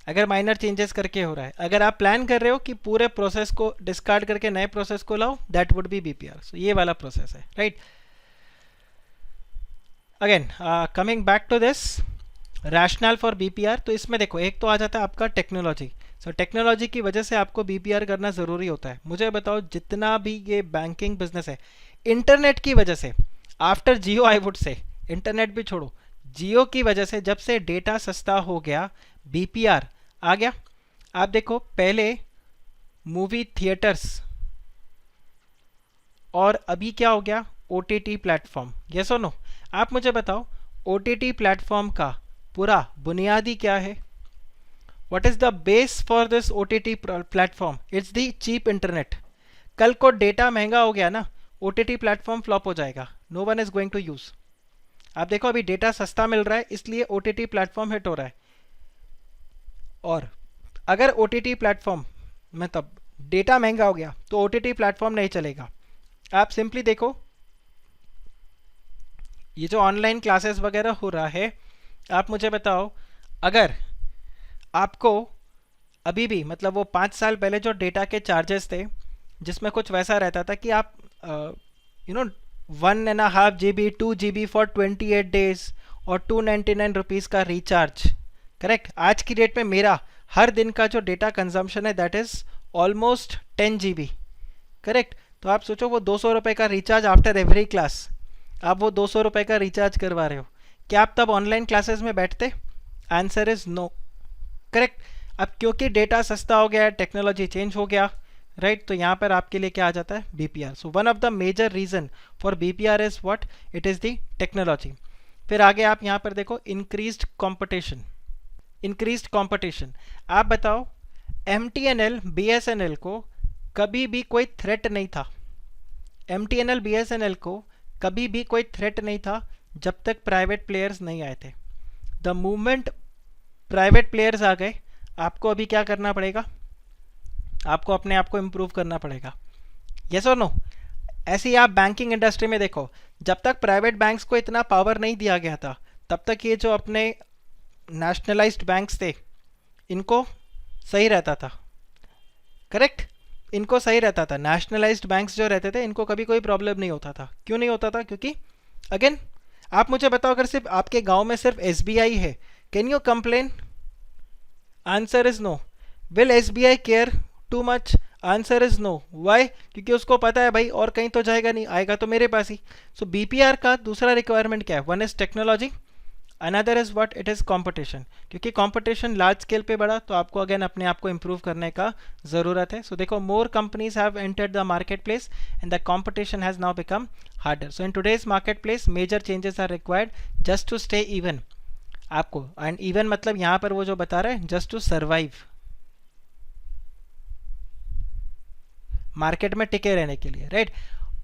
अगर माइनर चेंजेस करके हो रहा है, अगर आप प्लान कर रहे हो कि पूरे प्रोसेस को डिस्कार्ड करके नए प्रोसेस को लाओ, that would be BPR. So ये वाला प्रोसेस है. Right. Again coming back to this rational for BPR. तो इसमें देखो, एक तो आ जाता है आपका टेक्नोलॉजी. सो टेक्नोलॉजी की वजह से आपको बीपीआर करना ज़रूरी होता है. मुझे बताओ, जितना भी ये बैंकिंग बिजनेस है, इंटरनेट की वजह से, आफ्टर जियो आई वुड से, इंटरनेट भी छोड़ो, जियो की वजह से जब से डेटा सस्ता हो गया, बीपीआर आ गया. आप देखो, पहले मूवी थिएटर्स और अभी क्या हो गया, ओटीटी प्लेटफॉर्म. यस और नो. आप मुझे बताओ, ओटीटी प्लेटफॉर्म का पूरा बुनियादी क्या है? What is the base for this OTT platform? It's the cheap internet. कल को डेटा महंगा हो गया ना, ओटीटी प्लेटफॉर्म फ्लॉप हो जाएगा, no one is going to use. आप देखो अभी डेटा सस्ता मिल रहा है इसलिए ओटीटी प्लेटफॉर्म हिट हो रहा है. और अगर ओटीटी प्लेटफॉर्म मतलब डेटा महंगा हो गया तो ओटीटी प्लेटफॉर्म नहीं चलेगा. आप सिंपली देखो ये जो ऑनलाइन क्लासेस वगैरह हो रहा है, आप मुझे बताओ अगर आपको अभी भी मतलब वो 5 साल पहले जो डेटा के चार्जेस थे जिसमें कुछ वैसा रहता था कि आप 1.5 GB 2 GB फॉर 28 days और 299 रुपीज़ का रिचार्ज. करेक्ट. आज की डेट में मेरा हर दिन का जो डेटा कंजम्पशन है that is almost 10 GB. Correct. तो आप सोचो वो 200 रुपये का रिचार्ज आफ्टर एवरी क्लास, आप वो 200 रुपये का रिचार्ज करवा रहे हो, क्या आप तब ऑनलाइन क्लासेस में बैठते? Answer is no. करेक्ट. अब क्योंकि डेटा सस्ता हो गया है, टेक्नोलॉजी चेंज हो गया, राइट, तो यहाँ पर आपके लिए क्या आ जाता है? BPR. So one of the major reason for BPR is what? It is the technology. फिर आगे आप यहाँ पर देखो इंक्रीज्ड कंपटीशन. Increased competition. आप बताओ एमटीएनएल बीएसएनएल को कभी भी कोई थ्रेट नहीं था. एमटीएनएल बीएसएनएल को कभी भी कोई थ्रेट नहीं था जब तक प्राइवेट प्लेयर्स नहीं आए थे. द मूवमेंट प्राइवेट प्लेयर्स आ गए, आपको अभी क्या करना पड़ेगा? आपको अपने आप को इम्प्रूव करना पड़ेगा. यस और नो? ऐसे ही आप बैंकिंग इंडस्ट्री में देखो, जब तक प्राइवेट बैंक्स को इतना पावर नहीं दिया गया था तब तक ये जो अपने नेशनलाइज्ड बैंक्स थे इनको सही रहता था. करेक्ट. इनको सही रहता था. नेशनलाइज्ड बैंक्स जो रहते थे इनको कभी कोई प्रॉब्लम नहीं होता था. क्यों नहीं होता था? क्योंकि अगेन आप मुझे बताओ अगर सिर्फ आपके गांव में सिर्फ एसबीआई है, can you complain? Answer is no. Will SBI care too much? Answer is no. Why? क्योंकि उसको पता है भाई और कहीं तो जाएगा नहीं, आएगा तो मेरे पास ही. सो बीपीआर का दूसरा रिक्वायरमेंट क्या है? One is technology, another is what? It is competition. क्योंकि कंपटीशन लार्ज स्केल पे बढ़ा तो आपको अगेन अपने आप को इंप्रूव करने का ज़रूरत है. सो देखो more companies have entered the market place and the competition has now become harder. So in today's market place major changes are required just to stay even. आपको एंड इवन मतलब यहाँ पर वो जो बता रहे हैं जस्ट टू सर्वाइव, मार्केट में टिके रहने के लिए, राइट.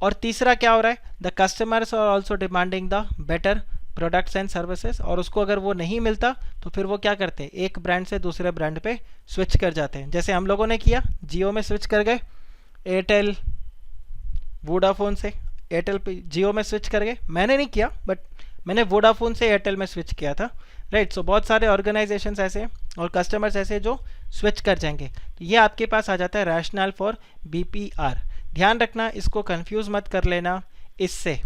और तीसरा क्या हो रहा है? The customers are also demanding the better products and services. और उसको अगर वो नहीं मिलता तो फिर वो क्या करते हैं? एक ब्रांड से दूसरे ब्रांड पे स्विच कर जाते हैं. जैसे हम लोगों ने किया, जियो में स्विच कर गए, एयरटेल वोडाफोन से एयरटेल पे जियो में स्विच कर गए. मैंने नहीं किया बट मैंने वोडाफोन से एयरटेल में स्विच किया था, राइट. सो बहुत सारे ऑर्गेनाइजेशंस ऐसे और कस्टमर्स ऐसे जो स्विच कर जाएंगे. तो ये आपके पास आ जाता है रैशनल फॉर बीपीआर. ध्यान रखना, इसको कंफ्यूज मत कर लेना इससे,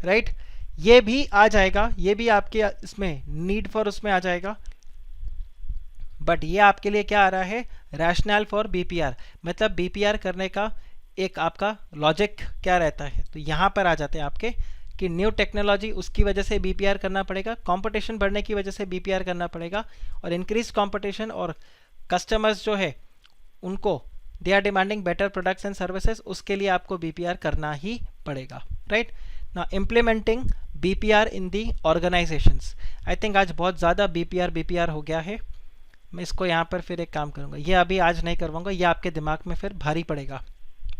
राइट. ये भी आ जाएगा, ये भी आपके इसमें नीड फॉर उसमें आ जाएगा, बट ये आपके लिए क्या आ रहा है? Rational for BPR. मतलब बीपीआर करने का एक आपका लॉजिक क्या रहता है? तो यहाँ पर आ जाते हैं आपके कि न्यू टेक्नोलॉजी, उसकी वजह से बीपीआर करना पड़ेगा, कंपटीशन बढ़ने की वजह से बीपीआर करना पड़ेगा, और इंक्रीज कंपटीशन और कस्टमर्स जो है उनको they are demanding better products and services, उसके लिए आपको बीपीआर करना ही पड़ेगा, right. Now implementing BPR in the organizations. I think आज बहुत ज़्यादा बीपीआर हो गया है. मैं इसको यहाँ पर फिर एक काम करूँगा, ये अभी आज नहीं करवाऊँगा, ये आपके दिमाग में फिर भारी पड़ेगा,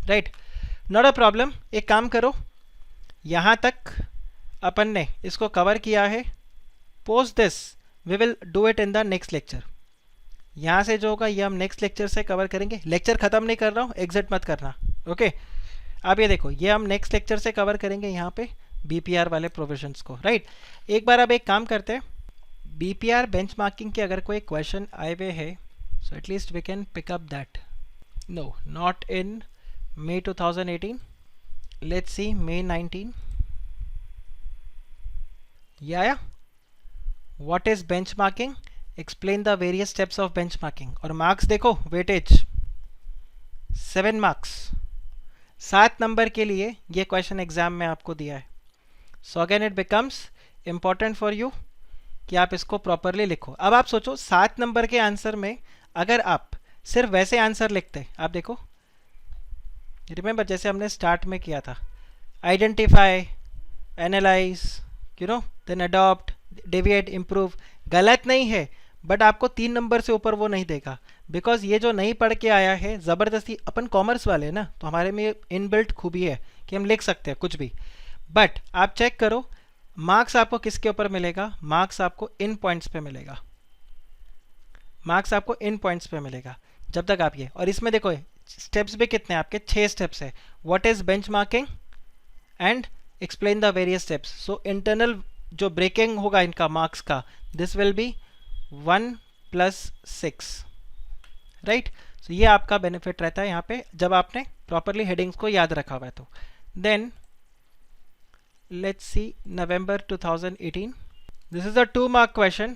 राइट. Not a problem. एक काम करो, यहाँ तक अपन ने इसको कवर किया है. Post this we will do it in the next lecture. यहाँ से जो होगा ये हम नेक्स्ट लेक्चर से कवर करेंगे. लेक्चर ख़त्म नहीं कर रहा हूँ, एग्जिट मत करना, ओके. अब ये देखो, ये हम नेक्स्ट लेक्चर से कवर करेंगे यहाँ पे बीपीआर वाले प्रोविजंस को, राइट. एक बार अब एक काम करते हैं, बीपीआर बेंचमार्किंग के अगर कोई क्वेश्चन आए हुए है so at least we can pick up that. No, not in May 2018. Let's see May 19. Yeah. What is benchmarking? Explain the various steps of benchmarking. और marks देखो, weightage 7 marks. 7 नंबर के लिए ये क्वेश्चन एग्जाम में आपको दिया है. So again it becomes important for you कि आप इसको प्रॉपरली लिखो. अब आप सोचो 7 नंबर के आंसर में अगर आप सिर्फ वैसे आंसर लिखते, आप देखो, रिमेंबर जैसे हमने स्टार्ट में किया था, identify, analyse, then adopt, deviate, improve, गलत नहीं है, बट आपको 3 नंबर से ऊपर वो नहीं देगा, बिकॉज ये जो नहीं पढ़ के आया है ज़बरदस्ती, अपन कॉमर्स वाले हैं ना, तो हमारे में इनबिल्ट खूबी है कि हम लिख सकते हैं कुछ भी। बट आप चेक करो, मार्क्स आपको किसके ऊपर मिलेगा, मार्क्स आपको इन पॉइंट्स पे मिलेगा, मार्क्स आपको इन पॉइंट्स पे मिलेगा जब तक आप ये। और इसमें देखो स्टेप्स भी कितने हैं आपके, 6 स्टेप्स है। What is benchmarking and explain the various steps. So internal जो ब्रेकिंग होगा इनका मार्क्स का, दिस विल बी 1 + 6, राइट। सो ये आपका बेनिफिट रहता है यहाँ पे जब आपने प्रॉपरली हेडिंग्स को याद रखा हुआ है तो। Then let's see November 2018, this is a 2 mark question.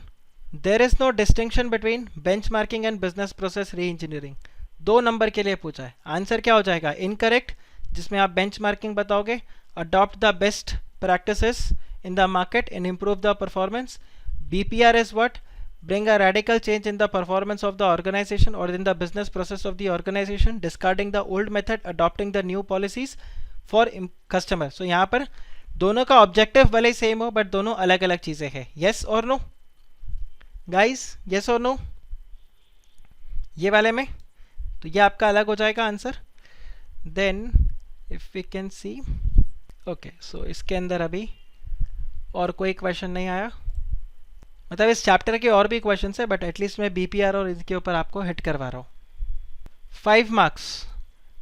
There is no distinction between benchmarking and business process री इंजीनियरिंग। 2 नंबर के लिए पूछा है, आंसर क्या हो जाएगा, इनकरेक्ट, जिसमें आप बेंचमार्किंग बताओगे, adopt the best practices in the market and improve the performance. BPR is what? Bring a radical change in the performance of the organization or in the business process of the organization, discarding the old method, adopting the new policies for customer. So यहाँ पर दोनों का objective भले ही same हो, but दोनों अलग अलग चीज़ें हैं। येस और नो गाइस, येस और नो ये वाले में, तो ये आपका अलग हो जाएगा answer. Then if we can see, okay, so इसके अंदर अभी और कोई क्वेश्चन नहीं आया, मतलब इस चैप्टर के और भी क्वेश्चन है, बट एटलीस्ट मैं बीपीआर और इसके ऊपर आपको हिट करवा रहा हूँ। 5 marks,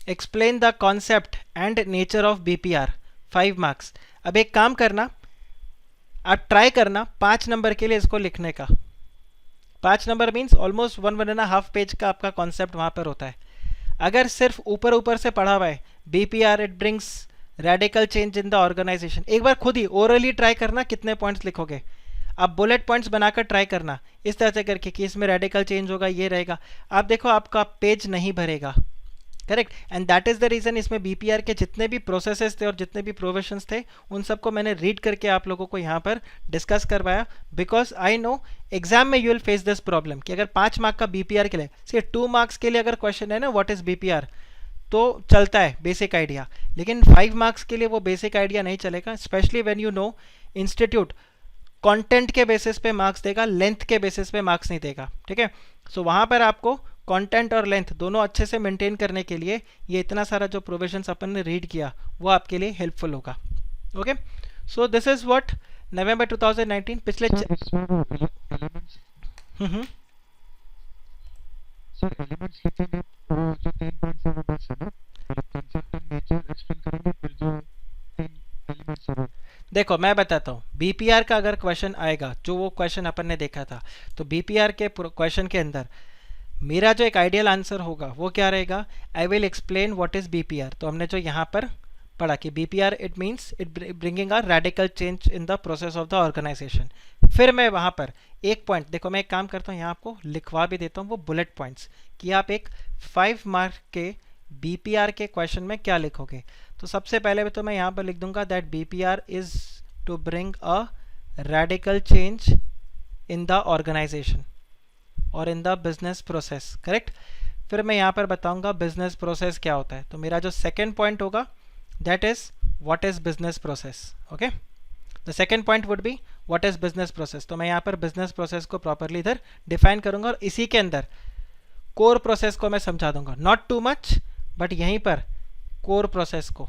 explain the concept and nature of BPR, 5 marks. अब एक काम करना, आप ट्राई करना 5 नंबर के लिए इसको लिखने का। 5 नंबर मीन्स ऑलमोस्ट 1.5 पेज का आपका कॉन्सेप्ट वहाँ पर होता है। अगर सिर्फ ऊपर ऊपर से पढ़ा हुआ है BPR it brings radical change in the organization, एक बार खुद ही ओरली ट्राई करना कितने पॉइंट्स लिखोगे, आप बुलेट पॉइंट्स बनाकर ट्राई करना इस तरह से करके कि इसमें रेडिकल चेंज होगा, ये रहेगा। आप देखो आपका पेज नहीं भरेगा, correct. And that is the reason इसमें बीपीआर के जितने भी प्रोसेसेस थे और जितने भी प्रोविजंस थे उन सबको मैंने रीड करके आप लोगों को यहाँ पर डिस्कस करवाया, बिकॉज आई नो एग्जाम में you will face this problem कि अगर 5 मार्क का बीपीआर के लिए, सिर्फ 2 मार्क्स के लिए अगर क्वेश्चन है ना व्हाट इज बीपीआर, तो चलता है बेसिक आइडिया, लेकिन 5 मार्क्स के लिए वो बेसिक आइडिया नहीं चलेगा, specially when you know institute content के बेसिस पे मार्क्स देगा, लेंथ के बेसिस पे मार्क्स नहीं देगा, ठीक है। सो वहाँ पर आपको कंटेंट और लेंथ दोनों अच्छे से मेंटेन करने के लिए ये इतना सारा जो प्रोविजंस अपन ने रीड किया वो आपके लिए हेल्पफुल होगा। Okay, so this is what November 2019 पिछले सर एलिमेंट्स लिखेंगे तो जो 3 पॉइंट्स है वो बस है ना, कंसेप्ट एंड नेचर एक्सप्लेन करेंगे, फिर जो 3 एलिमेंट्स है। देखो मैं बताता हूँ, बीपीआर का अगर क्वेश्चन आएगा, जो वो क्वेश्चन अपन ने देखा था, तो बीपीआर के क्वेश्चन के अंदर मेरा जो एक आइडियल आंसर होगा वो क्या रहेगा, I will explain what is BPR. तो हमने जो यहाँ पर पढ़ा कि BPR it means it bringing a radical change in the process of the organization. फिर मैं वहाँ पर एक पॉइंट, देखो मैं एक काम करता हूँ यहाँ आपको लिखवा भी देता हूँ वो बुलेट पॉइंट्स, कि आप एक 5 मार्क के बीपीआर के क्वेश्चन में क्या लिखोगे। तो सबसे पहले तो मैं यहाँ पर लिख दूंगा that BPR is to bring a radical change in the organisation और in the business process, correct. फिर मैं यहाँ पर बताऊंगा बिजनेस प्रोसेस क्या होता है। तो मेरा जो सेकेंड पॉइंट होगा that is what is business process. Okay, the second point would be what is business process. तो मैं यहाँ पर बिजनेस प्रोसेस को प्रॉपरली इधर डिफाइन करूंगा और इसी के अंदर कोर प्रोसेस को मैं समझा दूंगा, नॉट टू मच बट यहीं पर कोर प्रोसेस को,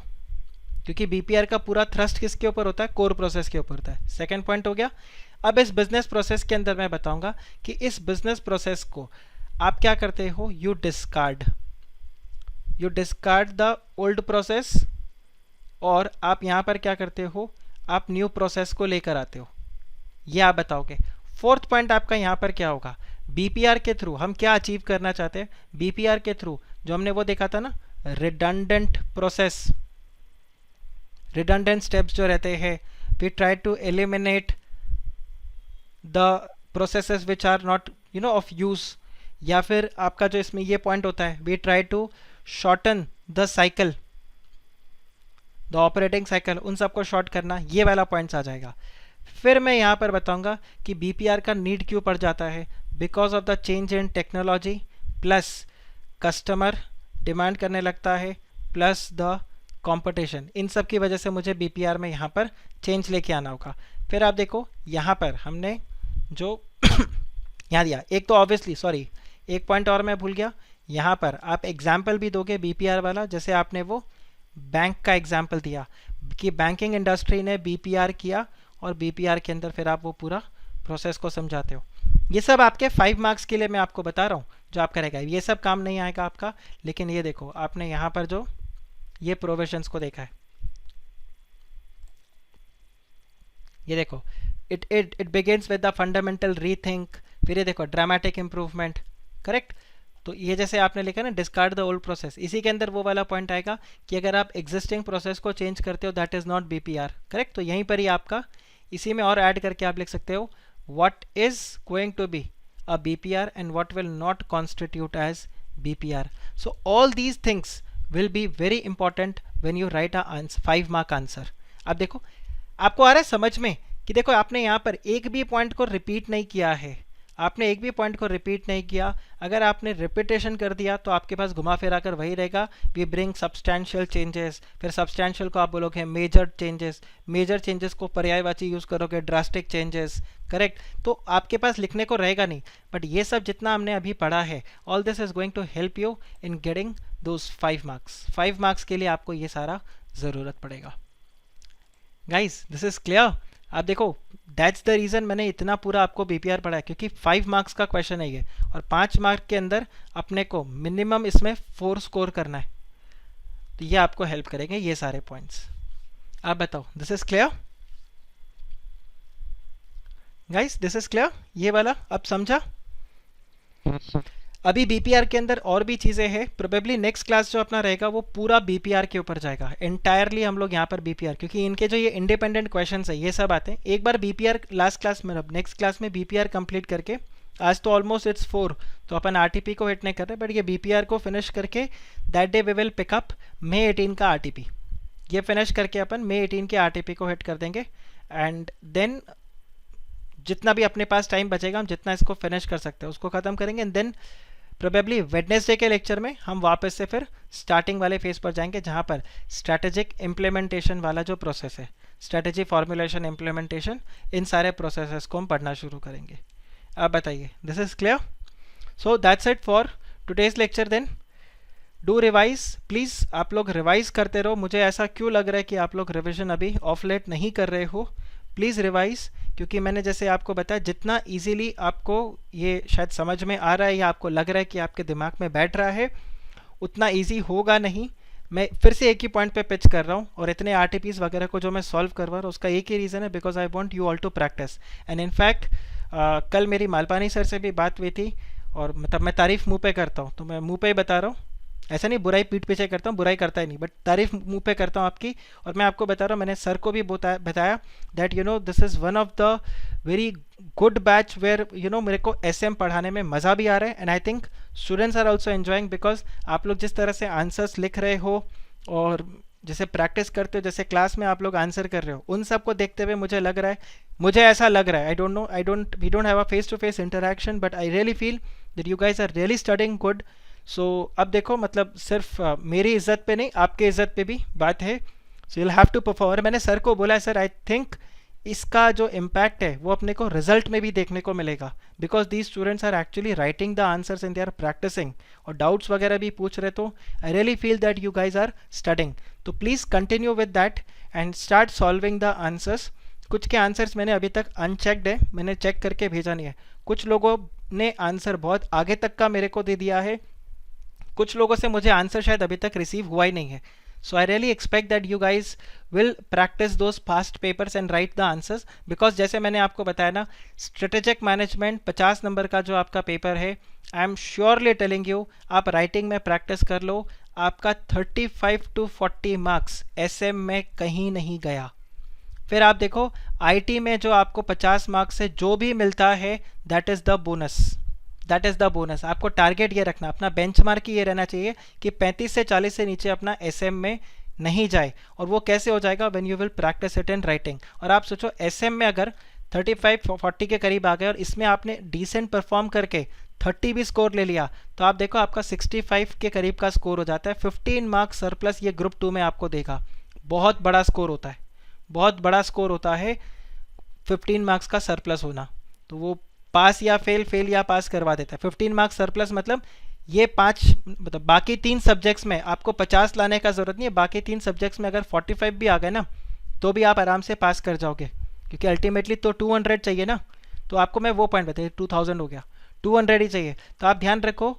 क्योंकि बीपीआर का पूरा थ्रस्ट किसके ऊपर होता है, कोर प्रोसेस के ऊपर होता है। सेकेंड पॉइंट हो गया। अब इस बिजनेस प्रोसेस के अंदर मैं बताऊंगा कि इस बिजनेस प्रोसेस को आप क्या करते हो, you discard the old process, और आप यहाँ पर क्या करते हो, आप न्यू प्रोसेस को लेकर आते हो, ये आप बताओगे। फोर्थ पॉइंट आपका यहाँ पर क्या होगा, बीपीआर के थ्रू हम क्या अचीव करना चाहते हैं। बीपीआर के थ्रू जो हमने वो देखा था ना, रिडंडेंट प्रोसेस, रिडंडेंट स्टेप्स जो रहते हैं, we try to eliminate the processes which are not of use, या फिर आपका जो इसमें ये पॉइंट होता है, we try to shorten the cycle, the operating cycle, उन सबको शॉर्ट करना, ये वाला पॉइंट्स आ जाएगा। फिर मैं यहाँ पर बताऊंगा कि बीपीआर का नीड क्यों पड़ जाता है, because of the change in technology, plus customer demand करने लगता है, प्लस द कंपटीशन, इन सब की वजह से मुझे बीपीआर में यहाँ पर चेंज लेके आना होगा। फिर आप देखो यहाँ पर हमने जो यहाँ दिया एक, तो ऑब्वियसली सॉरी एक पॉइंट और मैं भूल गया, यहाँ पर आप एग्जाम्पल भी दोगे बीपीआर वाला, जैसे आपने वो बैंक का एग्जाम्पल दिया कि बैंकिंग इंडस्ट्री ने बीपीआर किया और बीपीआर के अंदर फिर आप वो पूरा प्रोसेस को समझाते हो। ये सब आपके 5 मार्क्स के लिए मैं आपको बता रहा हूँ जो आपका रहेगा, ये सब काम नहीं आएगा आपका। लेकिन ये देखो आपने यहाँ पर जो ये प्रोविजंस को देखा है, ये देखो it it it begins with the fundamental rethink, फिर ये देखो ड्रामेटिक इम्प्रूवमेंट, करेक्ट। तो ये जैसे आपने लिखा ना डिस्कार्ड द ओल्ड प्रोसेस, इसी के अंदर वो वाला पॉइंट आएगा कि अगर आप एग्जिस्टिंग प्रोसेस को चेंज करते हो that is not BPR, correct. तो यहीं पर ही आपका इसी में और ऐड करके आप लिख सकते हो what is going to be a BPR and what will not constitute as BPR. So all these things will be very important when you write a 5 mark answer. अब देखो आपको आ रहा है समझ में कि देखो आपने यहाँ पर एक भी पॉइंट को रिपीट नहीं किया है, आपने एक भी पॉइंट को रिपीट नहीं किया। अगर आपने रिपीटेशन कर दिया तो आपके पास घुमा फिरा कर वही रहेगा, वी ब्रिंग सब्सटैंशियल चेंजेस, फिर सब्सटैंशियल को आप बोलोगे मेजर चेंजेस, मेजर चेंजेस को पर्यायवाची यूज़ करोगे ड्रास्टिक चेंजेस, करेक्ट। तो आपके पास लिखने को रहेगा नहीं। बट ये सब जितना हमने अभी पढ़ा है, all this is going to help you in getting those 5 marks. 5 marks के लिए आपको ये सारा ज़रूरत पड़ेगा। Guys this is clear. आप देखो दैट्स द रीज़न मैंने इतना पूरा आपको बीपीआर पढ़ा है, क्योंकि 5 मार्क्स का क्वेश्चन है ये, और 5 मार्क के अंदर अपने को मिनिमम इसमें 4 स्कोर करना है। तो ये आपको हेल्प करेंगे ये सारे पॉइंट्स। आप बताओ this is clear guys, this is clear, ये वाला अब समझा। Yes sir. अभी बीपीआर के अंदर और भी चीज़ें हैं, प्रोबेबली नेक्स्ट क्लास जो अपना रहेगा वो पूरा बीपीआर के ऊपर जाएगा, एंटायरली हम लोग यहाँ पर बीपीआर, क्योंकि इनके जो ये इंडिपेंडेंट क्वेश्चंस है ये सब आते हैं। एक बार बीपीआर लास्ट क्लास में, अब नेक्स्ट क्लास में बीपीआर कंप्लीट करके, आज तो ऑलमोस्ट इट्स 4, तो अपन आरटीपी को हिट नहीं कर रहे, बट ये बीपीआर को फिनिश करके that day we will pick up May 18 का आरटीपी। ये फिनिश करके अपन May 18 के आरटीपी को हिट कर देंगे, एंड देन जितना भी अपने पास टाइम बचेगा हम जितना इसको फिनिश कर सकते हैं उसको ख़त्म करेंगे, एंड देन प्रोबेबली वेडनेसडे के लेक्चर में हम वापस से फिर स्टार्टिंग वाले फेज पर जाएंगे, जहाँ पर स्ट्रैटेजिक इम्प्लीमेंटेशन वाला जो प्रोसेस है, स्ट्रैटेजी फॉर्मुलेशन इम्प्लीमेंटेशन, इन सारे प्रोसेसेस को हम पढ़ना शुरू करेंगे। आप बताइए this is clear. So that's it for today's lecture. Then do revise please, आप लोग रिवाइज करते रहो। मुझे ऐसा क्यों लग रहा है कि आप लोग रिविजन अभी ऑफ लेट नहीं कर रहे हो। प्लीज़ रिवाइज, क्योंकि मैंने जैसे आपको बताया जितना इजीली आपको ये शायद समझ में आ रहा है या आपको लग रहा है कि आपके दिमाग में बैठ रहा है, उतना इजी होगा नहीं। मैं फिर से एक ही पॉइंट पे पिच कर रहा हूँ, और इतने आरटीपीज वगैरह को जो मैं सॉल्व करवा रहा हूँ उसका एक ही रीज़न है, because I want you all to practise. And in fact कल मेरी मालपानी सर से भी बात हुई थी, और मतलब मैं तारीफ़ मुँह पे करता हूँ तो मैं मुँह पे ही बता रहा हूँ, ऐसा नहीं बुराई पीठ पीछे करता हूँ, बुराई करता ही नहीं, बट तारीफ मुंह पे करता हूँ आपकी। और मैं आपको बता रहा हूँ, मैंने सर को भी बताया that you know this is one of the very good batch where you know मेरे को एसएम पढ़ाने में मज़ा भी आ रहा है, and I think students are also enjoying, because आप लोग जिस तरह से आंसर्स लिख रहे हो और जैसे प्रैक्टिस करते हो, जैसे क्लास में आप लोग आंसर कर रहे हो, उन सब को देखते हुए मुझे लग रहा है, मुझे ऐसा लग रहा है, I don't know, we don't have a face to face interaction, but I really feel that you guys are really studying good. So अब देखो मतलब सिर्फ मेरी इज़्ज़त पे नहीं आपके इज़्ज़त पे भी बात है। So you have to perform. मैंने सर को बोला सर आई थिंक इसका जो इम्पैक्ट है वो अपने को रिजल्ट में भी देखने को मिलेगा, because these students are actually writing the answers and they are practicing, और डाउट्स वगैरह भी पूछ रहे, तो I really feel that you guys are studying. तो please continue with that and start solving the answers. कुछ के आंसर्स मैंने अभी तक अनचेक्ड है, मैंने चेक करके भेजा नहीं है। कुछ लोगों ने आंसर बहुत आगे तक का मेरे को दे दिया है, कुछ लोगों से मुझे आंसर शायद अभी तक रिसीव हुआ ही नहीं है। So I really expect that you guys will practice those past papers and write the answers, because जैसे मैंने आपको बताया ना, स्ट्रेटेजिक मैनेजमेंट 50 नंबर का जो आपका पेपर है, I am surely telling you आप राइटिंग में प्रैक्टिस कर लो, आपका 35 to 40 मार्क्स एसएम में कहीं नहीं गया। फिर आप देखो आईटी में जो आपको 50 मार्क्स से जो भी मिलता है that is the bonus, that is the bonus. आपको टारगेट ये रखना, अपना बेंचमार्क ये रहना चाहिए कि 35 से 40 से नीचे अपना एसएम में नहीं जाए। और वो कैसे हो जाएगा, when you will practice it in writing. और आप सोचो एसएम में अगर 35-40 के करीब आ गए और इसमें आपने डिसेंट परफॉर्म करके 30 भी स्कोर ले लिया, तो आप देखो आपका 65 के करीब का स्कोर हो जाता है। 15 मार्क्स सरप्लस ये ग्रुप 2 में आपको देगा, बहुत बड़ा स्कोर होता है, बहुत बड़ा स्कोर होता है 15 मार्क्स का सरप्लस होना। तो वो पास या फेल, फेल या पास करवा देता है। 15 मार्क्स सरप्लस मतलब ये 5, मतलब बाकी 3 सब्जेक्ट्स में आपको 50 लाने का ज़रूरत नहीं है, बाकी 3 सब्जेक्ट्स में अगर 45 भी आ गए ना तो भी आप आराम से पास कर जाओगे, क्योंकि अल्टीमेटली तो 200 चाहिए ना। तो आपको मैं वो पॉइंट बताइए, 2000 हो गया, 200 ही चाहिए। तो आप ध्यान रखो,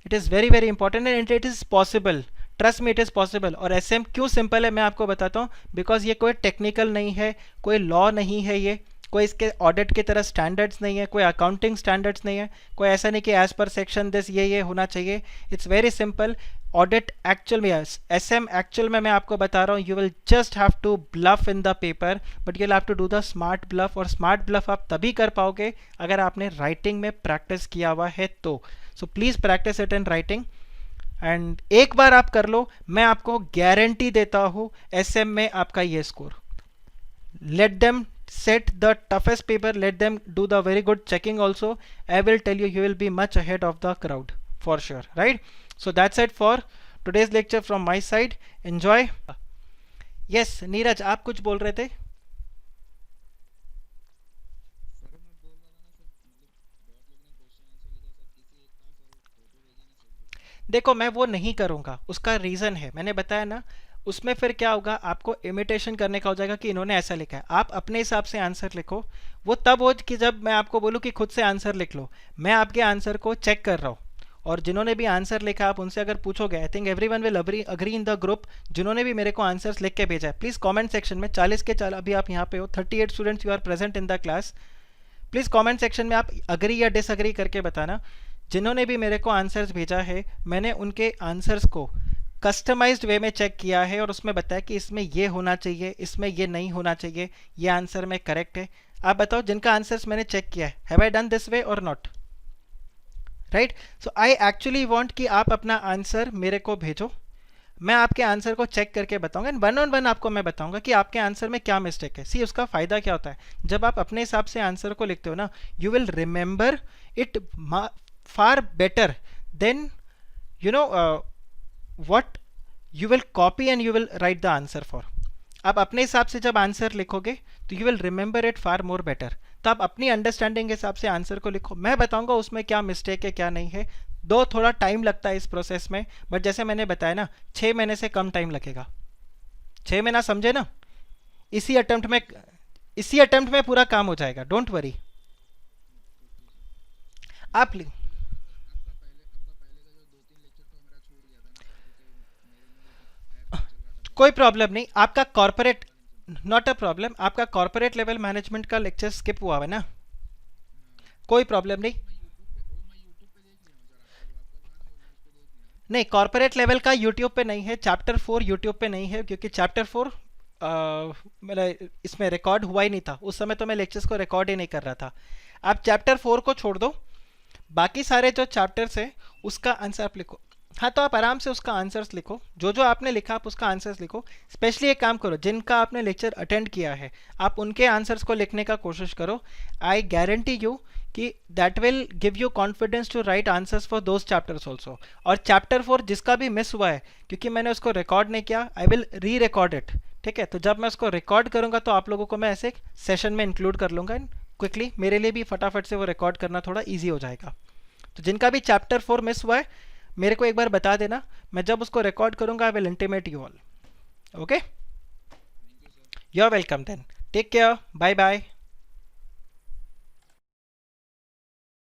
it is very very important and it is possible, trust me it is possible. और एसएम क्यों सिंपल है मैं आपको बताता हूँ, बिकॉज ये कोई टेक्निकल नहीं है, कोई लॉ नहीं है, ये कोई इसके ऑडिट की तरह स्टैंडर्ड्स नहीं है, कोई अकाउंटिंग स्टैंडर्ड्स नहीं है, कोई ऐसा नहीं कि एज पर सेक्शन दिस ये होना चाहिए। It's very simple. Audit actual में, एसएम एक्चुअल में मैं आपको बता रहा हूँ, you will just have to bluff in the paper, but you will have to do the smart bluff. और स्मार्ट ब्लफ आप तभी कर पाओगे अगर आपने राइटिंग में प्रैक्टिस किया हुआ है तो। So please practice it in writing, and एक बार आप कर लो, मैं आपको गारंटी देता हूँ एसएम में आपका ये score. Let them set the toughest paper, let them do the very good checking also. I will tell you, you will be much ahead of the crowd for sure, right? So that's it for today's lecture from my side. Enjoy. Yes, Neeraj आप कुछ बोल रहे थे? देखो मैं वो नहीं करूँगा, उसका रीज़न है, मैंने बताया ना। उसमें फिर क्या होगा, आपको इमिटेशन करने का हो जाएगा कि इन्होंने ऐसा लिखा है। आप अपने हिसाब से आंसर लिखो, वो तब हो कि जब मैं आपको बोलूँ कि खुद से आंसर लिख लो। मैं आपके आंसर को चेक कर रहा हूँ, और जिन्होंने भी आंसर लिखा आप उनसे अगर पूछोगे, I think everyone will agree in the group, जिन्होंने भी मेरे को आंसर्स लिख के भेजा है, प्लीज़ कमेंट सेक्शन में 40 के 40, अभी आप यहाँ पे हो 38 students you are present in the class, please comment section में आप अग्री या डिसअग्री करके बताना। जिन्होंने भी मेरे को आंसर्स भेजा है, मैंने उनके आंसर्स को कस्टमाइज्ड वे में चेक किया है और उसमें बताया कि इसमें ये होना चाहिए, इसमें ये नहीं होना चाहिए, ये आंसर में करेक्ट है। आप बताओ जिनका आंसर्स मैंने चेक किया है, have I done this way और not, right? So I actually want कि आप अपना आंसर मेरे को भेजो, मैं आपके आंसर को चेक करके बताऊंगा, एंड 1 on 1 आपको मैं बताऊंगा कि आपके आंसर में क्या मिस्टेक है। सी उसका फ़ायदा क्या होता है, जब आप अपने हिसाब से आंसर को लिखते हो ना, you will remember it far better than you know what you will copy and you will write the answer for. आप अपने हिसाब से जब आंसर लिखोगे तो you will remember it far more better. तो आप अपनी अंडरस्टैंडिंग के हिसाब से आंसर को लिखो, मैं बताऊंगा उसमें क्या मिस्टेक है क्या नहीं है। दो थोड़ा टाइम लगता है इस प्रोसेस में, बट जैसे मैंने बताया ना 6 महीने से कम टाइम लगेगा। 6 महीना समझे ना, इसी अटेम्प्ट में पूरा काम हो जाएगा, डोंट वरी। आप कोई प्रॉब्लम नहीं, आपका कॉर्पोरेट, नॉट अ प्रॉब्लम, आपका कॉर्पोरेट लेवल मैनेजमेंट का लेक्चर स्किप हुआ है ना, कोई प्रॉब्लम नहीं। नहीं, कॉर्पोरेट लेवल का यूट्यूब पे नहीं है, चैप्टर 4 यूट्यूब पे नहीं है, क्योंकि चैप्टर 4 मेरा इसमें रिकॉर्ड हुआ ही नहीं था उस समय, तो मैं लेक्चर्स को रिकॉर्ड ही नहीं कर रहा था। आप चैप्टर 4 को छोड़ दो, बाकी सारे जो चैप्टर्स हैं उसका आंसर आप लिखो। हाँ, तो आप आराम से उसका आंसर्स लिखो, जो जो आपने लिखा आप उसका आंसर्स लिखो। स्पेशली एक काम करो, जिनका आपने लेक्चर अटेंड किया है आप उनके आंसर्स को लिखने का कोशिश करो। आई गारंटी यू कि that will give you confidence to write answers for those chapters also. और चैप्टर 4 जिसका भी मिस हुआ है, क्योंकि मैंने उसको रिकॉर्ड नहीं किया, आई विल री रिकॉर्ड इट, ठीक है? तो जब मैं उसको रिकॉर्ड करूँगा तो आप लोगों को मैं ऐसे सेशन में इंक्लूड कर लूँगा, एंड क्विकली मेरे लिए भी फटाफट से वो रिकॉर्ड करना थोड़ा ईजी हो जाएगा। तो जिनका भी चैप्टर 4 मिस हुआ है मेरे को एक बार बता देना, मैं जब उसको रिकॉर्ड करूंगा I will intimate you all. Okay, you are welcome then, take care, bye bye.